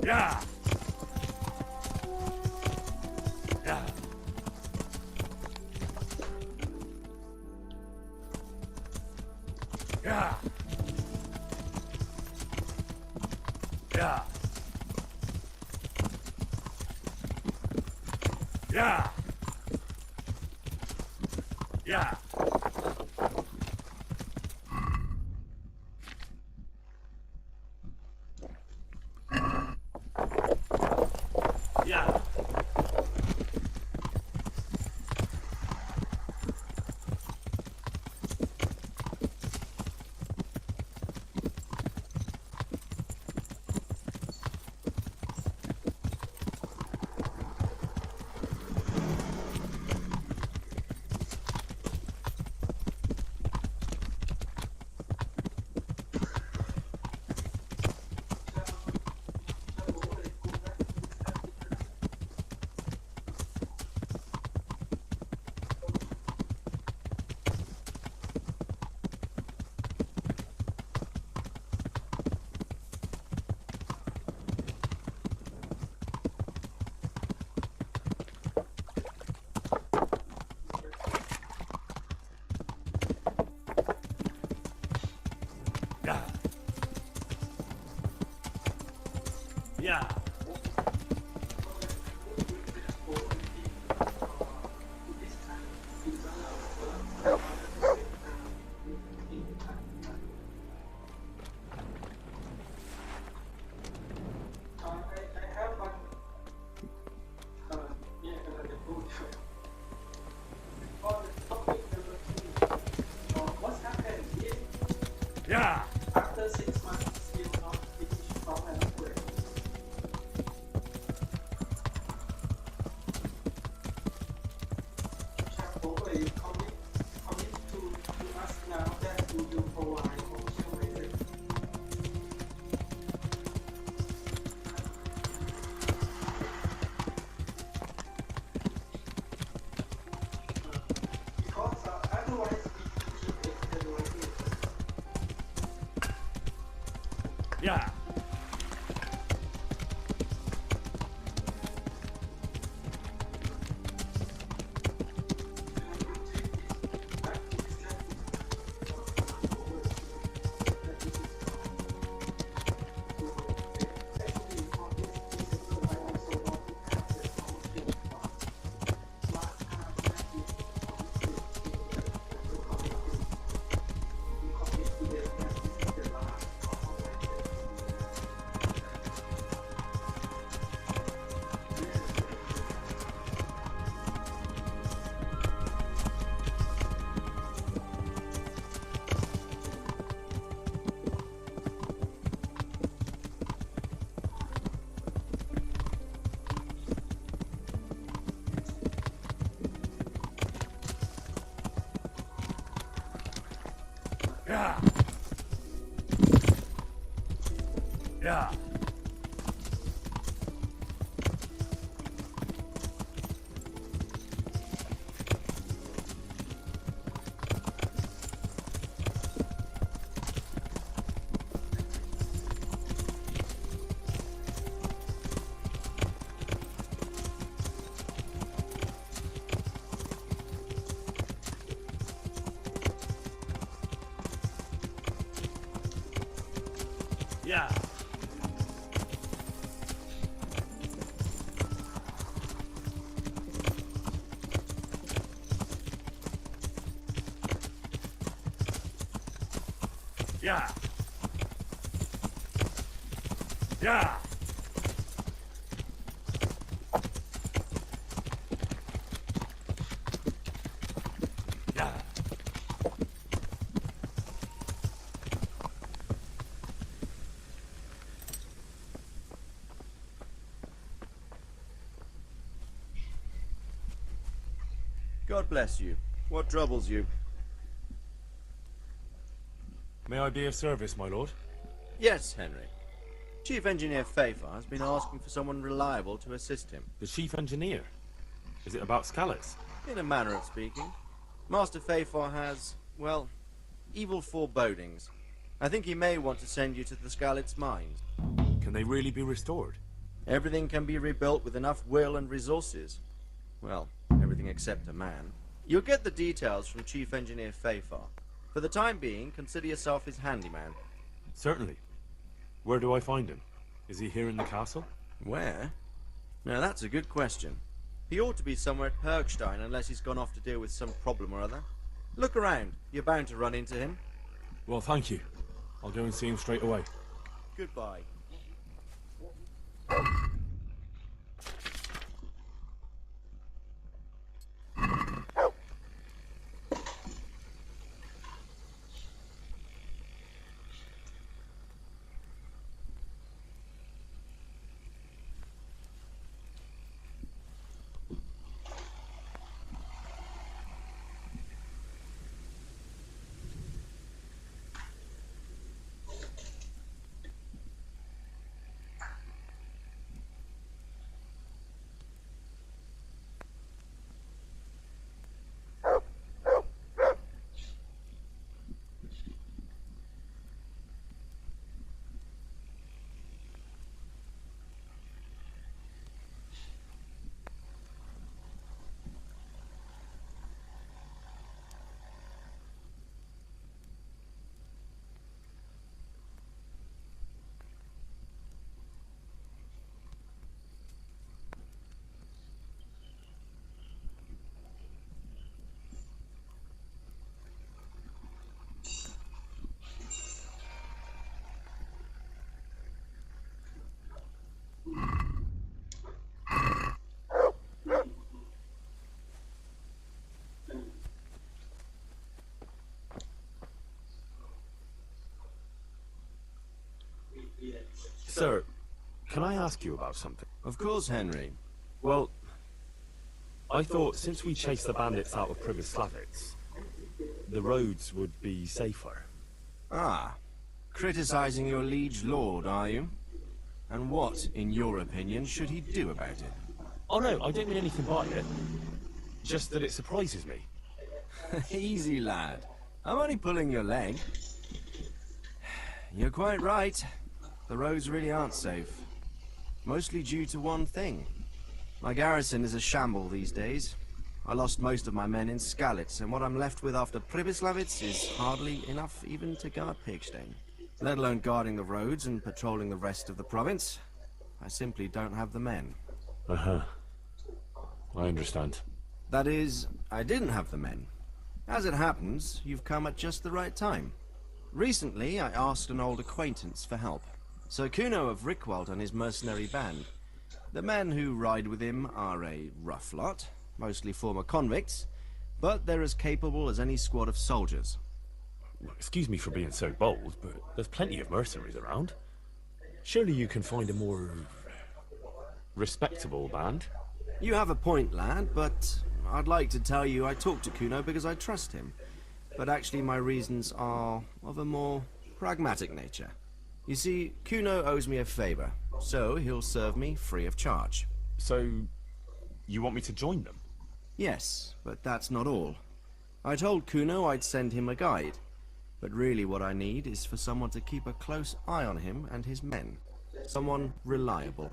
Yeah. Yeah. Yeah. Yeah. Yeah. Yeah. Yeah. Yeah. Yeah. After 6 months, still not finished from an upgrade. Chapo, you commit to us now that you will provide official message. Because otherwise we keep exploiting. Yeah. Yeah. Yeah. Yeah. Yeah. Yeah. Yeah. God bless you. What troubles you? May I be of service, my lord? Yes, Henry. Chief Engineer Pfeiffer has been asking for someone reliable to assist him. The chief engineer? Is it about Scalets? In a manner of speaking. Master Pfeiffer has, well, evil forebodings. I think he may want to send you to the Scalets mines. Can they really be restored? Everything can be rebuilt with enough will and resources. Well, everything except a man. You'll get the details from Chief Engineer Pfeiffer. For the time being, consider yourself his handyman. Certainly. Where do I find him? Is he here in the castle? Where? Now that's a good question. He ought to be somewhere at Perkstein unless he's gone off to deal with some problem or other. Look around. You're bound to run into him. Well, thank you. I'll go and see him straight away. Goodbye. Sir, can I ask you about something? Of course, Henry. Well, I thought since we chased the bandits out of Pribyslavitz, the roads would be safer. Ah, criticizing your liege lord, are you? And what, in your opinion, should he do about it? Oh no, I don't mean anything by it. Just that it surprises me. Easy, lad. I'm only pulling your leg. You're quite right. The roads really aren't safe. Mostly due to one thing. My garrison is a shamble these days. I lost most of my men in Skalitz, and what I'm left with after Pribyslavitz is hardly enough even to guard Pigstein. Let alone guarding the roads and patrolling the rest of the province. I simply don't have the men. Uh-huh. I understand. That is, I didn't have the men. As it happens, you've come at just the right time. Recently, I asked an old acquaintance for help. Sir Kuno of Rickwald and his mercenary band. The men who ride with him are a rough lot, mostly former convicts, but they're as capable as any squad of soldiers. Excuse me for being so bold, but there's plenty of mercenaries around. Surely you can find a more respectable band? You have a point, lad, but I'd like to tell you I talked to Kuno because I trust him. But actually my reasons are of a more pragmatic nature. You see, Kuno owes me a favor, so he'll serve me free of charge. So, you want me to join them? Yes, but that's not all. I told Kuno I'd send him a guide, but really what I need is for someone to keep a close eye on him and his men. Someone reliable,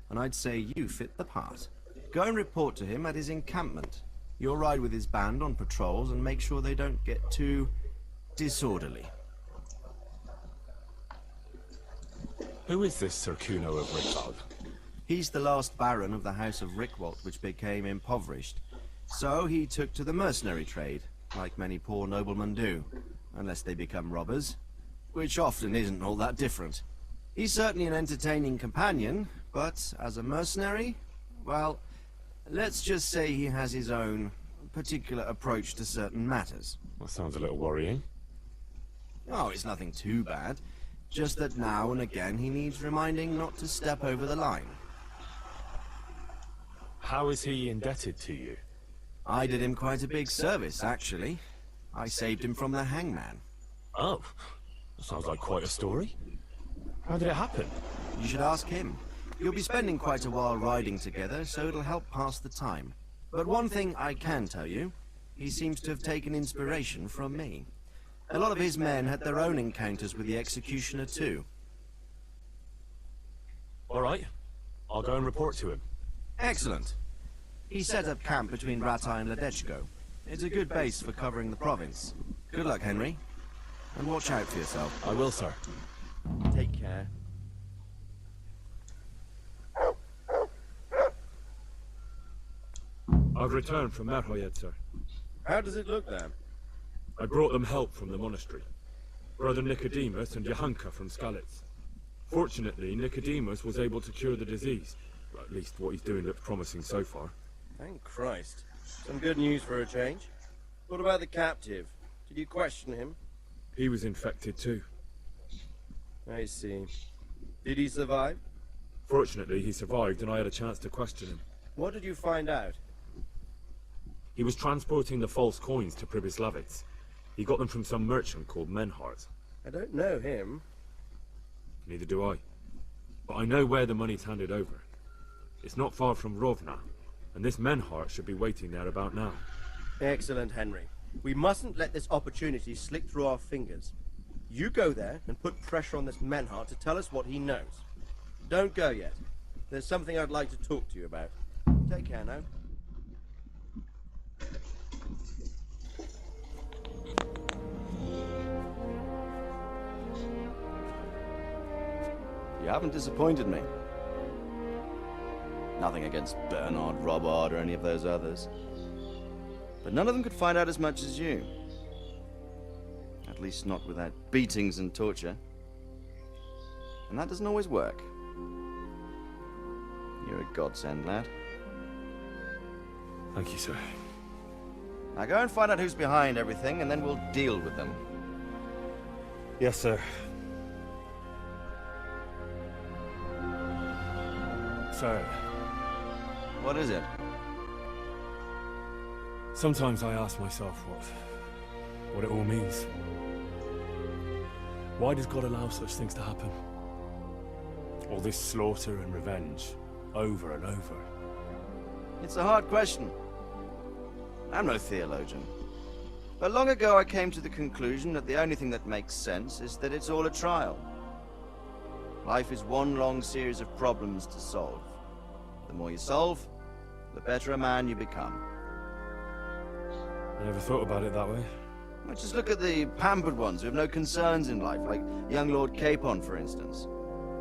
and I'd say you fit the part. Go and report to him at his encampment. You'll ride with his band on patrols and make sure they don't get too disorderly. Who is this Sir Kuno of Rickwald? He's the last baron of the House of Rickwald, which became impoverished. So he took to the mercenary trade, like many poor noblemen do, unless they become robbers, which often isn't all that different. He's certainly an entertaining companion, but as a mercenary, well, let's just say he has his own particular approach to certain matters. That sounds a little worrying. Oh, it's nothing too bad. Just that now and again he needs reminding not to step over the line. How is he indebted to you? I did him quite a big service, actually. I saved him from the hangman. Oh, that sounds like quite a story. How did it happen? You should ask him. You'll be spending quite a while riding together, so it'll help pass the time. But one thing I can tell you, he seems to have taken inspiration from me. A lot of his men had their own encounters with the executioner too. All right, I'll go and report to him. Excellent. He set up camp between Ratai and Ledechko. It's a good base for covering the province. Good luck, Henry. And watch out for yourself. I will, sir. Take care. I've returned from Merhoyed, sir. How does it look there? I brought them help from the monastery. Brother Nicodemus and Johanka from Skalitz. Fortunately, Nicodemus was able to cure the disease. Or at least what he's doing looks promising so far. Thank Christ. Some good news for a change. What about the captive? Did you question him? He was infected too. I see. Did he survive? Fortunately, he survived and I had a chance to question him. What did you find out? He was transporting the false coins to Pribyslavitz. He got them from some merchant called Menhart. I don't know him. Neither do I. But I know where the money's handed over. It's not far from Rovna, and this Menhart should be waiting there about now. Excellent, Henry. We mustn't let this opportunity slip through our fingers. You go there and put pressure on this Menhart to tell us what he knows. Don't go yet. There's something I'd like to talk to you about. Take care now. You haven't disappointed me. Nothing against Bernard, Robert, or any of those others. But none of them could find out as much as you. At least not without beatings and torture. And that doesn't always work. You're a godsend, lad. Thank you, sir. Now go and find out who's behind everything, and then we'll deal with them. Yes, sir. Sir. What is it? Sometimes I ask myself what it all means. Why does God allow such things to happen? All this slaughter and revenge, over and over. It's a hard question. I'm no theologian. But long ago I came to the conclusion that the only thing that makes sense is that it's all a trial. Life is one long series of problems to solve. The more you solve, the better a man you become. I never thought about it that way. Well, just look at the pampered ones who have no concerns in life, like young Lord Capon, for instance.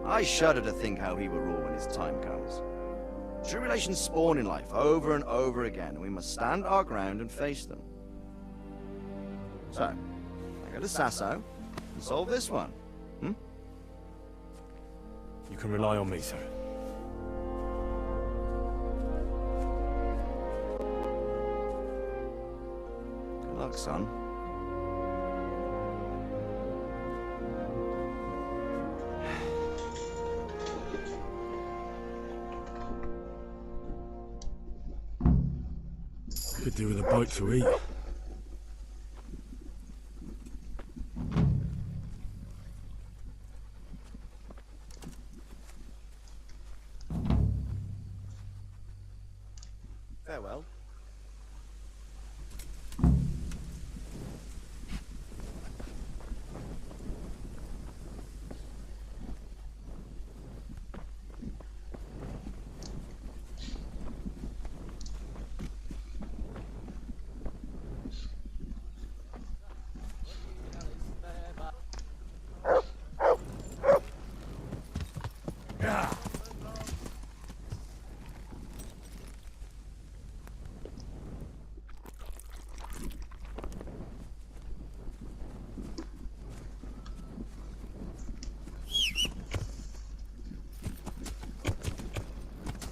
I shudder to think how he will rule when his time comes. Tribulations spawn in life over and over again, and we must stand our ground and face them. So, I go to Sasso and solve this one. You can rely on me, sir. Good luck, son. Could do with a bite to eat. Farewell.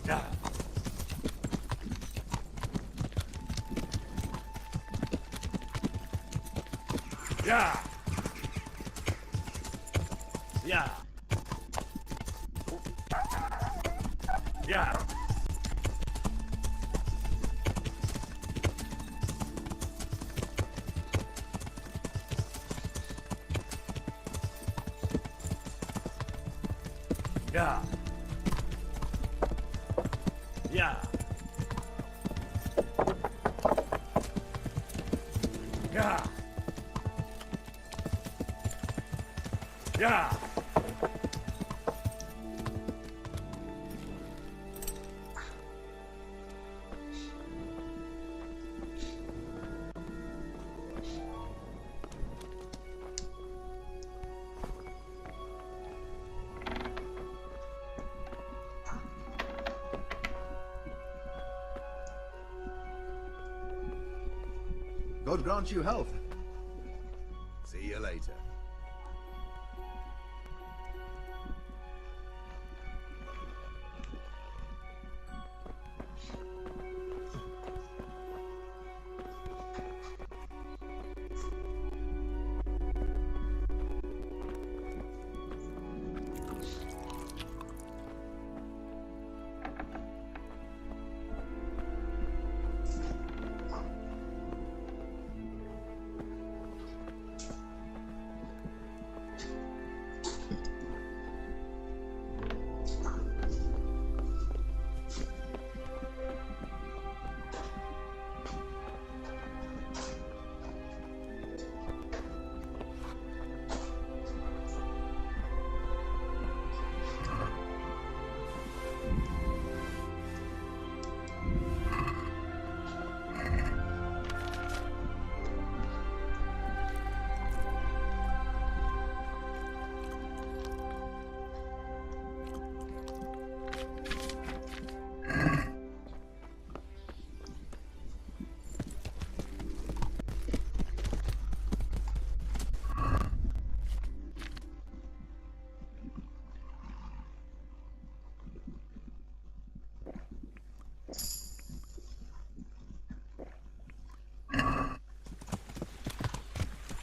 Yeah. Yeah. Yeah. Yeah. Yeah. Yeah. Yeah. God grant you health. See you later.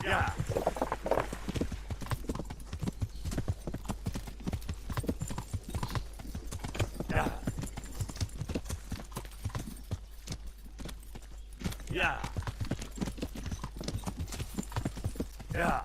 Yeah. Yeah. Yeah. Yeah.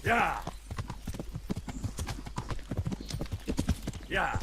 Yeah. Yeah.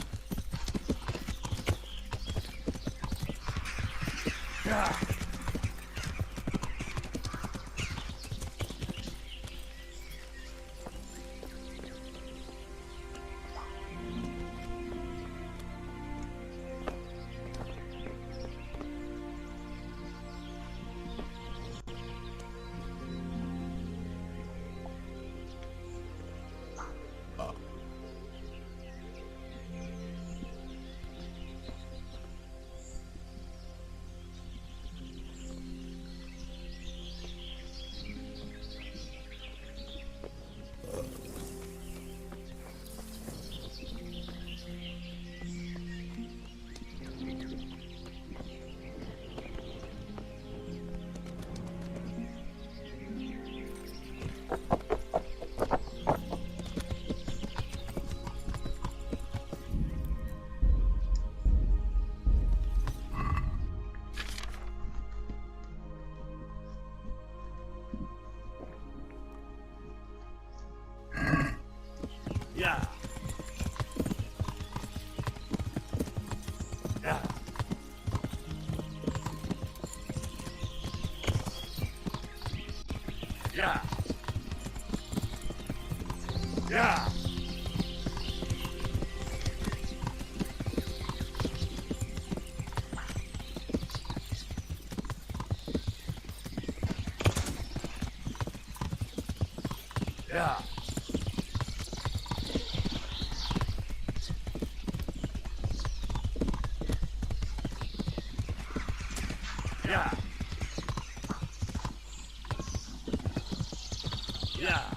Yeah. Yeah. Yeah. Yeah. Yeah. Yeah. Yeah. Yeah.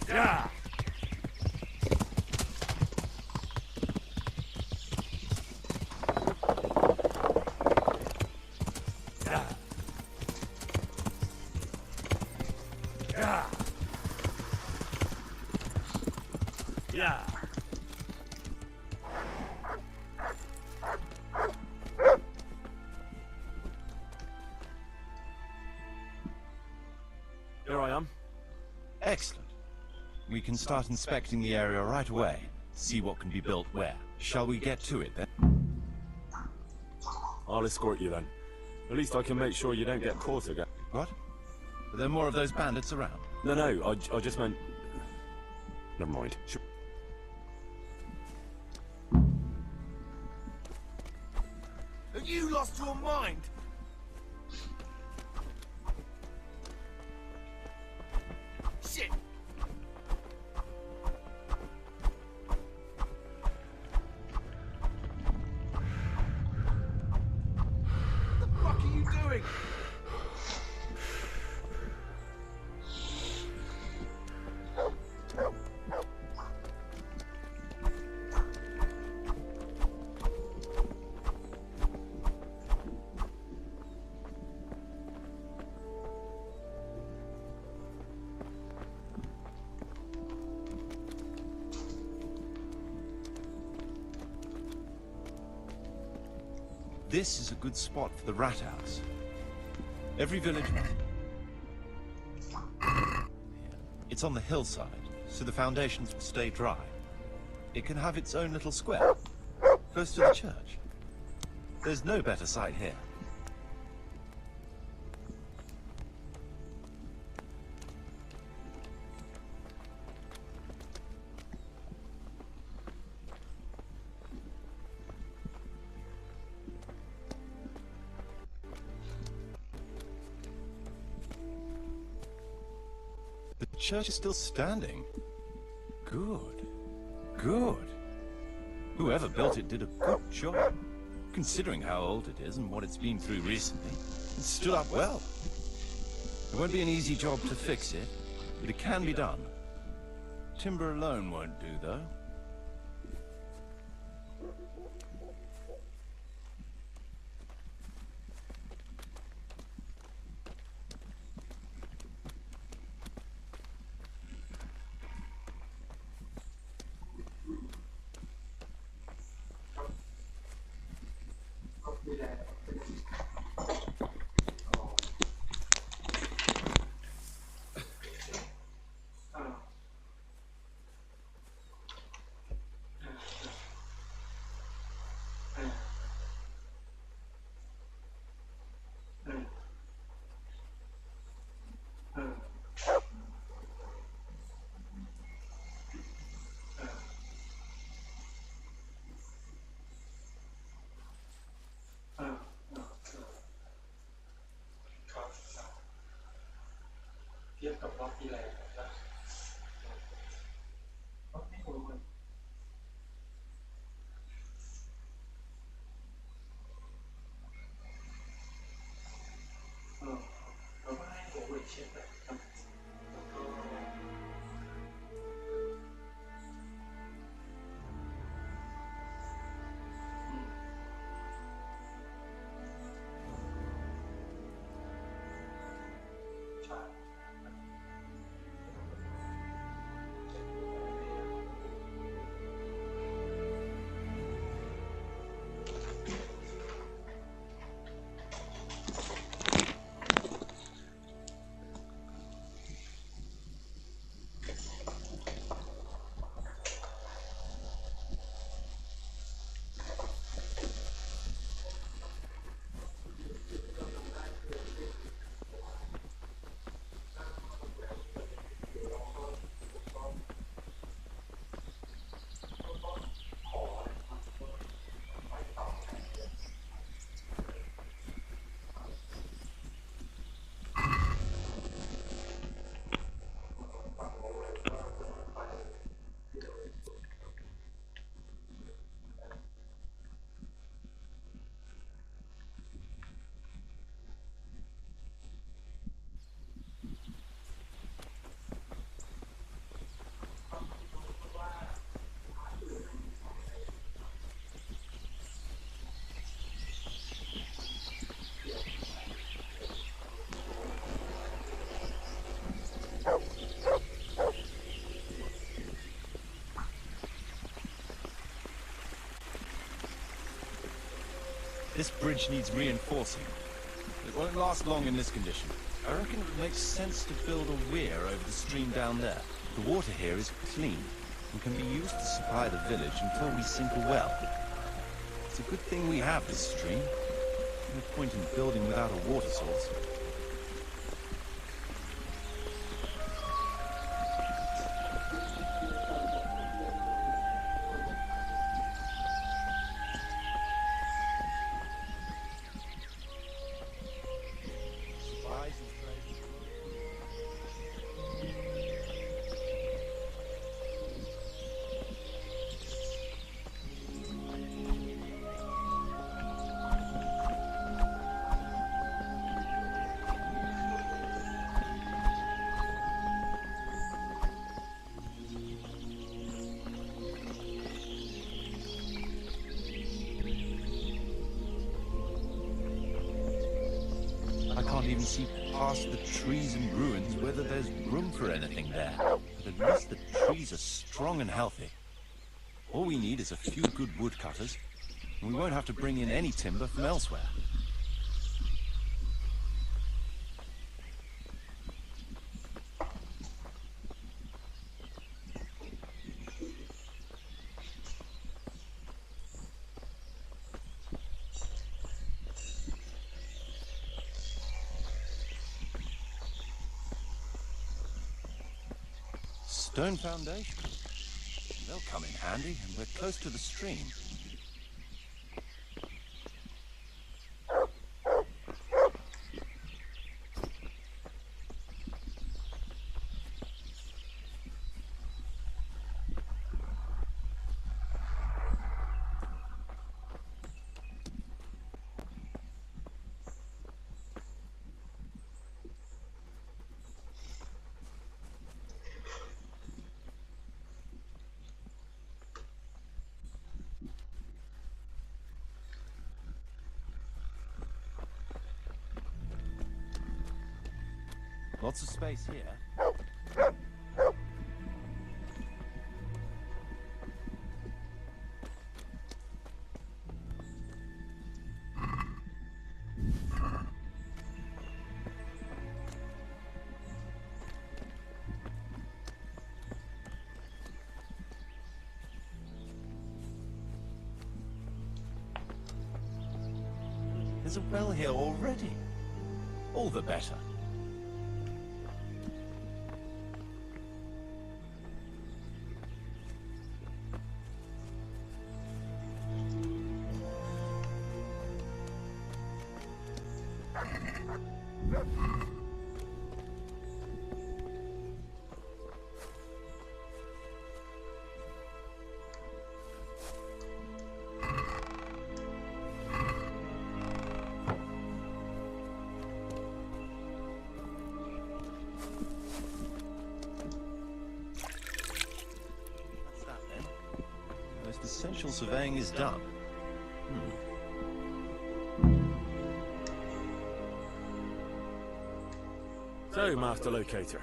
Yeah. Yeah. Yeah. Yeah. Here I am. Excellent. We can start inspecting the area right away. See what can be built where. Shall we get to it then? I'll escort you then. At least I can make sure you don't get caught again. What? Are there more of those bandits around? No, I just meant... Never mind. Have you lost your mind? Shit! What the fuck are you doing? This is a good spot for the rat house. Every village... It's on the hillside, so the foundations will stay dry. It can have its own little square, close to the church. There's no better site here. The church is still standing. Good. Good. Whoever built it did a good job. Considering how old it is and what it's been through recently, it stood up well. It won't be an easy job to fix it, but it can be done. Timber alone won't do, though. This bridge needs reinforcing. It won't last long in this condition. I reckon it would make sense to build a weir over the stream down there. The water here is clean and can be used to supply the village until we sink a well. It's a good thing we have this stream. No point in building without a water source. I can't even see past the trees and ruins whether there's room for anything there. But at least the trees are strong and healthy. All we need is a few good woodcutters, and we won't have to bring in any timber from elsewhere. Stone foundation. They'll come in handy, and we're close to the stream. Lots of space here. There's a well here already. All the better. Most essential surveying is done. So, Master Locator,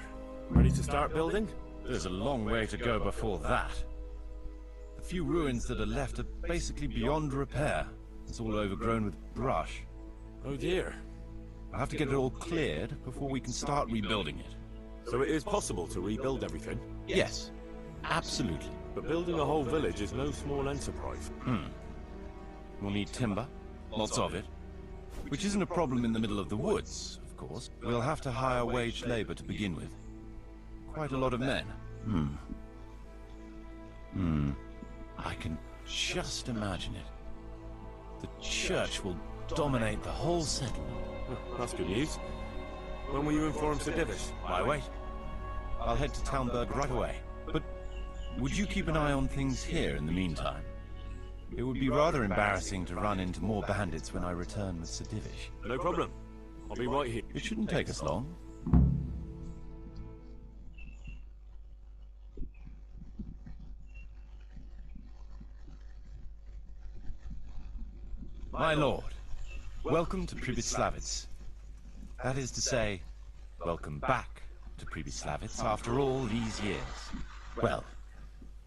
ready to start building? There's a long way to go before that. The few ruins that are left are basically beyond repair. It's all overgrown with brush. Oh dear. I'll have to get it all cleared before we can start rebuilding it. So it is possible to rebuild everything? Yes, absolutely. But building a whole village is no small enterprise. We'll need timber, lots of it, which isn't a problem in the middle of the woods, of course. We'll have to hire wage labor to begin with. Quite a lot of men. I can just imagine it. The church will dominate the whole settlement. That's good news. When will you inform Sir Divish? Why wait? I'll head to Townburg right away. But would you keep an eye on things here in the meantime? It would be rather embarrassing to run into more bandits when I return with Sir Divish. No problem. I'll be right here. It shouldn't take us long. My lord, welcome to Pribyslavitz. That is to say, welcome back to Pribyslavitz after all these years. Well,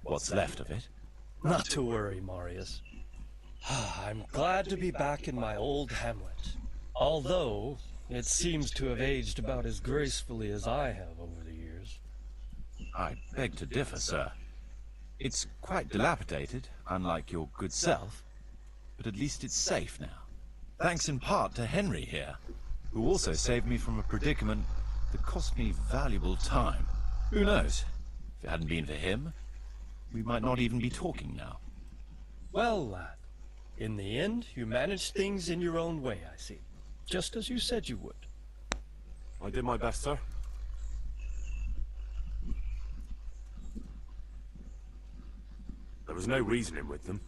what's left of it. Not to worry, Marius. I'm glad to be back in my old hamlet. Although, it seems to have aged about as gracefully as I have over the years. I beg to differ, sir. It's quite dilapidated, unlike your good self, but at least it's safe now. Thanks in part to Henry here, who also saved me from a predicament that cost me valuable time. Who knows? If it hadn't been for him, we might not even be talking now. Well, lad, in the end, you managed things in your own way, I see. Just as you said you would. I did my best, sir. There was no reasoning with them.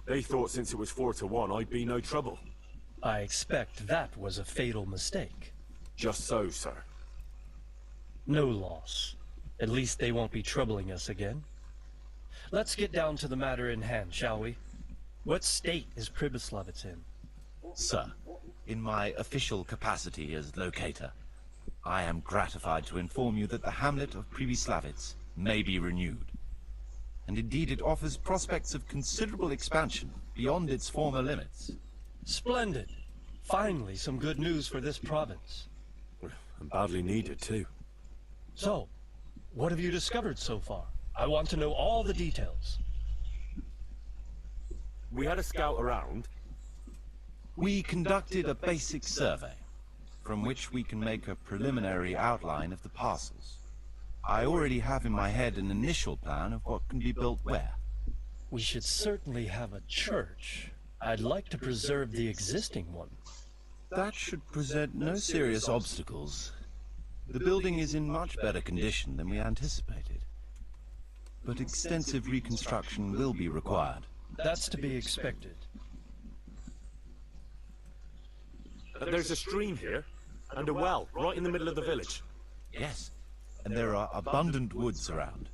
They thought since it was 4-1, I'd be no trouble. I expect that was a fatal mistake. Just so, sir. No loss. At least they won't be troubling us again. Let's get down to the matter in hand, shall we? What state is Pribyslavitz in? Sir, in my official capacity as locator, I am gratified to inform you that the hamlet of Pribyslavitz may be renewed. And indeed it offers prospects of considerable expansion beyond its former limits. Splendid. Finally, some good news for this province. And badly needed, too. So, what have you discovered so far? I want to know all the details. We had a scout around. We conducted a basic survey, from which we can make a preliminary outline of the parcels. I already have in my head an initial plan of what can be built where. We should certainly have a church. I'd like to preserve the existing one. That should present no serious obstacles. The building is in much better condition than we anticipated. But extensive reconstruction will be required. That's to be expected. There's a stream here, and a well, right in the middle of the village. Yes, and there are abundant woods around.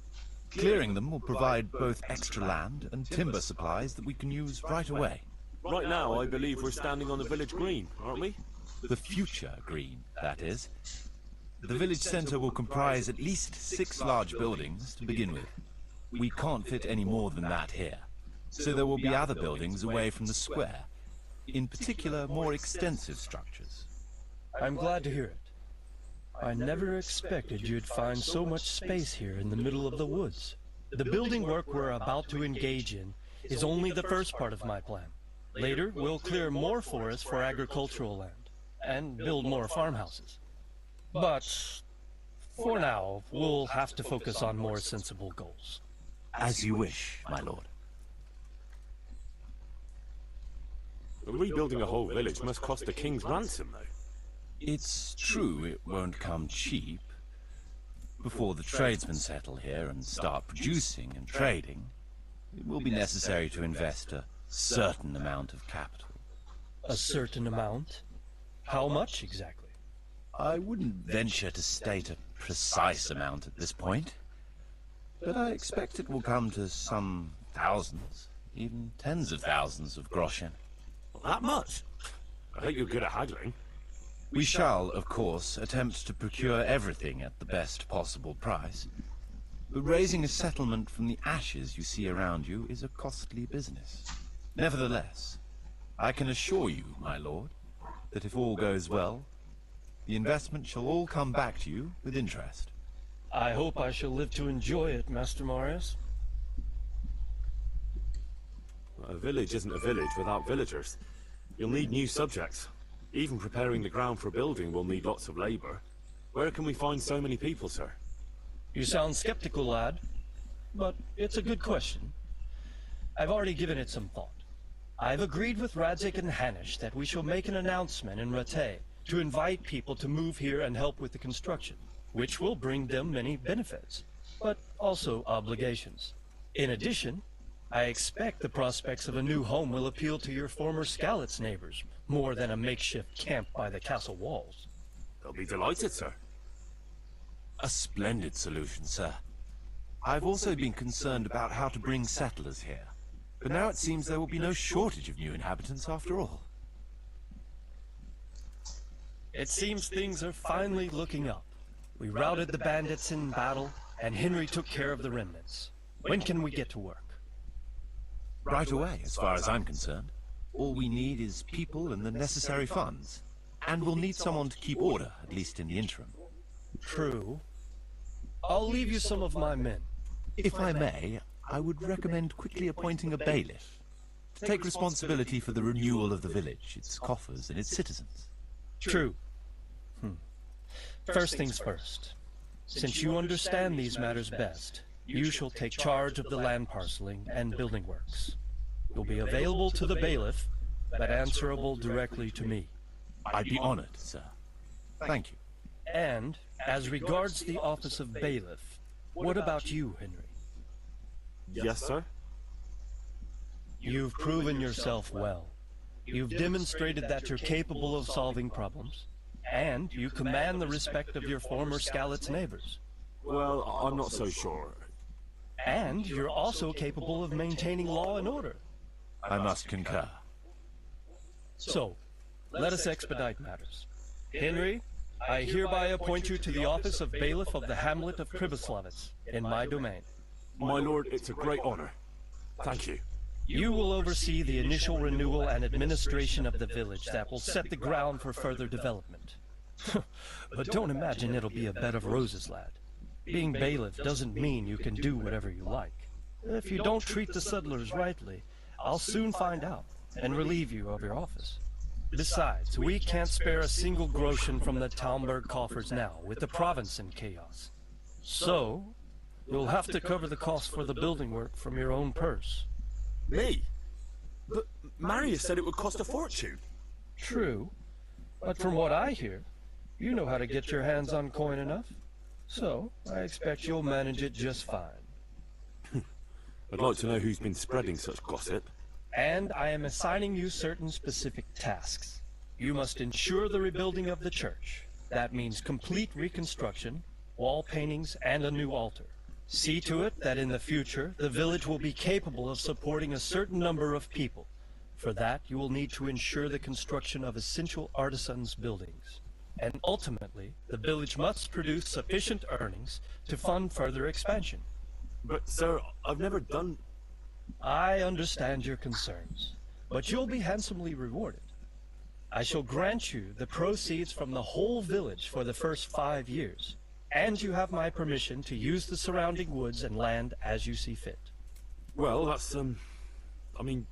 Clearing them will provide both extra land and timber supplies that we can use right away. Right now, I believe we're standing on the village green, aren't we? The future green, that is. The village centre will comprise at least 6 large buildings to begin with. We can't fit any more than that here, so there will be other buildings away from the square. In particular, more extensive structures. I'm glad to hear it. I never expected you'd find so much space here in the middle of the woods. The building work we're about to engage in is only the first part of my plan. Later, we'll clear more forest for agricultural land and build more farmhouses. But for now, we'll have to focus on more sensible goals. As you wish, my lord. Rebuilding a whole village must cost a king's ransom, though. It's true it won't come cheap. Before the tradesmen settle here and start producing and trading, it will be necessary to invest a certain amount of capital. A certain amount? How much exactly? I wouldn't venture to state a precise amount at this point, but I expect it will come to some thousands, even tens of thousands of groschen. That much? I think you're good at haggling. We shall, of course, attempt to procure everything at the best possible price, but raising a settlement from the ashes you see around you is a costly business. Nevertheless, I can assure you, my lord, that if all goes well, the investment shall all come back to you with interest. I hope I shall live to enjoy it, Master Marius. A village isn't a village without villagers. You'll need new subjects. Even preparing the ground for a building will need lots of labor. Where can we find so many people, sir? You sound skeptical, lad, but it's a good question. I've already given it some thought. I've agreed with Radzik and Hanish that we shall make an announcement in Rattay to invite people to move here and help with the construction, which will bring them many benefits, but also obligations. In addition, I expect the prospects of a new home will appeal to your former Skalitz neighbors, more than a makeshift camp by the castle walls. They'll be delighted, sir. A splendid solution, sir. I've also been concerned about how to bring settlers here, but now it seems there will be no shortage of new inhabitants after all. It seems things are finally looking up. We routed the bandits in battle, and Henry took care of the remnants. When can we get to work? Right away, as far as I'm concerned. All we need is people and the necessary funds. And we'll need someone to keep order, at least in the interim. True. I'll leave you some of my men. If I may, I would recommend quickly appointing a bailiff to take responsibility for the renewal of the village, its coffers and its citizens. True. First things first. Since you understand these matters best, you shall take charge of the land parceling and building works. You'll be available to the bailiff, but answerable directly to me. I'd be honored, sir. Thank you. And, as regards the office of bailiff, what about you, Henry? Yes, sir? You've proven yourself well. You've demonstrated that you're capable of solving problems, and you command the respect of your former Skalitz neighbors. Well, I'm not so sure. And you're also capable of maintaining law and order. I must concur. So, let us expedite matters. Henry, I hereby appoint you to the office of bailiff of the hamlet of Kriboslavitz, in my domain. My lord, it's a great honor. Thank you. You will oversee the initial renewal and administration of the village that will set the ground for further development. But don't imagine it'll be a bed of roses, lad. Being bailiff doesn't mean you can do whatever you like. If you don't treat the settlers rightly, I'll soon find out and relieve you of your office. Besides, we can't spare a single groschen from the Talmberg coffers now, with the province in chaos. So, you'll have to cover the cost for the building work from your own purse. Me? But Marius said it would cost a fortune. True, but from what I hear, you know how to get your hands on coin enough. So, I expect you'll manage it just fine. I'd like to know who's been spreading such gossip. And I am assigning you certain specific tasks. You must ensure the rebuilding of the church. That means complete reconstruction, wall paintings, and a new altar. See to it that in the future, the village will be capable of supporting a certain number of people. For that, you will need to ensure the construction of essential artisans' buildings. And ultimately, the village must produce sufficient earnings to fund further expansion. But, sir, I've never done... I understand your concerns, but you'll be handsomely rewarded. I shall grant you the proceeds from the whole village for the first 5 years, and you have my permission to use the surrounding woods and land as you see fit. Well, that's, I mean...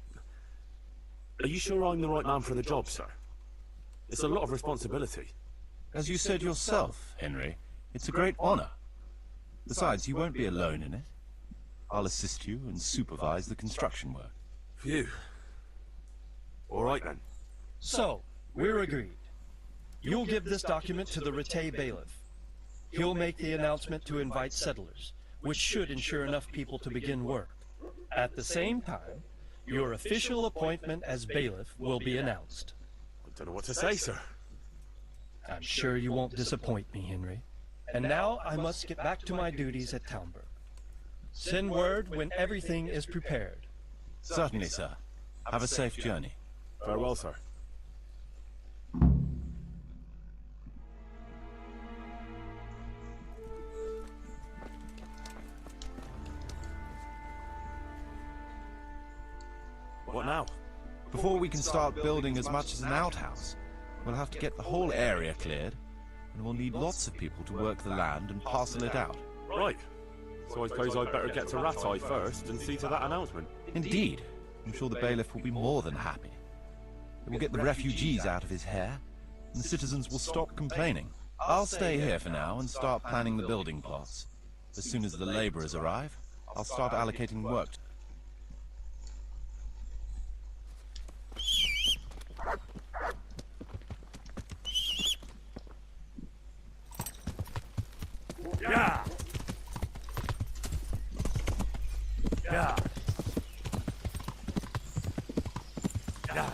Are you sure I'm the right man for the job, sir? It's a lot of responsibility. As you said yourself, Henry, it's a great honor. Besides, you won't be alone in it. I'll assist you and supervise the construction work. Phew. All right, then. So, we're agreed. You'll give this document to the Rete bailiff. He'll make the announcement to invite settlers, which should ensure enough people to begin work. At the same time, your official appointment as bailiff will be announced. I don't know what to say, sir. I'm sure you won't disappoint me, Henry. And now I must get back to my duties at Townburg. Send word when everything is prepared. Certainly, sir. Have a safe journey. Farewell, sir. What now? Before we can start building as much as an outhouse, we'll have to get the whole area cleared, and we'll need lots of people to work the land and parcel it out. Right. So I suppose I'd better get to Ratai first and see to that announcement. Indeed. I'm sure the bailiff will be more than happy. It will get the refugees out of his hair, and the citizens will stop complaining. I'll stay here for now and start planning the building plots. As soon as the laborers arrive, I'll start allocating work. Yeah! Yeah! Yeah!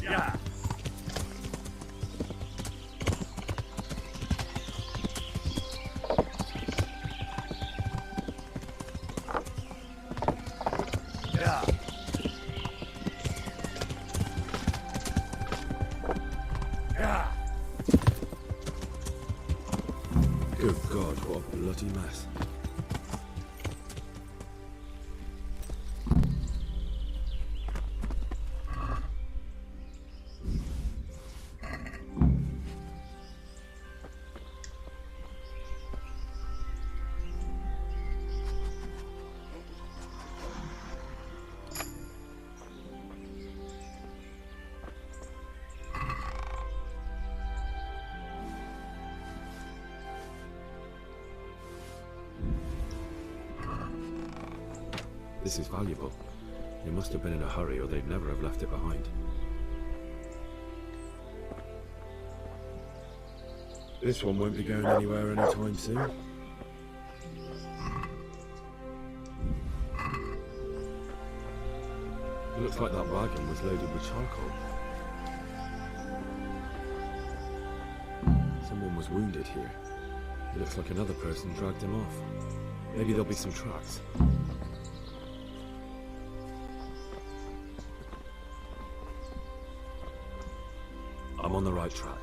Yeah! Good God, what a bloody mess. This is valuable. They must have been in a hurry or they'd never have left it behind. This one won't be going anywhere anytime soon. It looks like that wagon was loaded with charcoal. Someone was wounded here. It looks like another person dragged him off. Maybe there'll be some tracks. I'm on the right track.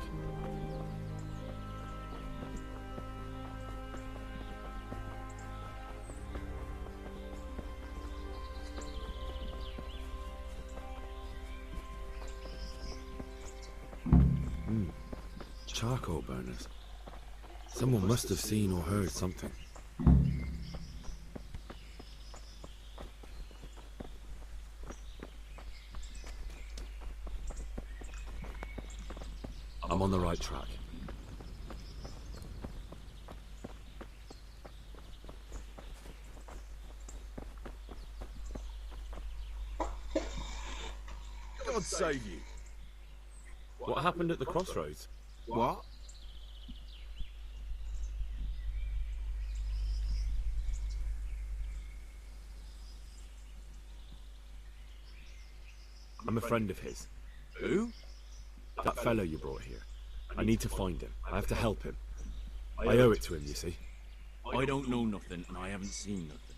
Charcoal burners. Someone must have seen or heard something. I'm on the right track. God save you. What happened at the crossroads? What? A I'm a friend of his. Who? That fellow you brought here. I need to find him. I have to help him. I owe it to him, you see. I don't know nothing, and I haven't seen nothing.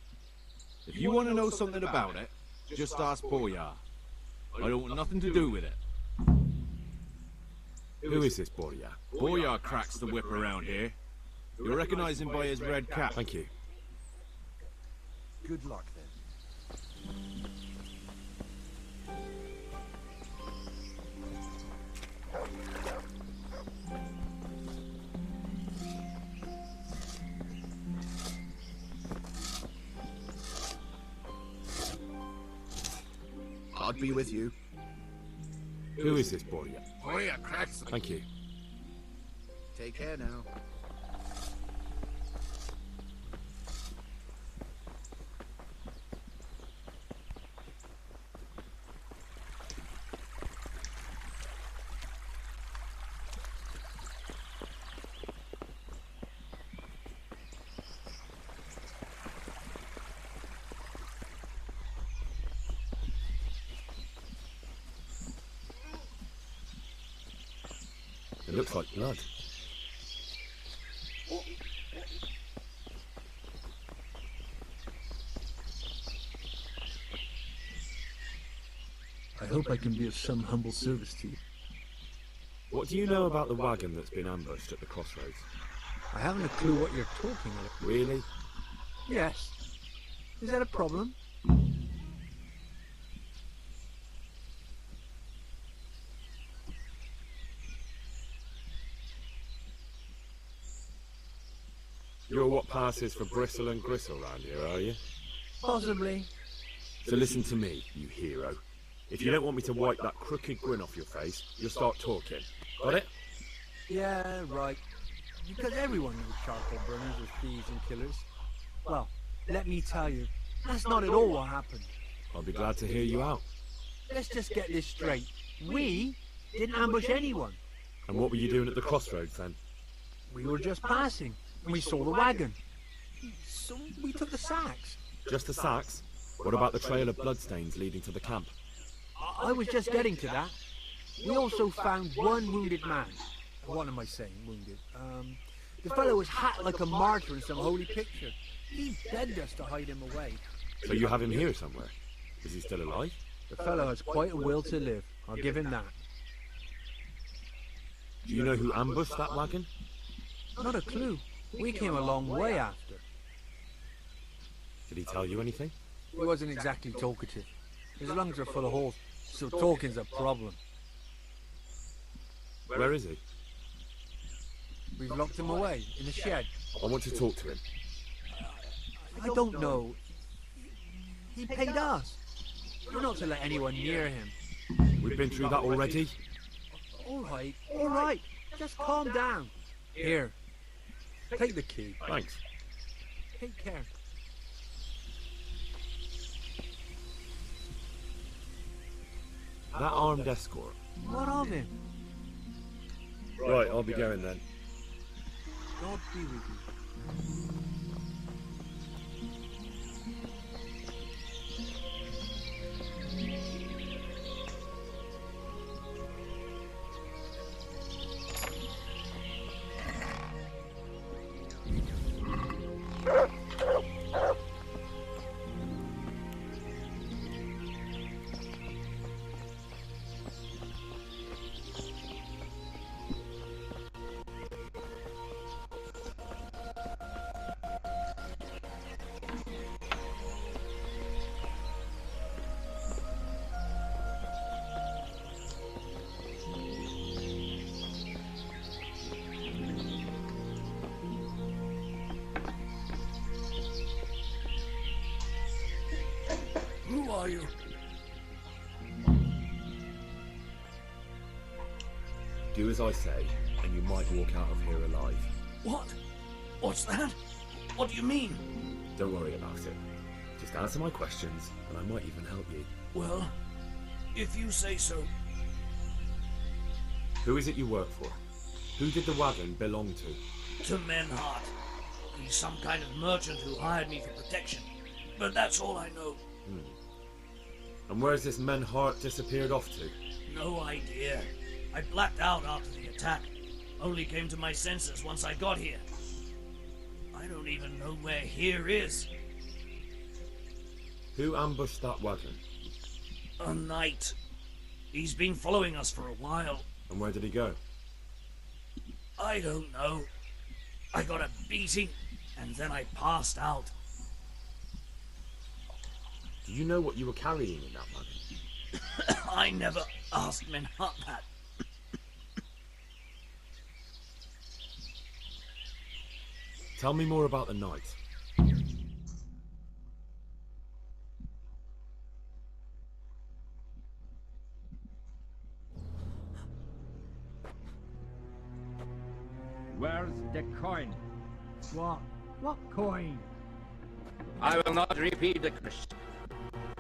If you want to know something about it, just ask Boyar. I don't want nothing to do with it. Who is this Boyar? Boyar cracks the whip around here. You'll recognize him by his red cap. Thank you. Good luck, then. I'll be with you. Who is this Boyar? Boyar cracks. Thank you. Take care now. It looks like blood. I hope I can be of some humble service to you. What do you know about the wagon that's been ambushed at the crossroads? I haven't a clue what you're talking about. Really? Yes. Is that a problem? You're what passes for bristle and gristle round here, are you? Possibly. So listen to me, you hero. If you don't want me to wipe that crooked grin off your face, you'll start talking. Got it? Yeah, right. Because everyone knows charcoal burners are thieves and killers. Well, let me tell you, that's not at all what happened. I'll be glad to hear you out. Let's just get this straight. We didn't ambush anyone. And what were you doing at the crossroads then? We were just passing, and we saw the wagon. So we took the sacks. Just the sacks? What about the trail of bloodstains leading to the camp? I was just getting to that. We also found one wounded man. What am I saying, wounded? The fellow was hacked like a martyr in some holy picture. He begged us to hide him away. So you have him here somewhere? Is he still alive? The fellow has quite a will to live. I'll give him that. Do you know who ambushed that wagon? Not a clue. We came a long way after. Did he tell you anything? He wasn't exactly talkative. His lungs are full of holes, so talking's a problem. Where is he? We've locked him away in the shed. I want to talk to him. I don't know. He paid us. We're not to let anyone near him. We've been through that already. All right. Just calm down. Here. Take the key. Thanks. Take care. That armed escort. What of him? Right, I'll be going then. God be with you. Who are you? Do as I say, and you might walk out of here alive. What? What's that? What do you mean? Don't worry about it. Just answer my questions, and I might even help you. Well, if you say so. Who is it you work for? Who did the wagon belong to? To Menhart. He's some kind of merchant who hired me for protection. But that's all I know. And where's this Menhart disappeared off to? No idea. I blacked out after the attack. Only came to my senses once I got here. I don't even know where here is. Who ambushed that wagon? A knight. He's been following us for a while. And where did he go? I don't know. I got a beating, and then I passed out. Do you know what you were carrying in that wagon? I never asked Menhart that. Tell me more about the knight. Where's the coin? What? What coin? I will not repeat the question.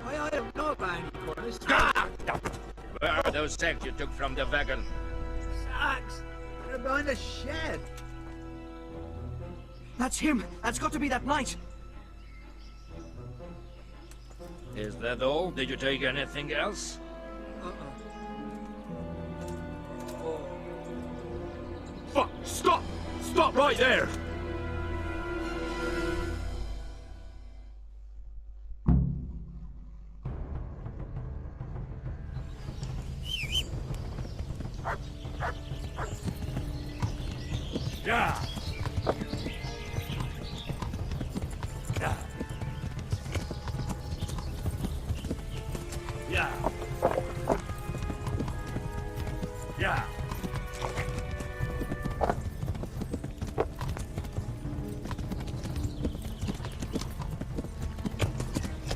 I don't know about any coins. Where are those sacks you took from the wagon? Sacks? They're behind the shed. That's him! That's got to be that knight! Is that all? Did you take anything else? Fuck! Stop! Stop right there! Yeah! Yeah! Yeah! Yeah!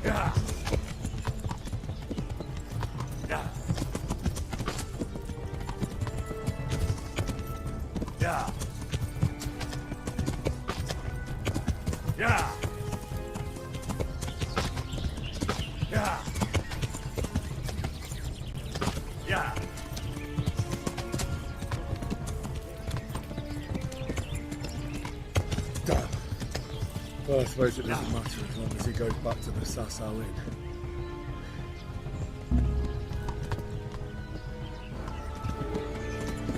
Yeah! Yeah! Yeah! Yeah! Yeah! Yeah! Damn. Well, I suppose it doesn't matter as long as he goes back to the Sasau Inn.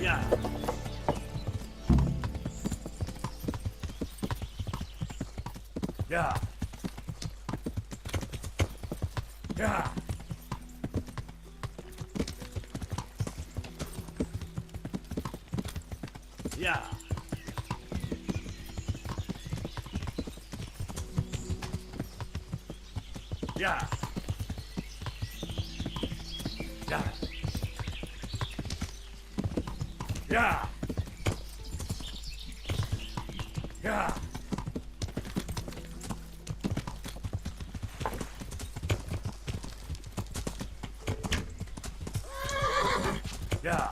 Yeah! Yeah! Yeah! Yeah! Yeah! Yeah! Yeah! Yeah! Yeah!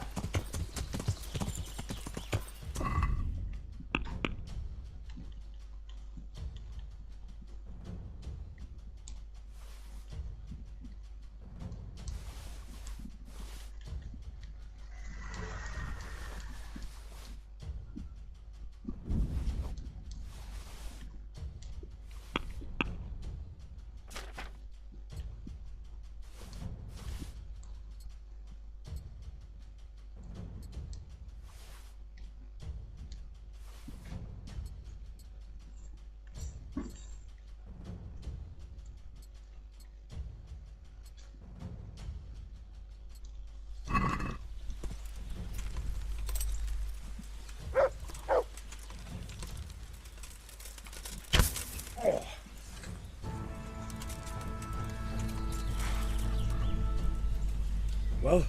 Well?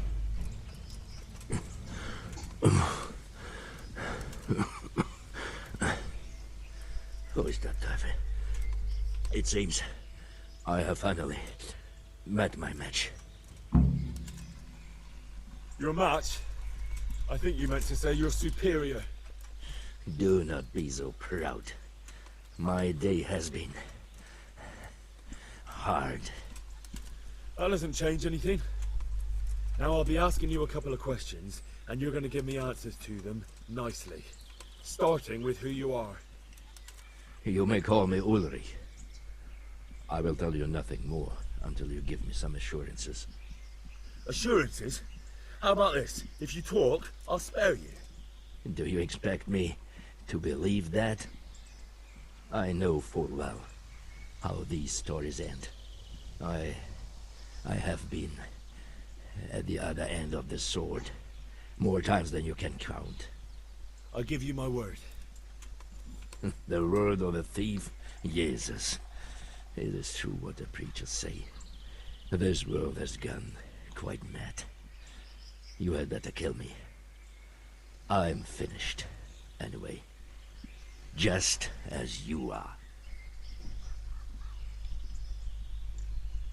Who is that, David? It seems I have finally met my match. Your match? I think you meant to say your superior. Do not be so proud. My day has been hard. That doesn't change anything. Now I'll be asking you a couple of questions, and you're going to give me answers to them nicely. Starting with who you are. You may call me Ulrich. I will tell you nothing more until you give me some assurances. Assurances? How about this? If you talk, I'll spare you. Do you expect me to believe that? I know full well how these stories end. I have been at the other end of the sword more times than you can count. I give you my word. The word of a thief? Jesus. It is true what the preachers say. This world has gone quite mad. You had better kill me. I'm finished, anyway. Just as you are.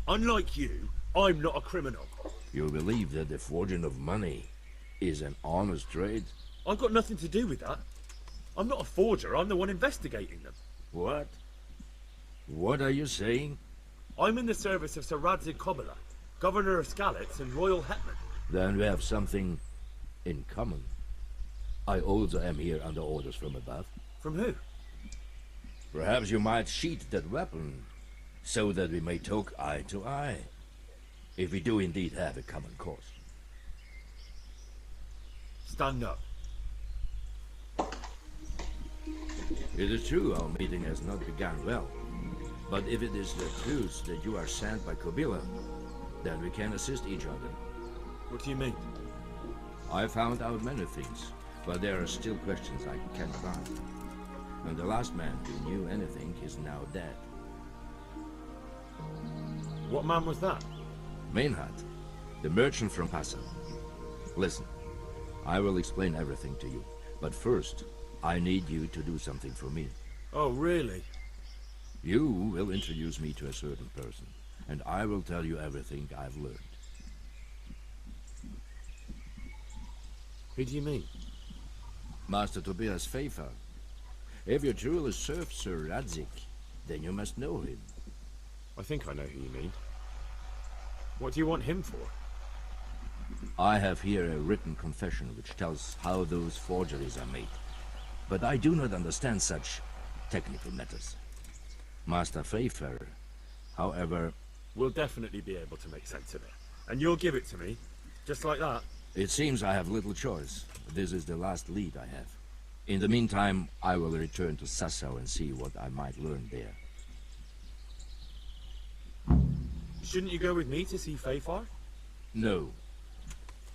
Unlike you, I'm not a criminal. You believe that the forging of money is an honest trade? I've got nothing to do with that. I'm not a forger, I'm the one investigating them. What? What are you saying? I'm in the service of Sir Radzig Kobyla, Governor of Skalitz and Royal Hetman. Then we have something in common. I also am here under orders from above. From who? Perhaps you might sheath that weapon, so that we may talk eye to eye, if we do indeed have a common cause. Stand up. It is true our meeting has not begun well, but if it is the truth that you are sent by Kobyla, then we can assist each other. What do you mean? I found out many things, but there are still questions I cannot answer. And the last man who knew anything is now dead. What man was that? Maynard, the merchant from Passau. Listen, I will explain everything to you, but first, I need you to do something for me. Oh, really? You will introduce me to a certain person, and I will tell you everything I've learned. Who do you mean? Master Tobias Pfeiffer. If you truly serve Sir Radzig, then you must know him. I think I know who you mean. What do you want him for? I have here a written confession which tells how those forgeries are made. But I do not understand such technical matters. Master Pfeiffer, however... We'll definitely be able to make sense of it. And you'll give it to me, just like that? It seems I have little choice. This is the last lead I have. In the meantime, I will return to Sassau and see what I might learn there. Shouldn't you go with me to see Pfeiffer? No.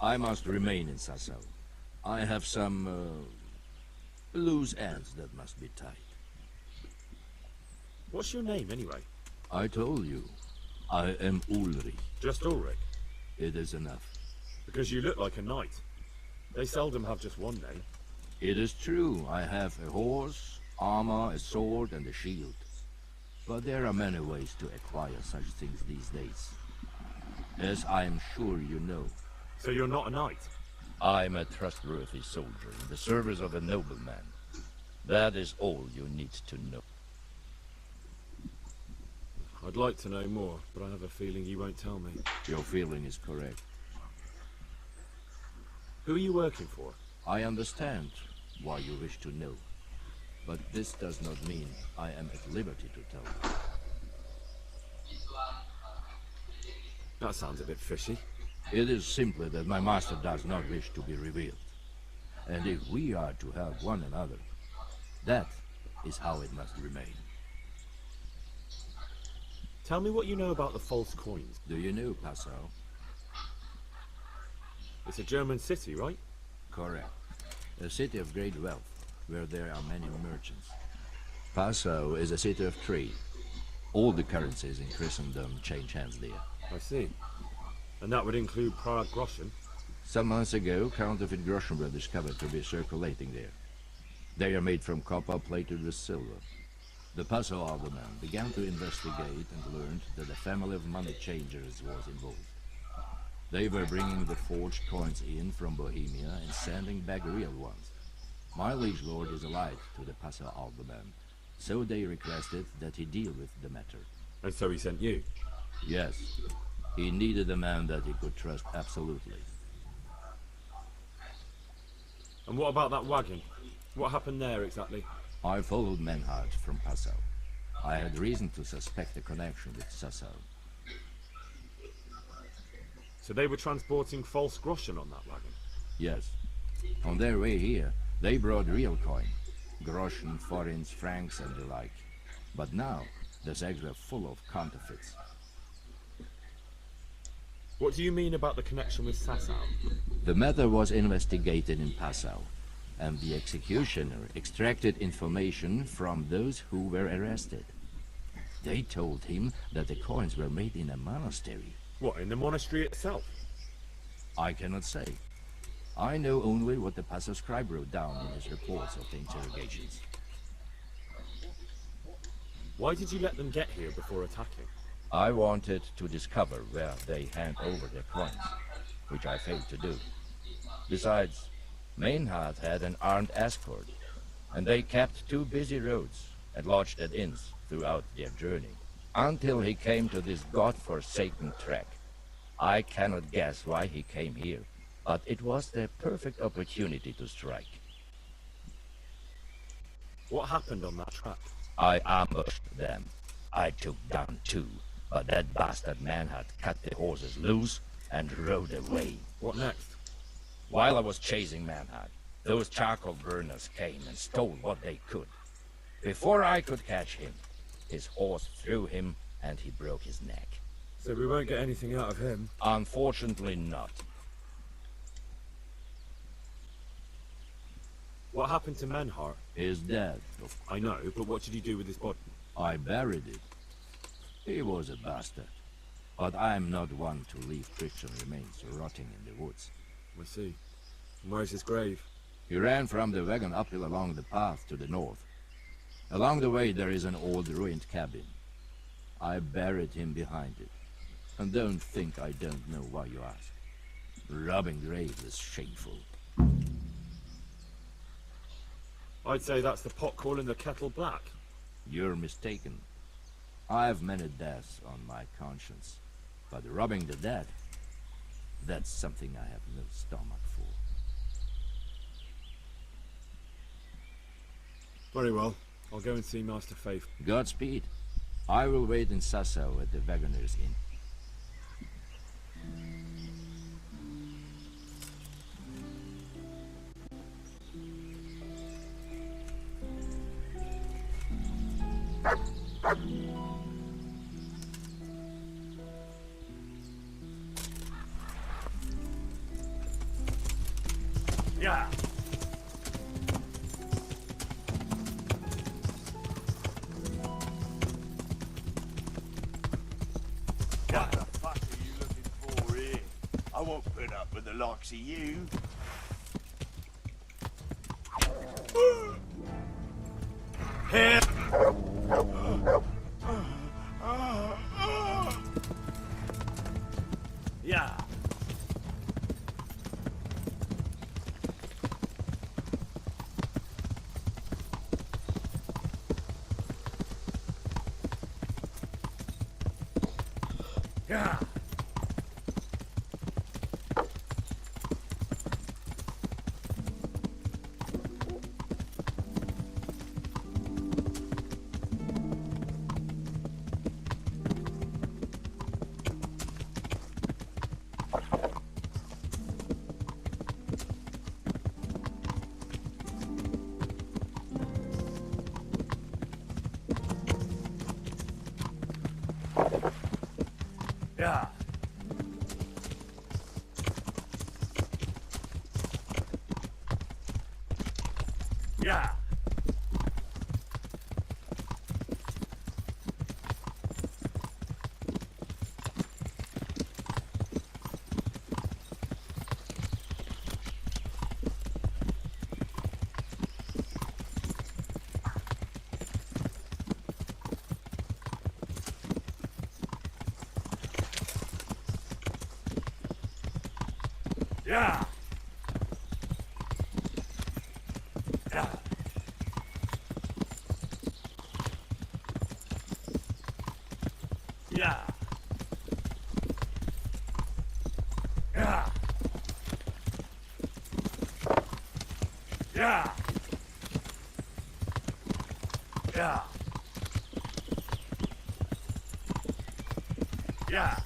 I must remain in Sassau. I have some, loose ends that must be tied. What's your name, anyway? I told you. I am Ulrich. Just Ulrich? It is enough. Because you look like a knight. They seldom have just one name. It is true. I have a horse, armor, a sword, and a shield. But there are many ways to acquire such things these days. As I am sure you know. So you're not a knight? I'm a trustworthy soldier in the service of a nobleman. That is all you need to know. I'd like to know more, but I have a feeling you won't tell me. Your feeling is correct. Who are you working for? I understand why you wish to know. But this does not mean I am at liberty to tell you. That sounds a bit fishy. It is simply that my master does not wish to be revealed. And if we are to help one another, that is how it must remain. Tell me what you know about the false coins. Do you know Passau? It's a German city, right? Correct. A city of great wealth, where there are many merchants. Passau is a city of trade. All the currencies in Christendom change hands there. I see. And that would include Prague groschen? Some months ago, counterfeit groschen were discovered to be circulating there. They are made from copper plated with silver. The Passau alderman began to investigate and learned that a family of money changers was involved. They were bringing the forged coins in from Bohemia and sending back real ones. My liege lord is allied to the Passau alderman, so they requested that he deal with the matter. And so he sent you? Yes. He needed a man that he could trust absolutely. And what about that wagon? What happened there exactly? I followed Menhard from Passau. I had reason to suspect a connection with Sassau. So they were transporting false groschen on that wagon? Yes. On their way here, they brought real coin. Groschen, forints, francs, and the like. But now, the sacks were full of counterfeits. What do you mean about the connection with Sasau? The matter was investigated in Passau, and the executioner extracted information from those who were arrested. They told him that the coins were made in a monastery. What, in the monastery itself? I cannot say. I know only what the Passau scribe wrote down in his reports of the interrogations. Why did you let them get here before attacking? I wanted to discover where they hand over their coins, which I failed to do. Besides, Maynard had an armed escort, and they kept 2 busy roads and lodged at inns throughout their journey, until he came to this god-forsaken track. I cannot guess why he came here, but it was the perfect opportunity to strike. What happened on that track? I ambushed them. I took down 2, but that bastard man had cut the horses loose and rode away. What next? While I was chasing Manhart, those charcoal burners came and stole what they could. Before I could catch him, his horse threw him and he broke his neck. So we won't get anything out of him? Unfortunately not. What happened to Menhart? He's dead. I know, but what did you do with his body? I buried it. He was a bastard. But I'm not one to leave Christian remains rotting in the woods. I see. And where's his grave? He ran from the wagon uphill along the path to the north. Along the way there is an old ruined cabin. I buried him behind it. And don't think I don't know why you ask. Robbing graves is shameful. I'd say that's the pot calling the kettle black. You're mistaken. I have many deaths on my conscience. But robbing the dead, that's something I have no stomach for. Very well. I'll go and see Master Faith. Godspeed. I will wait in Sasau at the Wagoner's Inn. Yeah. What the fuck are you looking for here? I won't put up with the likes of you. Here. Yeah. Yeah. Yeah. Yeah. Yeah. Yeah. Yeah. Yeah. Yeah. Yeah. Yeah.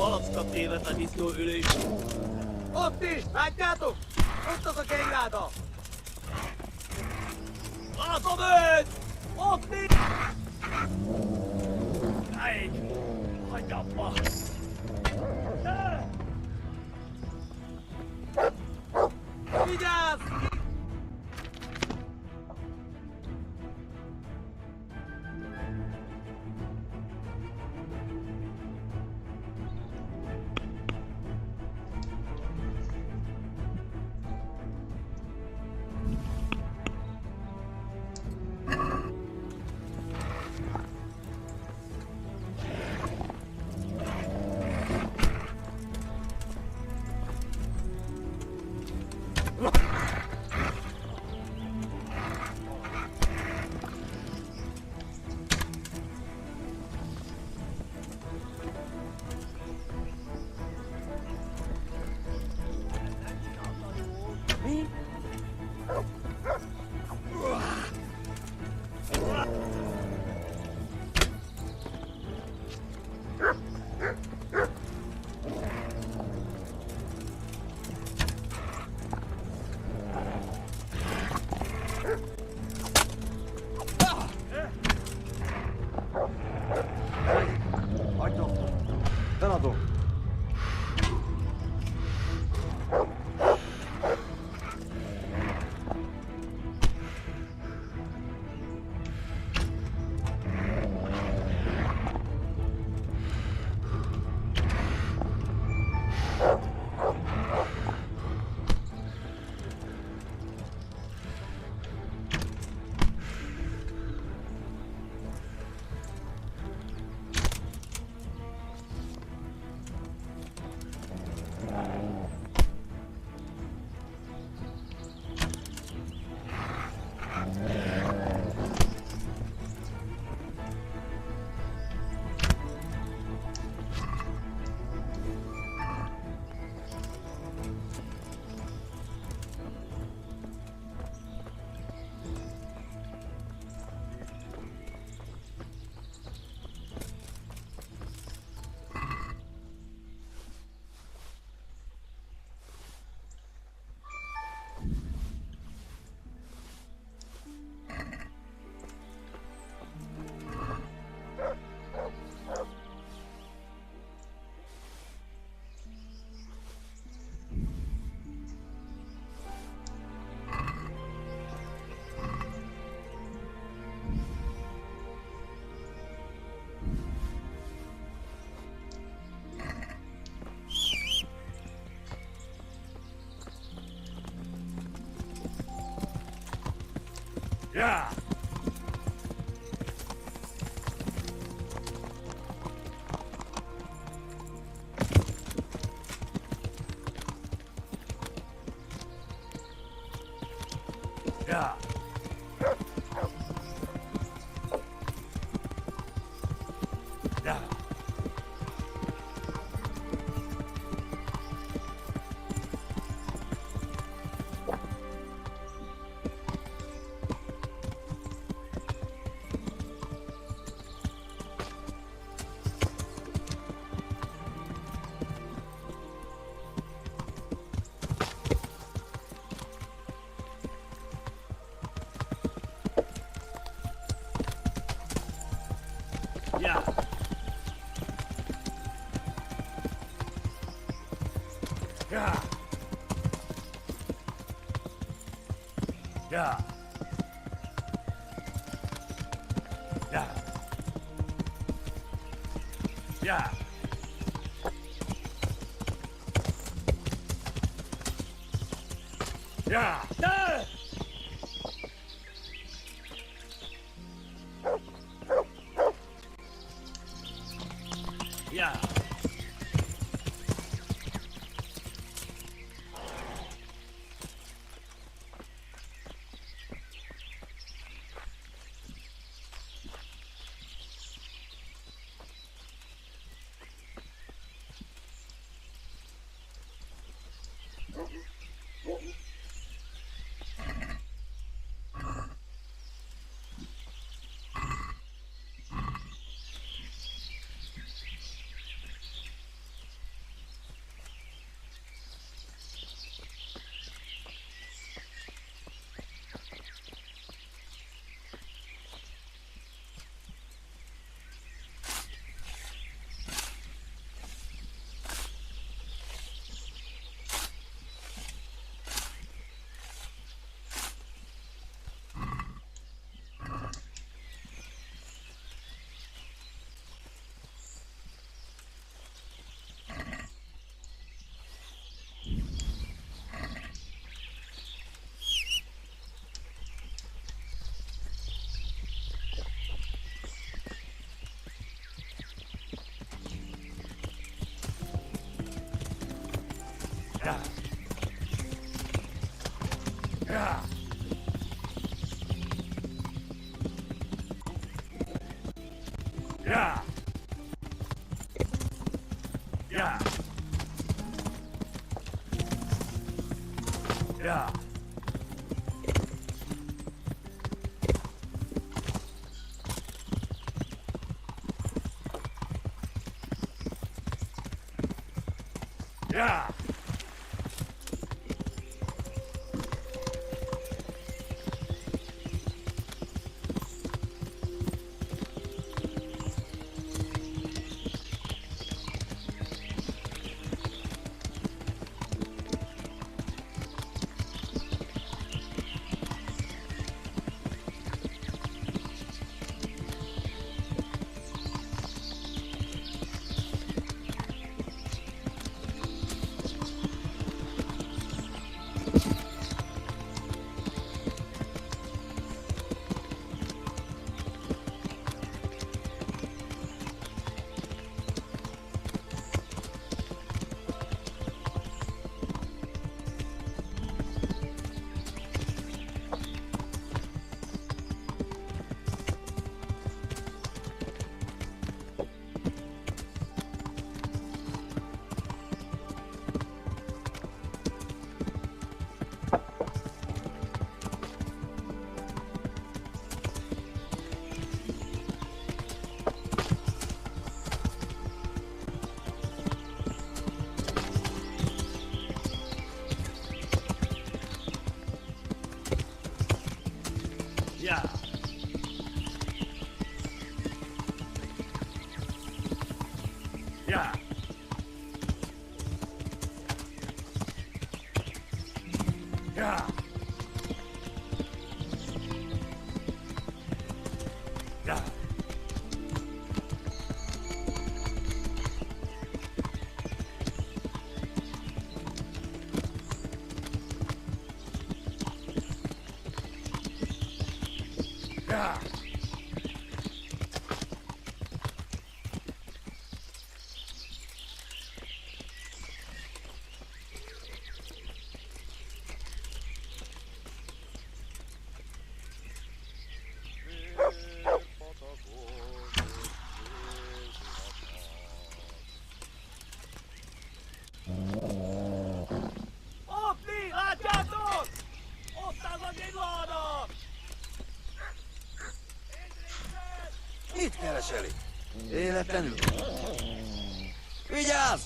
Polskottiivetä istuu yli. Otti! Äkkätu! Ottako kengäto? Atomet! Otti! Näin! Hajappa! Mitäs? Yeah! Yeah! Yeah! Yeah. Yeah. Yeah. Yeah. Yeah. Yeah. Yeah. Yeah. Yeah. Yeah. Yeah. Yeah. Yeah. Yeah. Yeah. Yeah. Yeah. Yeah. Opni látjátok! Ott áll a gyilvának! Mit keresel itt? Életlenül? Vigyázz!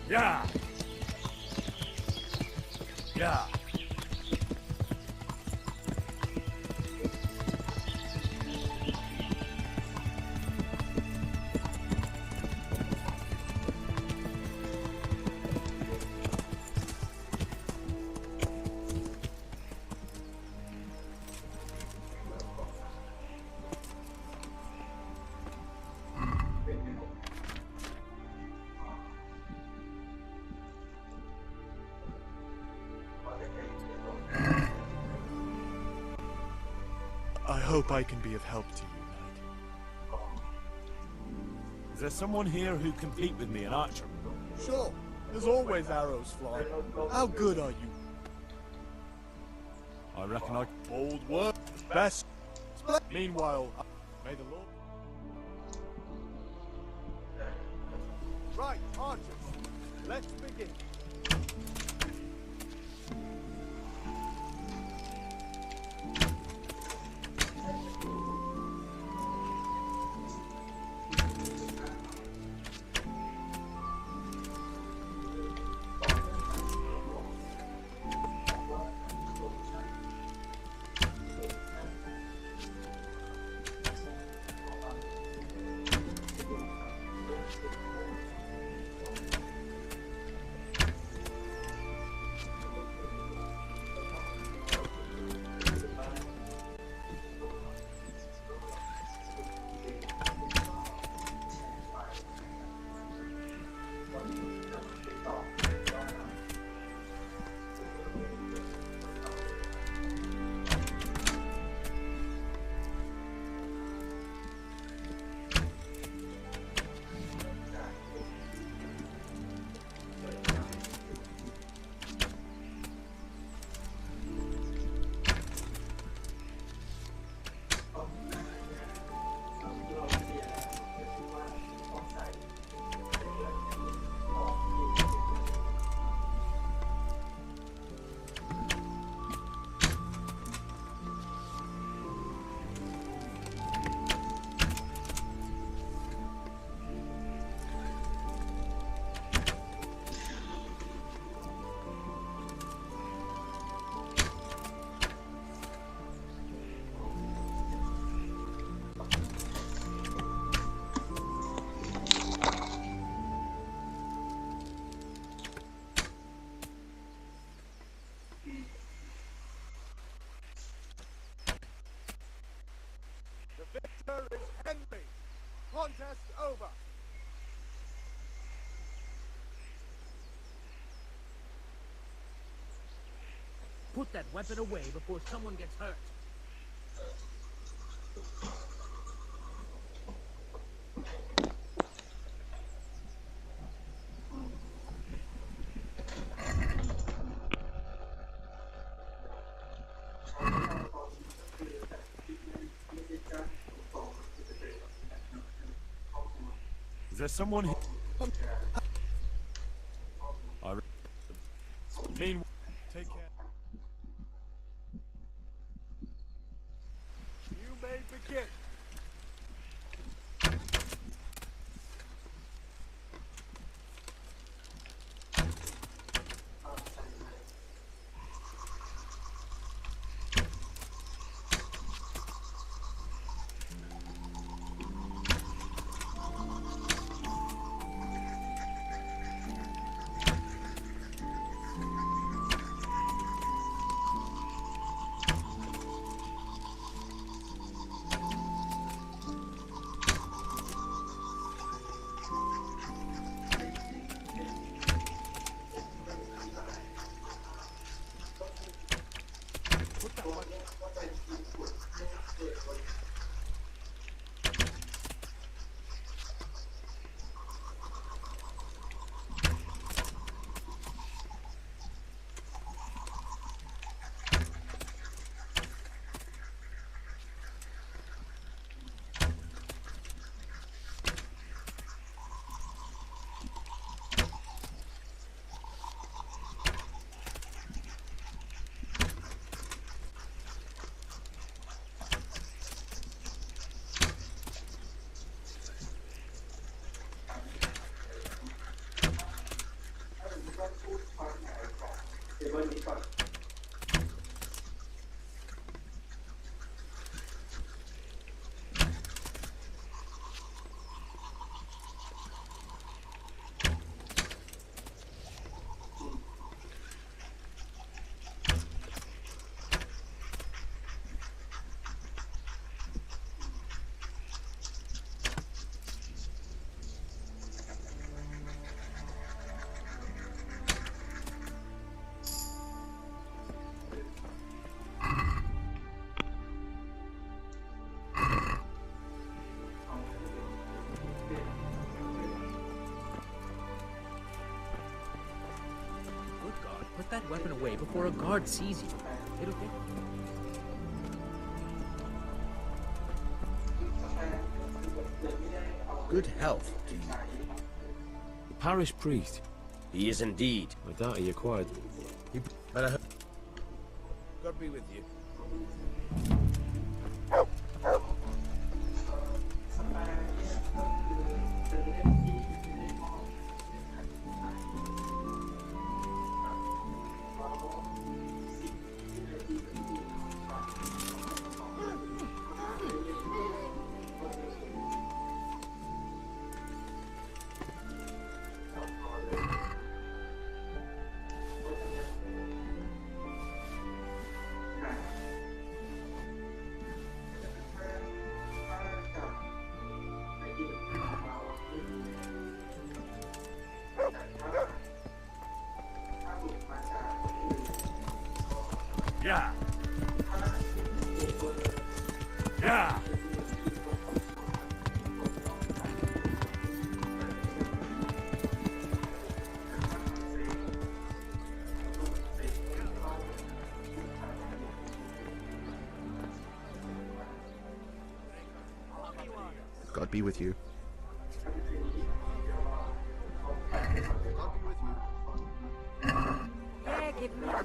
Yeah. Yeah. I hope I can be of help to you, Knight. Is there someone here who can compete with me in archery? Sure. There's always arrows flying. How good are you? I reckon I... Bold work. Best. Meanwhile, may the Lord... Right, archers. Let's begin. Victor is Henry. Contest over. Put that weapon away before someone gets hurt. Is there someone here? Meanwhile, take care. You may begin. Good God, put that weapon away before a guard sees you. It'll get... Good health to you. The parish priest. He is indeed. I doubt he acquired. But God be with you. Yeah. Yeah. God be with you. Yeah, give me a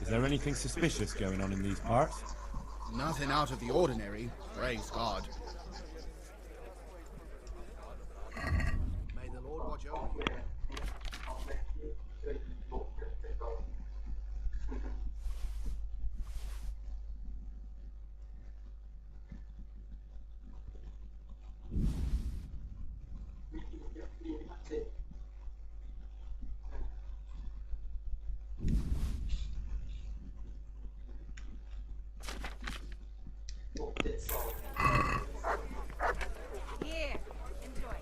Is there anything suspicious going on in these parts? Nothing out of the ordinary, praise God. May the Lord watch over you. Here, enjoy.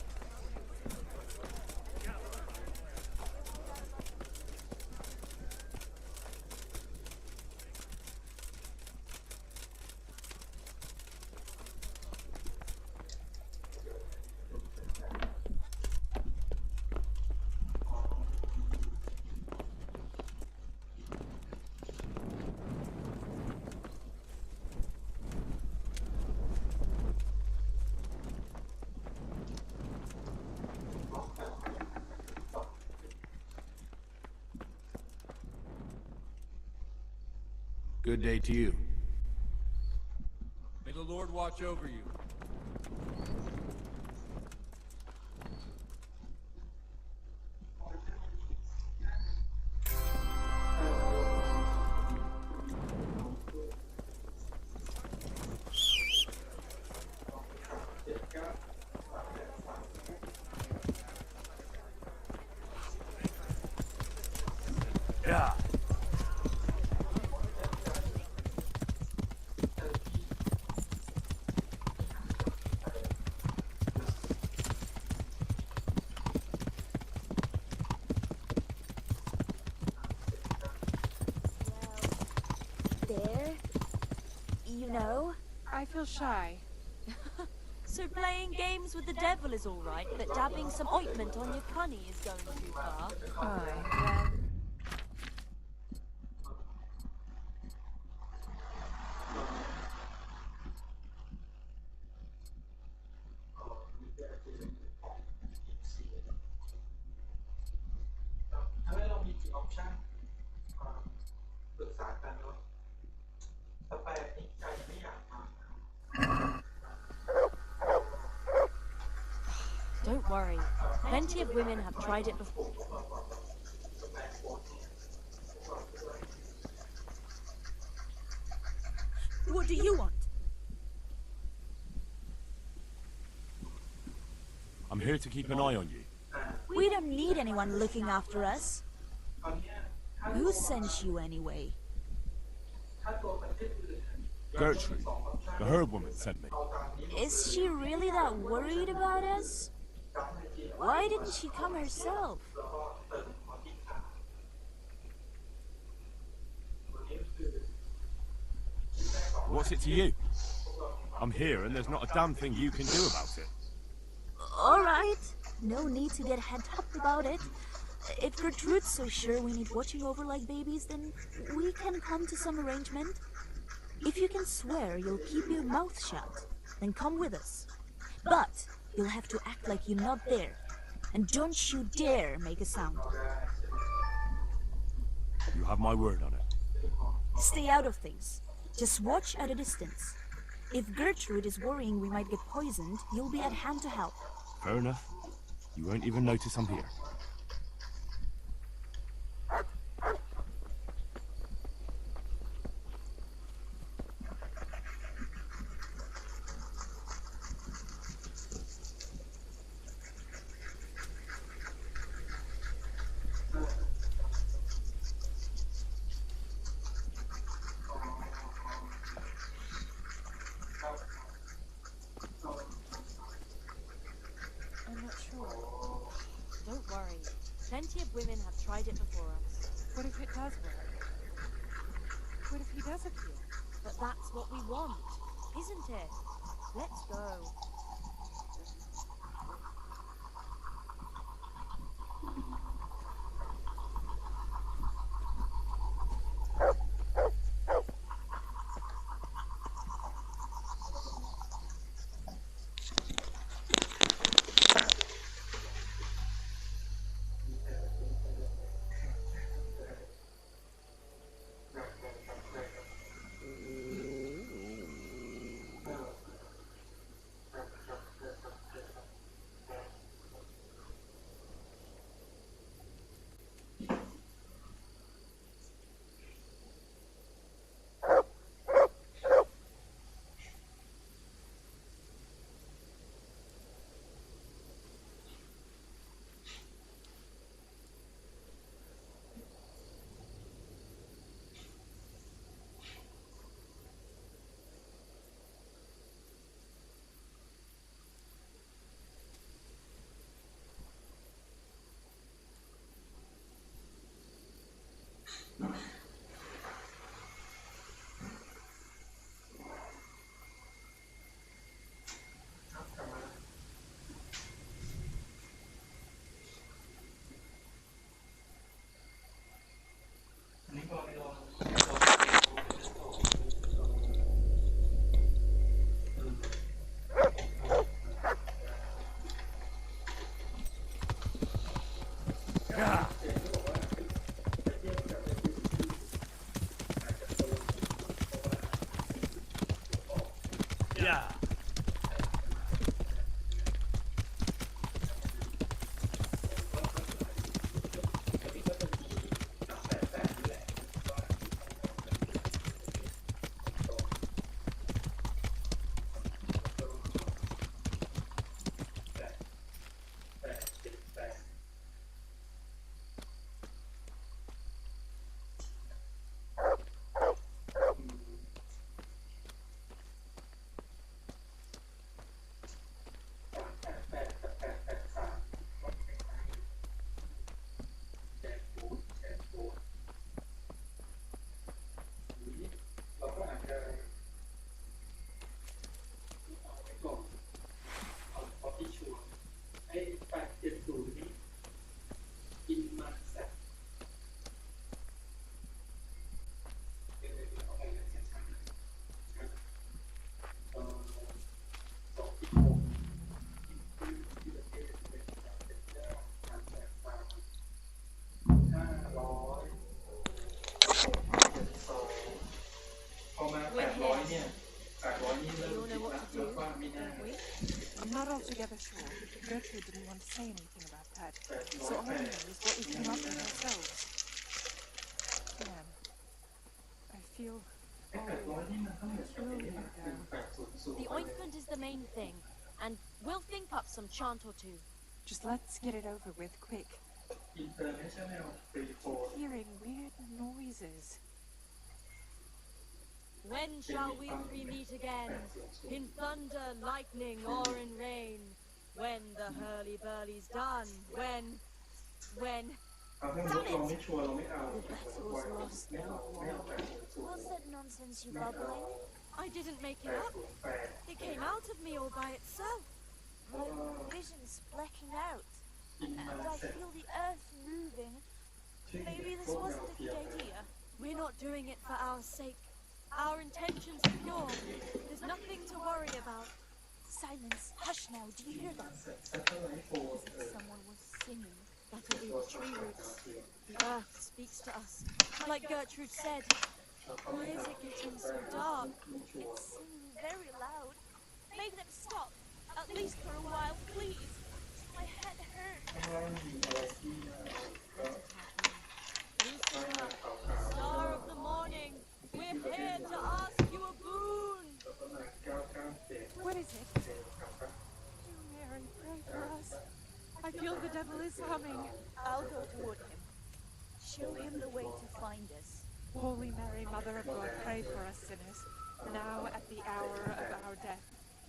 Good day to you. May the Lord watch over you. Yeah. There. You know? I feel shy. So playing games with the devil is all right, but dabbing some ointment on your punny is going too far. Well, Don't worry. Plenty of women have tried it before. what do you want? I'm here to keep an eye on you. We don't need anyone looking after us. Who sent you anyway? Gertrude, the herb woman, sent me. Is she really that worried about us? Why didn't she come herself? What's it to you? I'm here and there's not a damn thing you can do about it. All right. No need to get head up about it. If Gertrude's so sure we need watching over like babies, then we can come to some arrangement. If you can swear you'll keep your mouth shut, then come with us. But you'll have to act like you're not there. And don't you dare make a sound. You have my word on it. Stay out of things. Just watch at a distance. If Gertrude is worrying we might get poisoned, you'll be at hand to help. Fair enough. You won't even notice I'm here. women have tried it before us. What if it does work? What if he does appear? But that's what we want, isn't it? Let's go. I'm not altogether sure. Gertrude didn't want to say anything about that, so all I know is what we came up with ourselves. Man, I feel slowly down. The ointment is the main thing, and we'll think up some chant or two. Just let's get it over with quick. Hearing weird noises. When shall we three meet again? In thunder, lightning, or in rain? When the hurly-burly's done? When... Damn it! The battle's lost now. What's that nonsense you bubbling? I didn't make it up. It came out of me all by itself. My vision's blacking out, and I feel the earth moving. Maybe this wasn't a good idea. We're not doing it for our sake. Our intentions are pure. There's nothing to worry about. Silence. Hush now. Do you hear that? As if someone was singing. That'll be the tree roots. The earth speaks to us. Like Gertrude said. Why is it getting so dark? It's singing very loud. Make them stop. At least for a while, please. My head hurts. Lucifer, star of the morning, we're here to ask you a boon. What is it? You, Mary, pray for us. I feel the devil is coming. I'll go toward him. Show him the way to find us. Holy Mary, Mother of God, pray for us sinners, now at the hour of our death.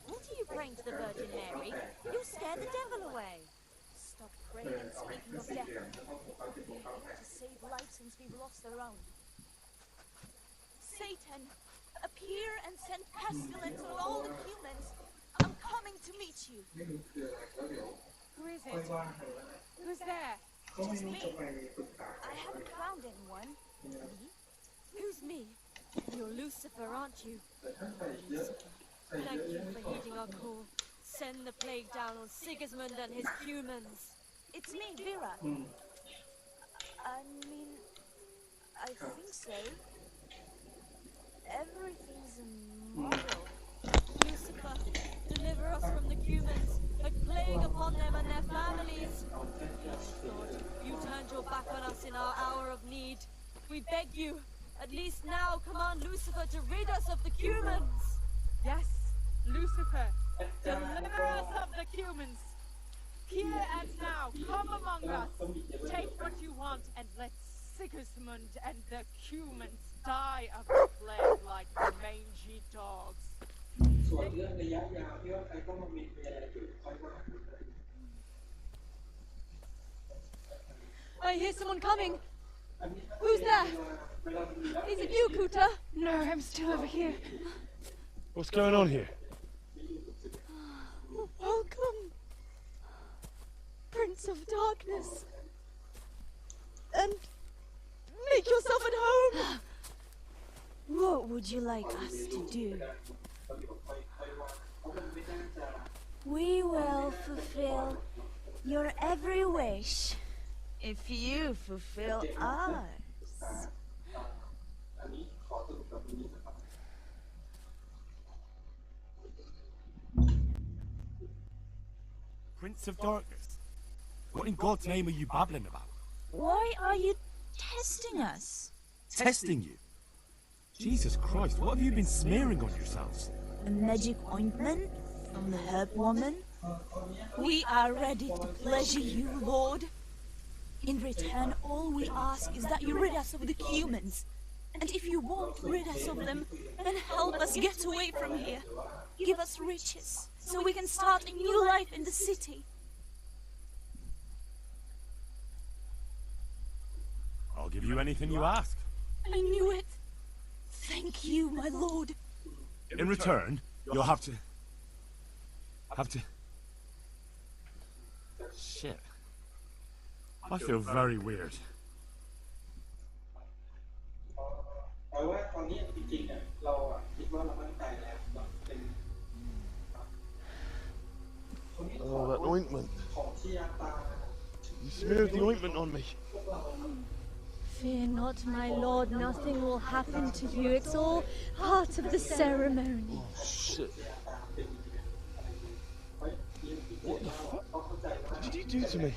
What are you praying to the Virgin Mary? You'll scare the devil away. stop praying and speaking of death. We're here to save lives since we've lost our own. Satan, appear and send pestilence on all the humans. I'm coming to meet you. Who is it? Who's there? Just me. I haven't found anyone. Me? Who's me? You're Lucifer, aren't you? Lucifer, thank you for heeding our call. Send the plague down on Sigismund and his humans. It's me, Vera. I mean, I think so. Everything's immoral. Lucifer, deliver us from the humans. A plague upon them and their families. Lord, you turned your back on us in our hour of need. We beg you, at least now command Lucifer to rid us of the humans. Yes, Lucifer, deliver us of the humans. Here and now, come among us. Take what you want and let Sigismund and the humans die of the plague like mangy dogs. I hear someone coming. Who's there? Is it you, Kuta? No, I'm still over here. What's going on here? Welcome, Prince of Darkness. And make yourself at home. What would you like us to do? We will fulfill your every wish if you fulfill ours. Prince of Darkness? What in God's name are you babbling about? Why are you testing us? Testing you? Jesus Christ, what have you been smearing on yourselves? A magic ointment from the herb woman? We are ready to pleasure you, Lord. In return, all we ask is that you rid us of the humans. And if you won't rid us of them, then help us get away from here. Give us riches, so we can start a new life in the city. I'll give you anything you ask. I knew it. Thank you, my lord. In return, you'll have to... Shit. I feel very weird. Oh, that ointment. You smeared the ointment on me. Fear not, my lord. Nothing will happen to you. It's all part of the ceremony. Oh, shit. What the fuck? What did you do to me?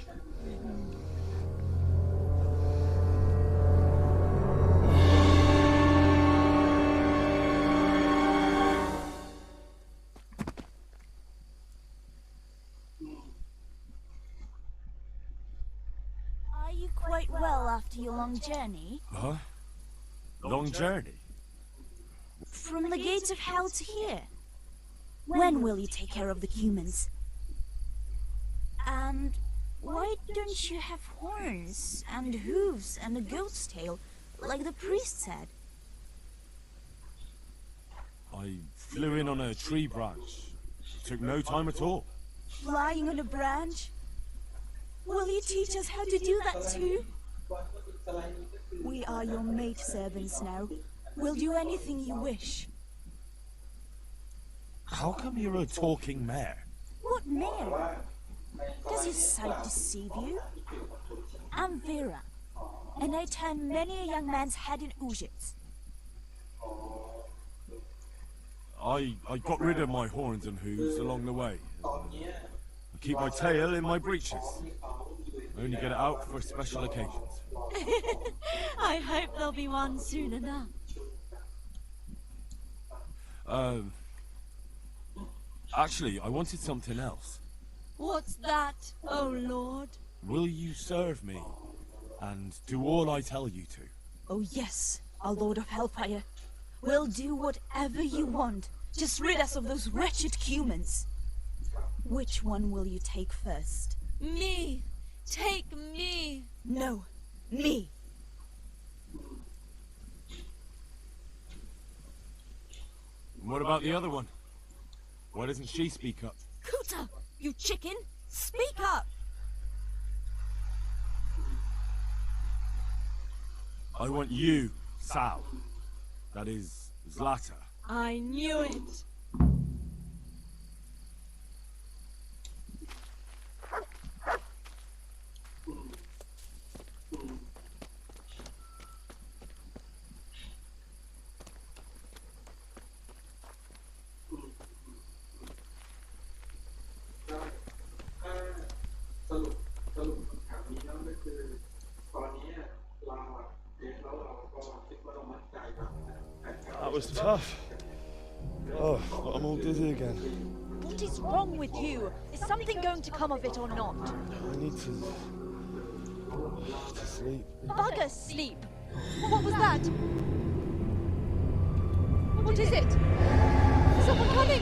Are you quite well after your long journey? Huh? Long journey? From the gates of hell to here. When will you take care of the humans? And why don't you have horns and hooves and a goat's tail, like the priest said? I flew in on a tree branch. Took no time at all. Flying on a branch? Will you teach us how to do that too? We are your maidservants now. We'll do anything you wish. How come you're a talking mare? What mare? Does your sight deceive you? I'm Vera, and I turn many a young man's head in Ujits. I got rid of my horns and hooves along the way. I keep my tail in my breeches. I only get it out for special occasions. I hope there'll be one soon enough. Actually, I wanted something else. What's that, oh Lord? Will you serve me and do all I tell you to? Oh yes, our Lord of Hellfire. We'll do whatever you want. Just rid us of those wretched humans. Which one will you take first? Me! Take me. No, me. What about the other one? Why doesn't she speak up? Kuta, you chicken, speak up. I want you, Sal. That is, Zlata. I knew it. That was tough. Oh, I'm all dizzy again. What is wrong with you? Is something going to come of it or not? I need to sleep. Bugger sleep! What was that? What is it? Is someone coming?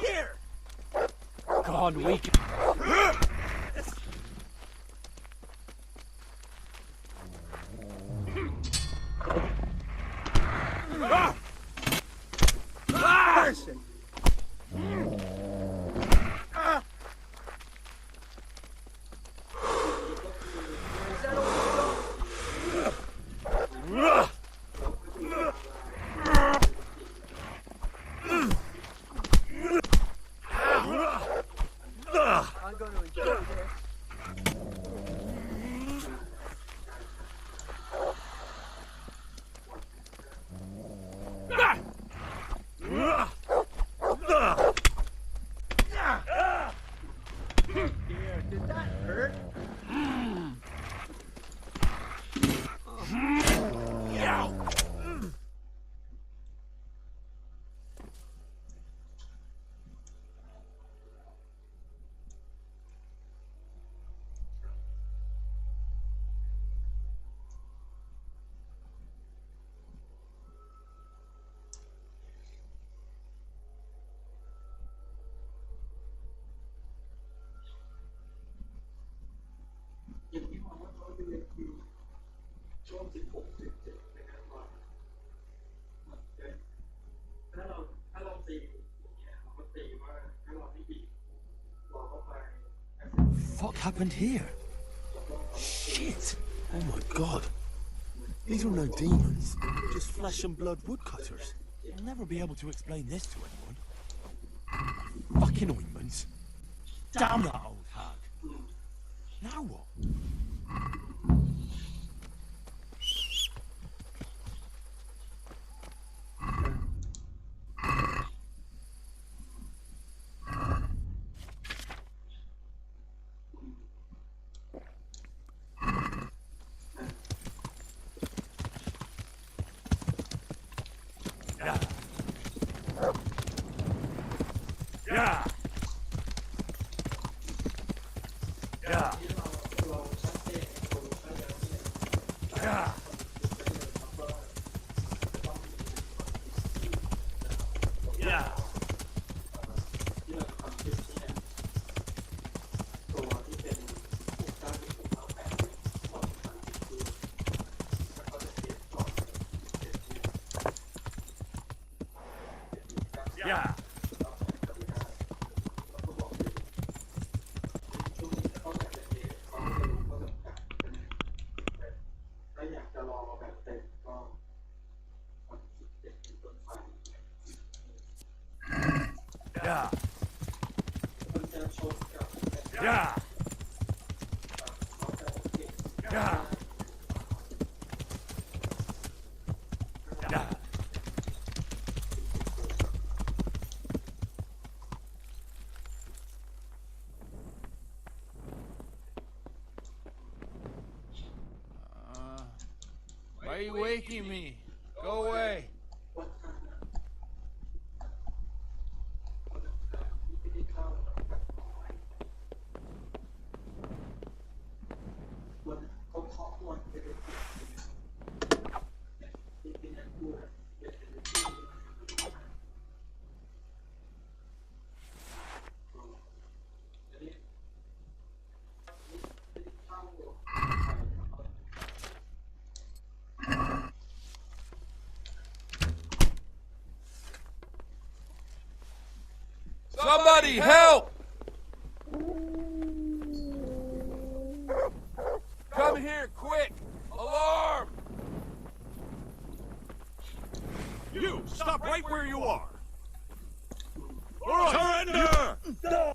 Here! God, weak. Mercy! I'm going to enjoy this. Did that hurt? What happened here? Shit! Oh my god. These are no demons. Just flesh and blood woodcutters. I'll never be able to explain this to anyone. Fucking ointments. Damn that old hag. Now what? Why are you waking me? Go away. Somebody help! Come here, quick! Alarm! You, stop right where you are! All right. Surrender!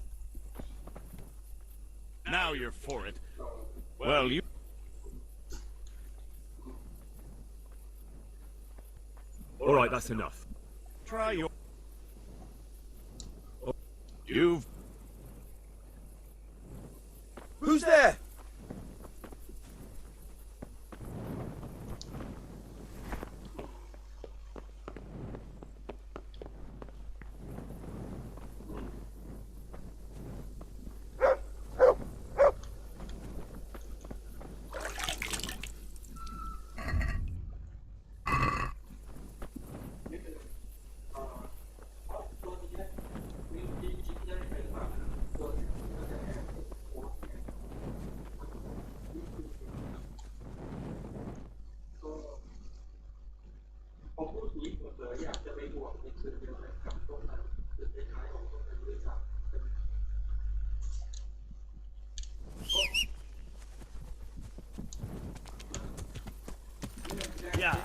Now you're for it. Well, you... All right, that's enough. Try your... You've... Who's there? Yeah.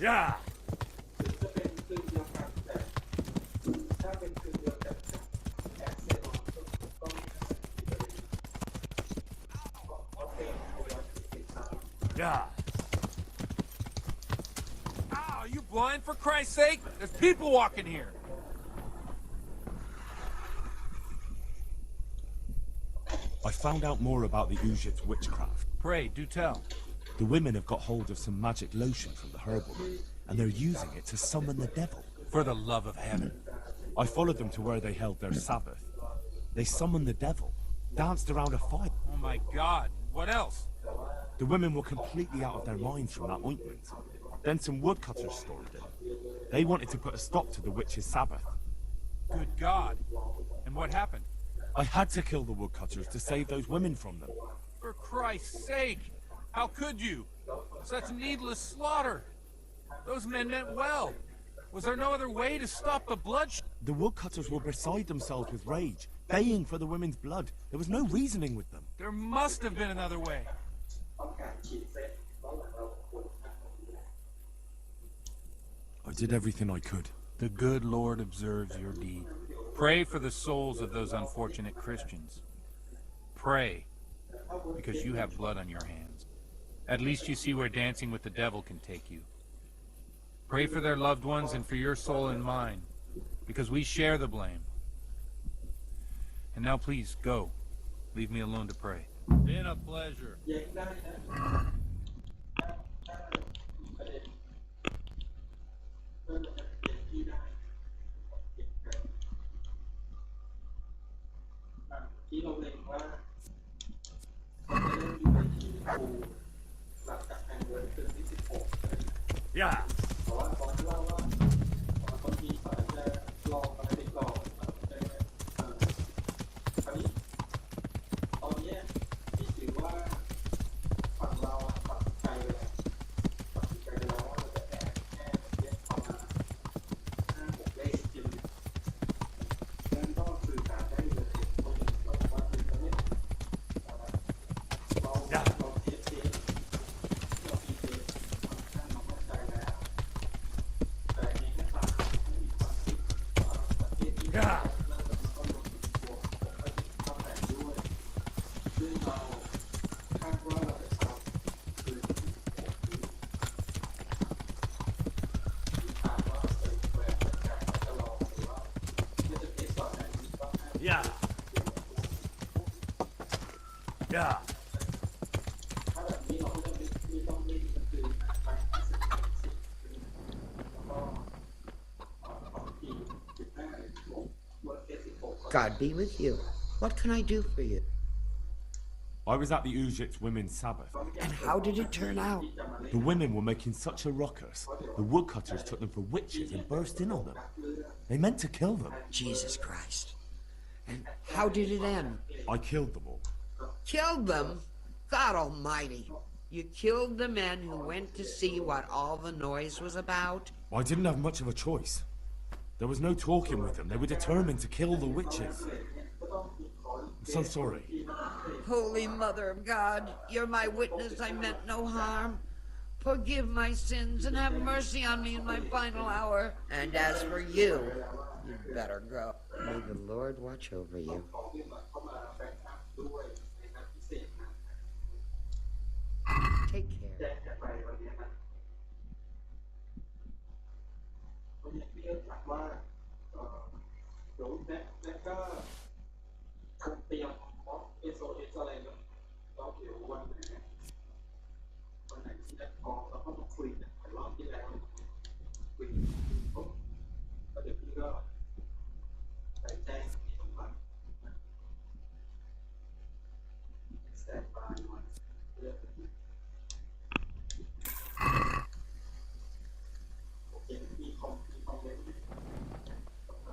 Yeah. Yeah. Are you blind, for Christ's sake? There's people walking here. I found out more about the Ujit's witchcraft. Pray, do tell. The women have got hold of some magic lotion from the herbalman, and they're using it to summon the devil. For the love of heaven. I followed them to where they held their Sabbath. They summoned the devil, danced around a fire. Oh my God, what else? The women were completely out of their minds from that ointment. Then some woodcutters stormed in. They wanted to put a stop to the witch's Sabbath. Good God. And what happened? I had to kill the woodcutters to save those women from them. For Christ's sake! How could you? Such needless slaughter! Those men meant well. Was there no other way to stop the bloodshed? The woodcutters were beside themselves with rage, baying for the women's blood. There was no reasoning with them. There must have been another way. I did everything I could. The good Lord observes your deed. Pray for the souls of those unfortunate Christians. Pray, because you have blood on your hands. At least you see where dancing with the devil can take you. Pray for their loved ones and for your soul and mine, because we share the blame. And now please, go. Leave me alone to pray. Been a pleasure. Yeah. Yeah. Yeah. God be with you. What can I do for you? I was at the Ujit's Women's Sabbath. And how did it turn out? The women were making such a ruckus, the woodcutters took them for witches and burst in on them. They meant to kill them. Jesus Christ. And how did it end? I killed them all. Killed them? God Almighty. You killed the men who went to see what all the noise was about? I didn't have much of a choice. There was no talking with them. They were determined to kill the witches. I'm so sorry. Holy Mother of God, you're my witness I meant no harm. Forgive my sins and have mercy on me in my final hour. And as for you, you'd better go. May the Lord watch over you. Take care.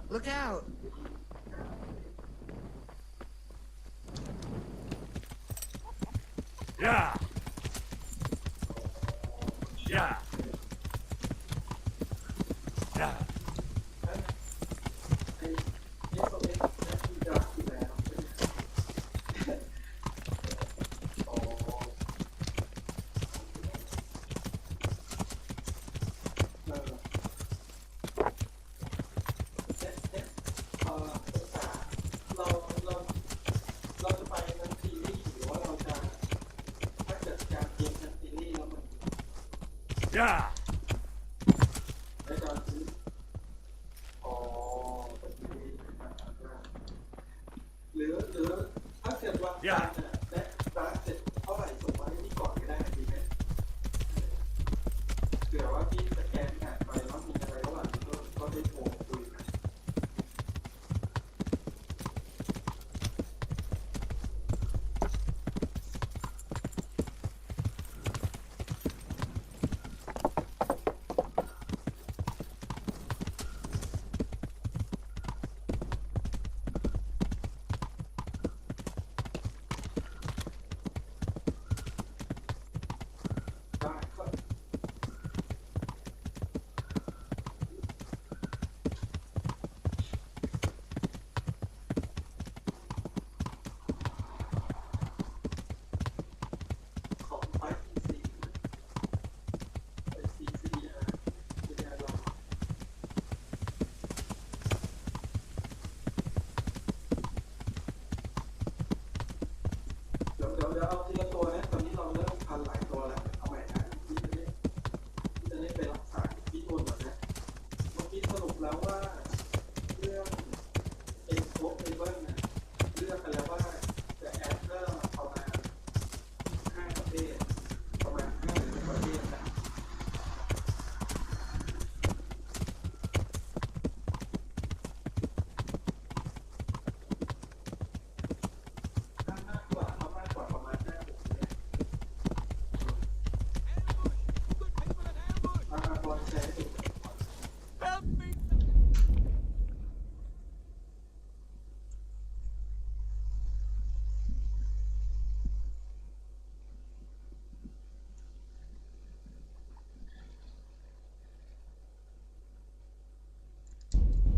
，Look out! Yeah! Yeah! Yeah! Yeah!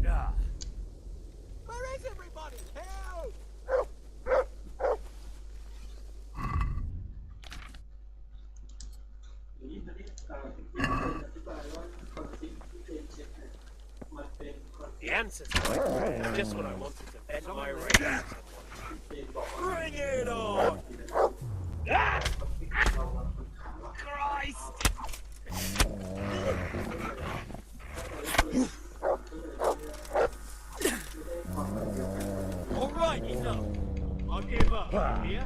Yeah! Where is everybody? Help! The answer's quick. Just what I wanted to vent my rage. Bring it on! Ah! Christ! All right, enough. I'll give up. Yeah?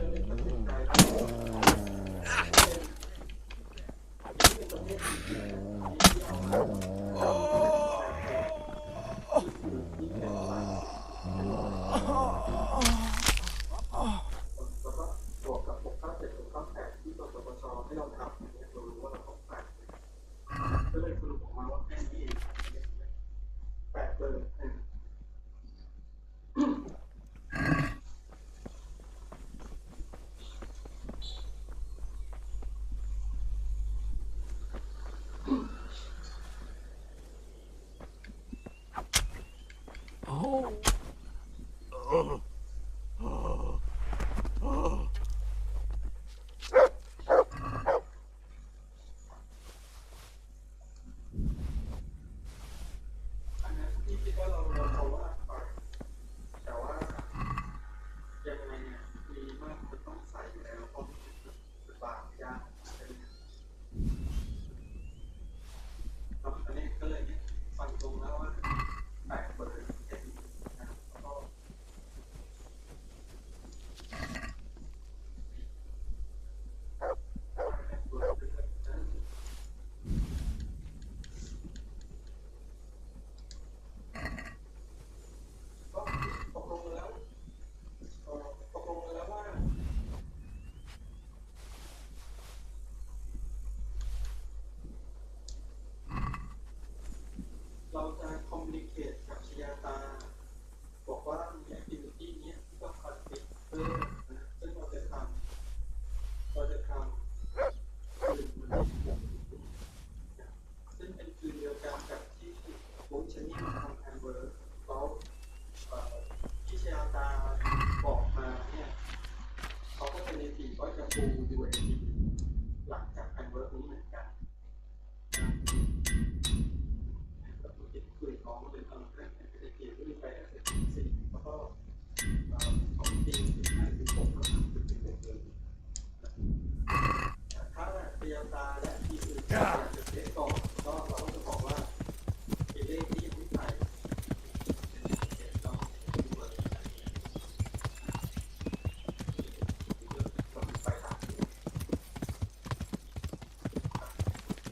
Yeah.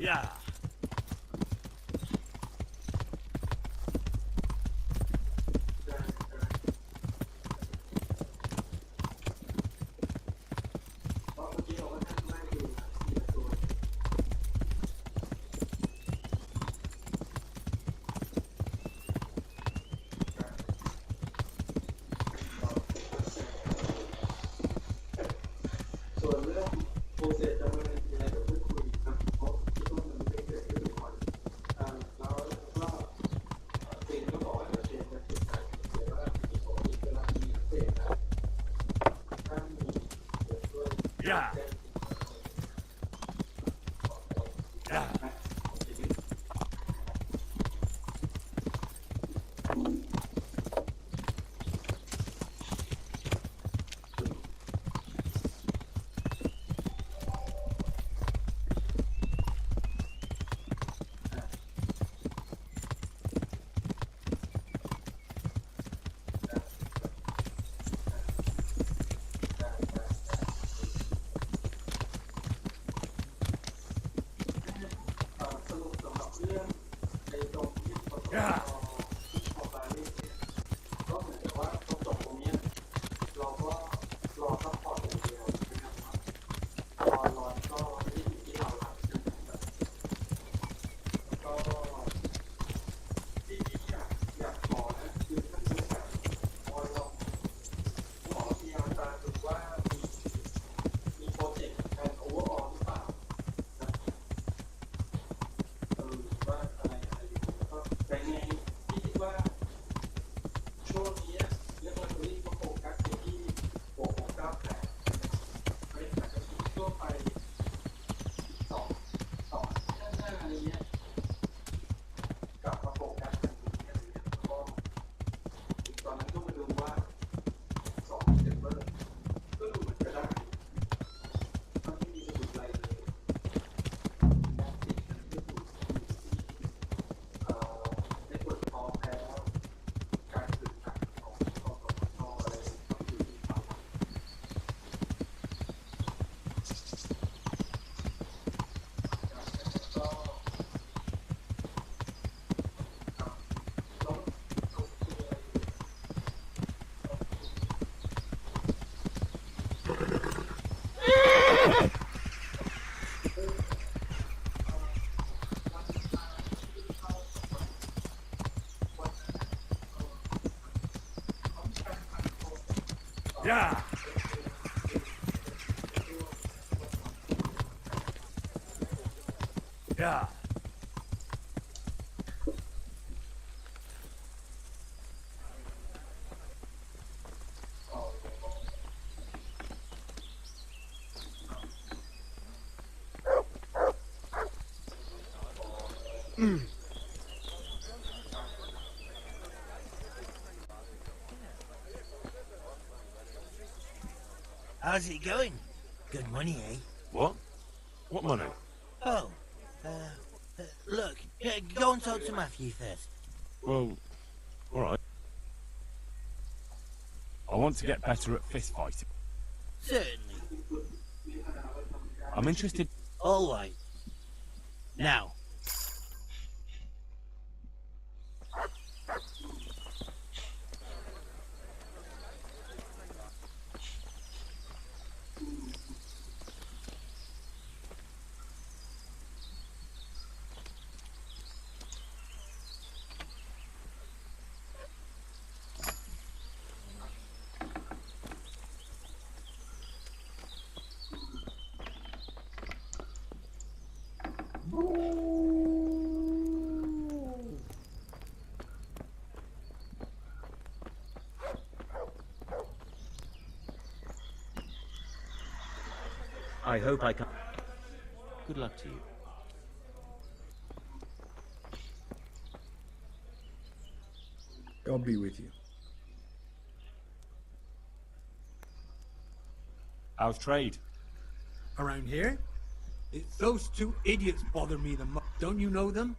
Yeah. Yeah. Yeah. 呀！呀！嗯。How's it going? Good money, eh? What? What money? Oh, look, go and talk to Matthew first. Well, alright. I want to get better at fist fighting. Certainly. I'm interested... All right. Now. I hope I can... Good luck to you. God be with you. How's trade? Around here? It's those two idiots bother me the most. Don't you know them?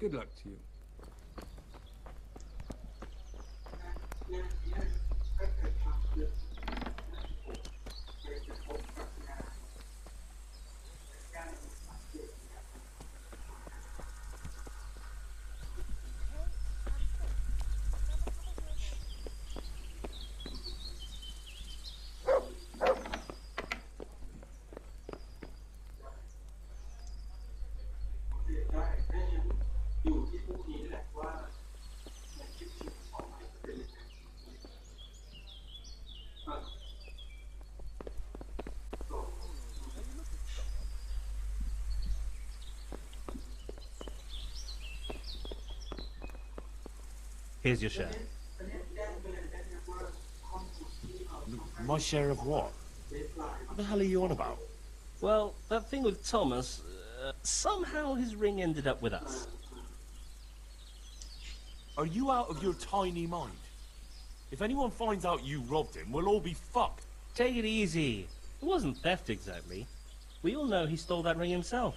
Good luck to you. Here's your share. My share of what? What the hell are you on about? Well, that thing with Thomas, somehow his ring ended up with us. Are you out of your tiny mind? If anyone finds out you robbed him, we'll all be fucked. Take it easy. It wasn't theft exactly. We all know he stole that ring himself.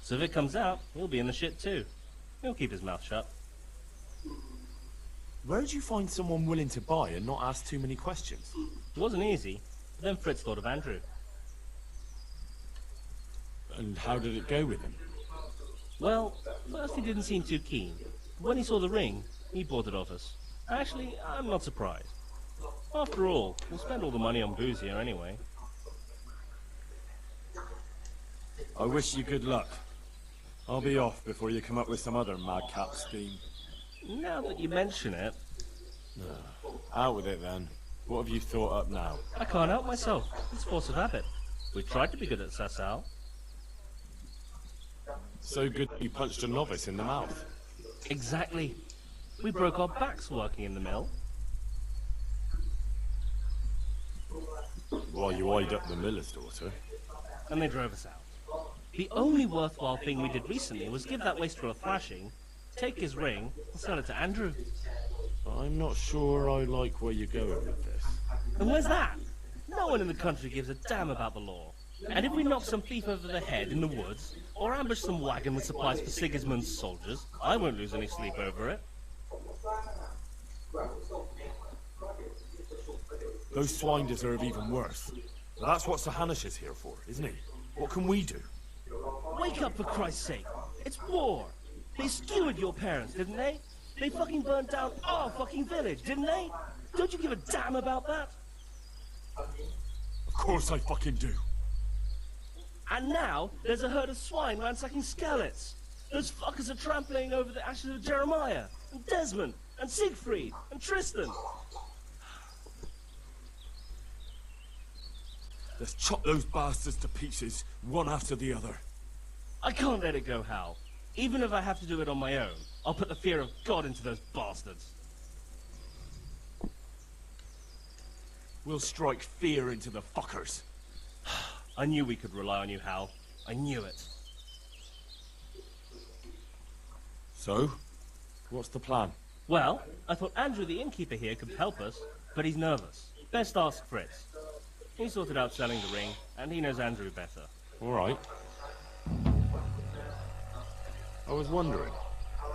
So if it comes out, he'll be in the shit too. He'll keep his mouth shut. Where'd you find someone willing to buy and not ask too many questions? It wasn't easy, but then Fritz thought of Andrew. And how did it go with him? Well, first he didn't seem too keen. When he saw the ring, he bought it off us. Actually, I'm not surprised. After all, we'll spend all the money on booze here anyway. I wish you good luck. I'll be off before you come up with some other madcap scheme. Now that you mention it... Out with it then. What have you thought up now? I can't help myself. It's force of habit. We tried to be good at Sasau. So good you punched a novice in the mouth. Exactly. We broke our backs working in the mill. While you eyed up the miller's daughter. And they drove us out. The only worthwhile thing we did recently was give that waster a thrashing, take his ring, and sell it to Andrew. I'm not sure I like where you're going with this. And where's that? No one in the country gives a damn about the law. And if we knock some thief over the head in the woods, or ambush some wagon with supplies for Sigismund's soldiers, I won't lose any sleep over it. Those swine deserve even worse. But that's what Sir Hanish is here for, isn't he? What can we do? Wake up, for Christ's sake. It's war. They skewered your parents, didn't they? They fucking burned down our fucking village, didn't they? Don't you give a damn about that? Of course I fucking do. And now, there's a herd of swine ransacking Skalitz. Those fuckers are trampling over the ashes of Jeremiah, and Desmond, and Siegfried, and Tristan. Let's chop those bastards to pieces, one after the other. I can't let it go, Hal. Even if I have to do it on my own, I'll put the fear of God into those bastards. We'll strike fear into the fuckers. I knew we could rely on you, Hal. I knew it. So, what's the plan? Well, I thought Andrew the innkeeper here could help us, but he's nervous. Best ask Fritz. He sorted out selling the ring, and he knows Andrew better. All right. I was wondering,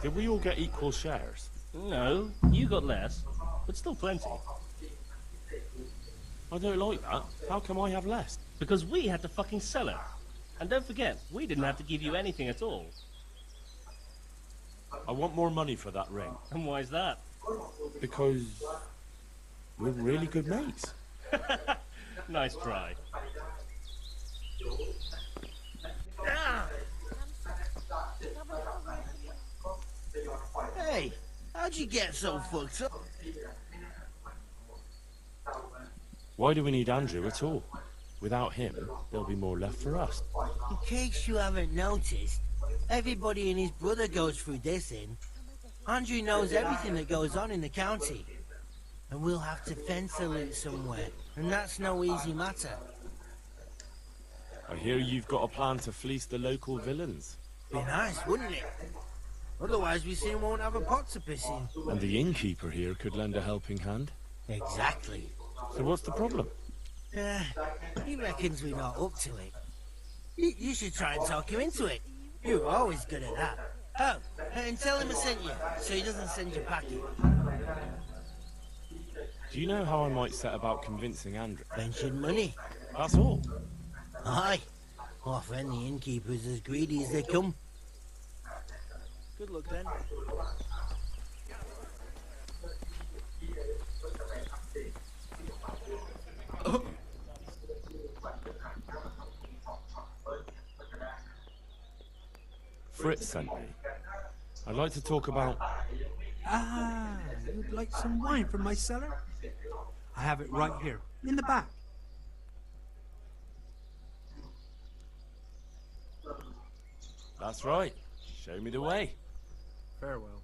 did we all get equal shares? No, you got less, but still plenty. I don't like that. How come I have less? Because we had to fucking sell it. And don't forget, we didn't have to give you anything at all. I want more money for that ring. And why's that? Because we're really good mates. Nice try. Hey, how'd you get so fucked up? Why do we need Andrew at all? Without him, there'll be more left for us. In case you haven't noticed, everybody and his brother goes through this inn. Andrew knows everything that goes on in the county. And we'll have to fence the loot somewhere, and that's no easy matter. I hear you've got a plan to fleece the local villains. Be nice, wouldn't it? Otherwise we soon won't have a pot to piss in. And the innkeeper here could lend a helping hand. Exactly. So what's the problem? He reckons we're not up to it. You should try and talk him into it. You're always good at that. Oh, and tell him I sent you, so he doesn't send you packing. Do you know how I might set about convincing Andrew? Mention money. That's all. Aye. Our friend the innkeeper's as greedy as they come. Good luck then. Fritz sent me. I'd like to talk about... Ah, you'd like some wine from my cellar? I have it right here, in the back. That's right. Show me the way. Farewell.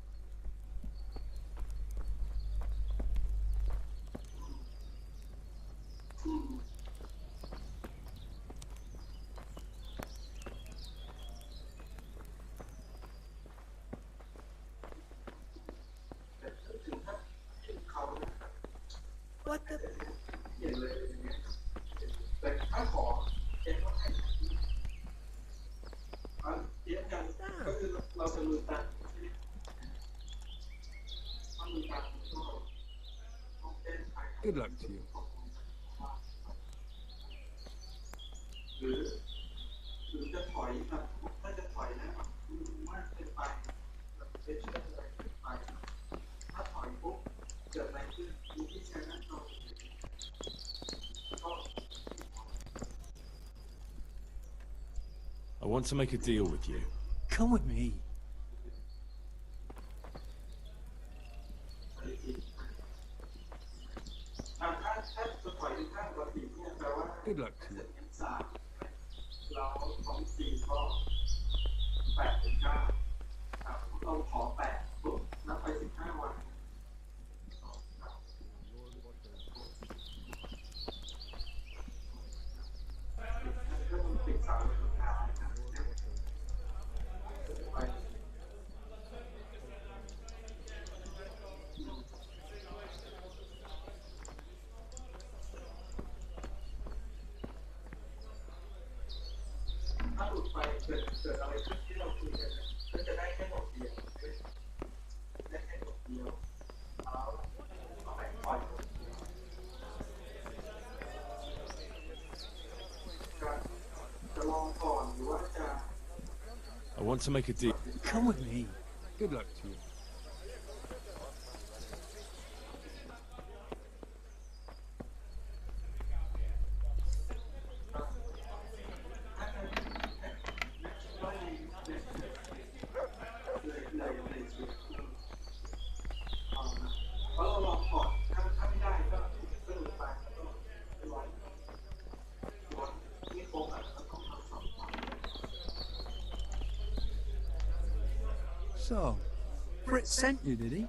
What the... Good luck to you. I want to make a deal with you. Come with me. Good luck to you. I want to make a deal. Come with me. Good luck to you. So, Fritz sent you, did he?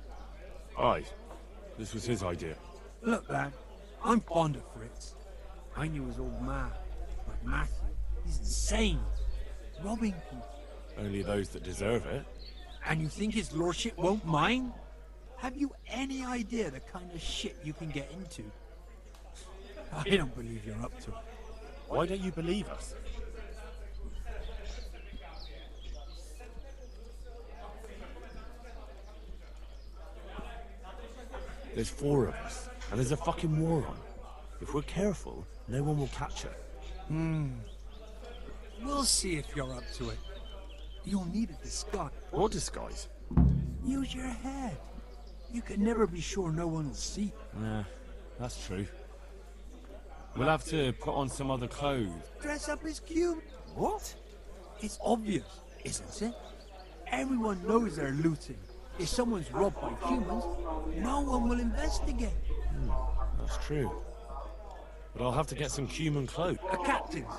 Aye. This was his idea. Look, lad, I'm fond of Fritz. I knew his old man, like Matthew. He's insane. Robbing people. Only those that deserve it. And you think his lordship won't mind? Have you any idea the kind of shit you can get into? I don't believe you're up to it. Why don't you believe us? There's 4 of us, and there's a fucking war on. If we're careful, no one will catch us. We'll see if you're up to it. You'll need a disguise. What disguise? Use your head. You can never be sure no one will see. Yeah, that's true. We'll have to put on some other clothes. Dress up as Q. What? It's obvious, isn't it? Everyone knows they're looting. If someone's robbed by humans, no one will investigate. That's true. But I'll have to get some human clothes. A captain's.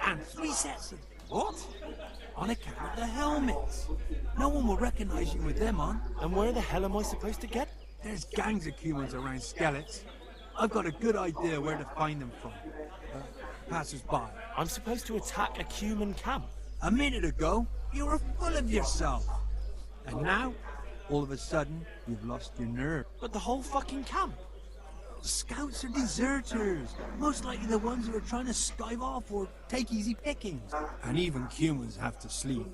And 3 sets of... What? On account of the helmets. No one will recognize you with them on. And where the hell am I supposed to get? There's gangs of humans around Skellets. I've got a good idea where to find them from. Passers-by. I'm supposed to attack a human camp. A minute ago, you were full of yourself. And now, all of a sudden, you've lost your nerve. But the whole fucking camp. Scouts are deserters. Most likely the ones who are trying to skive off or take easy pickings. And even humans have to sleep.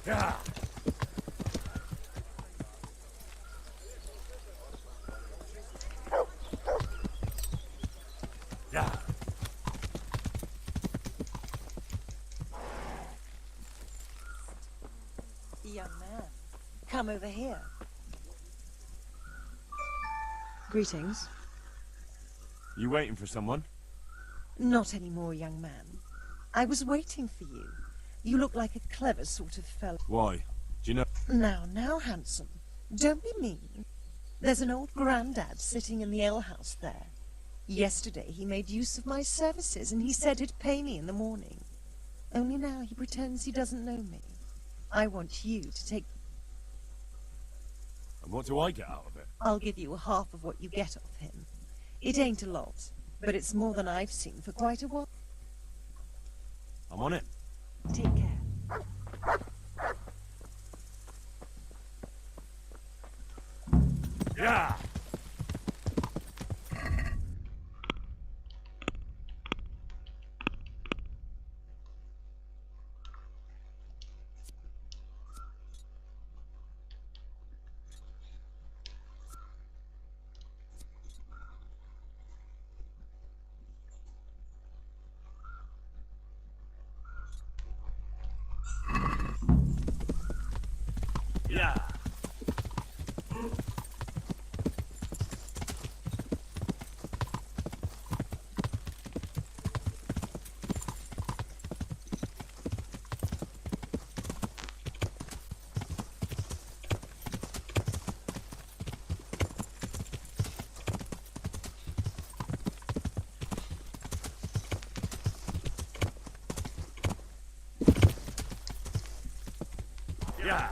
Yeah. Yeah. Young man, come over here. Greetings. You waiting for someone? Not anymore, young man. I was waiting for you. You look like a clever sort of fellow. Why? Do you know? Now, handsome. Don't be mean. There's an old grandad sitting in the alehouse there. Yesterday he made use of my services and he said he'd pay me in the morning. Only now he pretends he doesn't know me. I want you to take... And what do I get out of it? I'll give you half of what you get off him. It ain't a lot, but it's more than I've seen for quite a while. I'm on it. Take care. Yeah. Yeah. Yeah.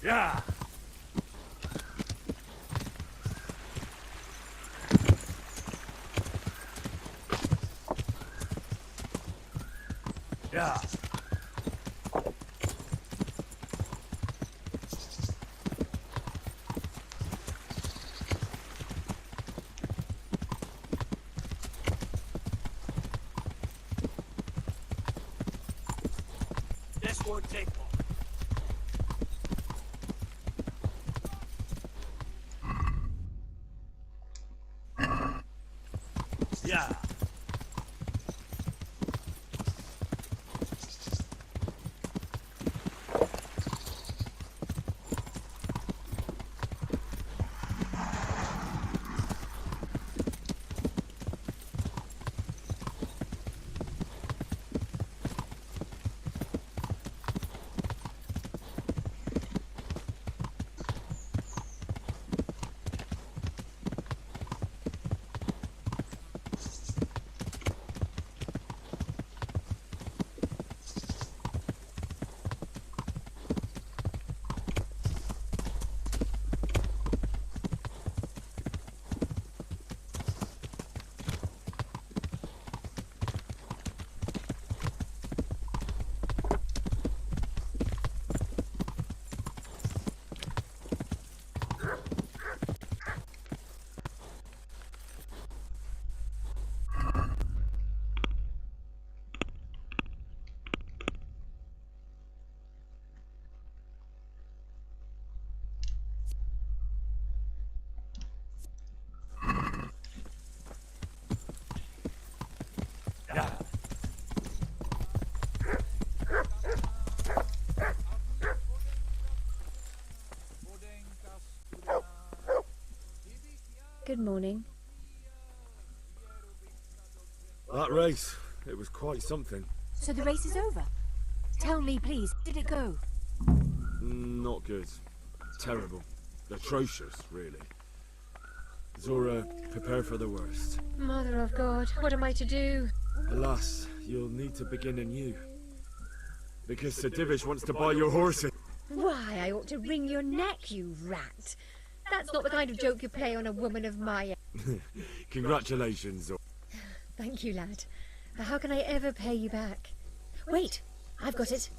Yeah. Yeah. forte. Yeah. Good morning. That race, it was quite something. So the race is over? Tell me, please, how did it go? Not good. Terrible. Atrocious, really. Zora, prepare for the worst. Mother of God, what am I to do? Alas, you'll need to begin anew. Because Sir Divish wants to buy your horses. Why, I ought to wring your neck, you rat. That's not the kind of joke you play on a woman of my age. Congratulations, Zora. Thank you, lad. How can I ever pay you back? Wait, I've got it.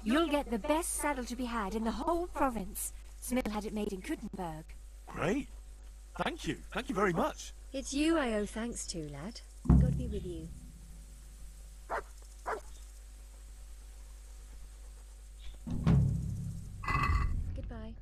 You'll get the best saddle to be had in the whole province. Smith had it made in Kuttenberg. Great. Thank you. Thank you very much. It's you I owe thanks to, lad. God be with you. Goodbye.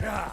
Yeah.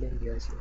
jadi guys ya.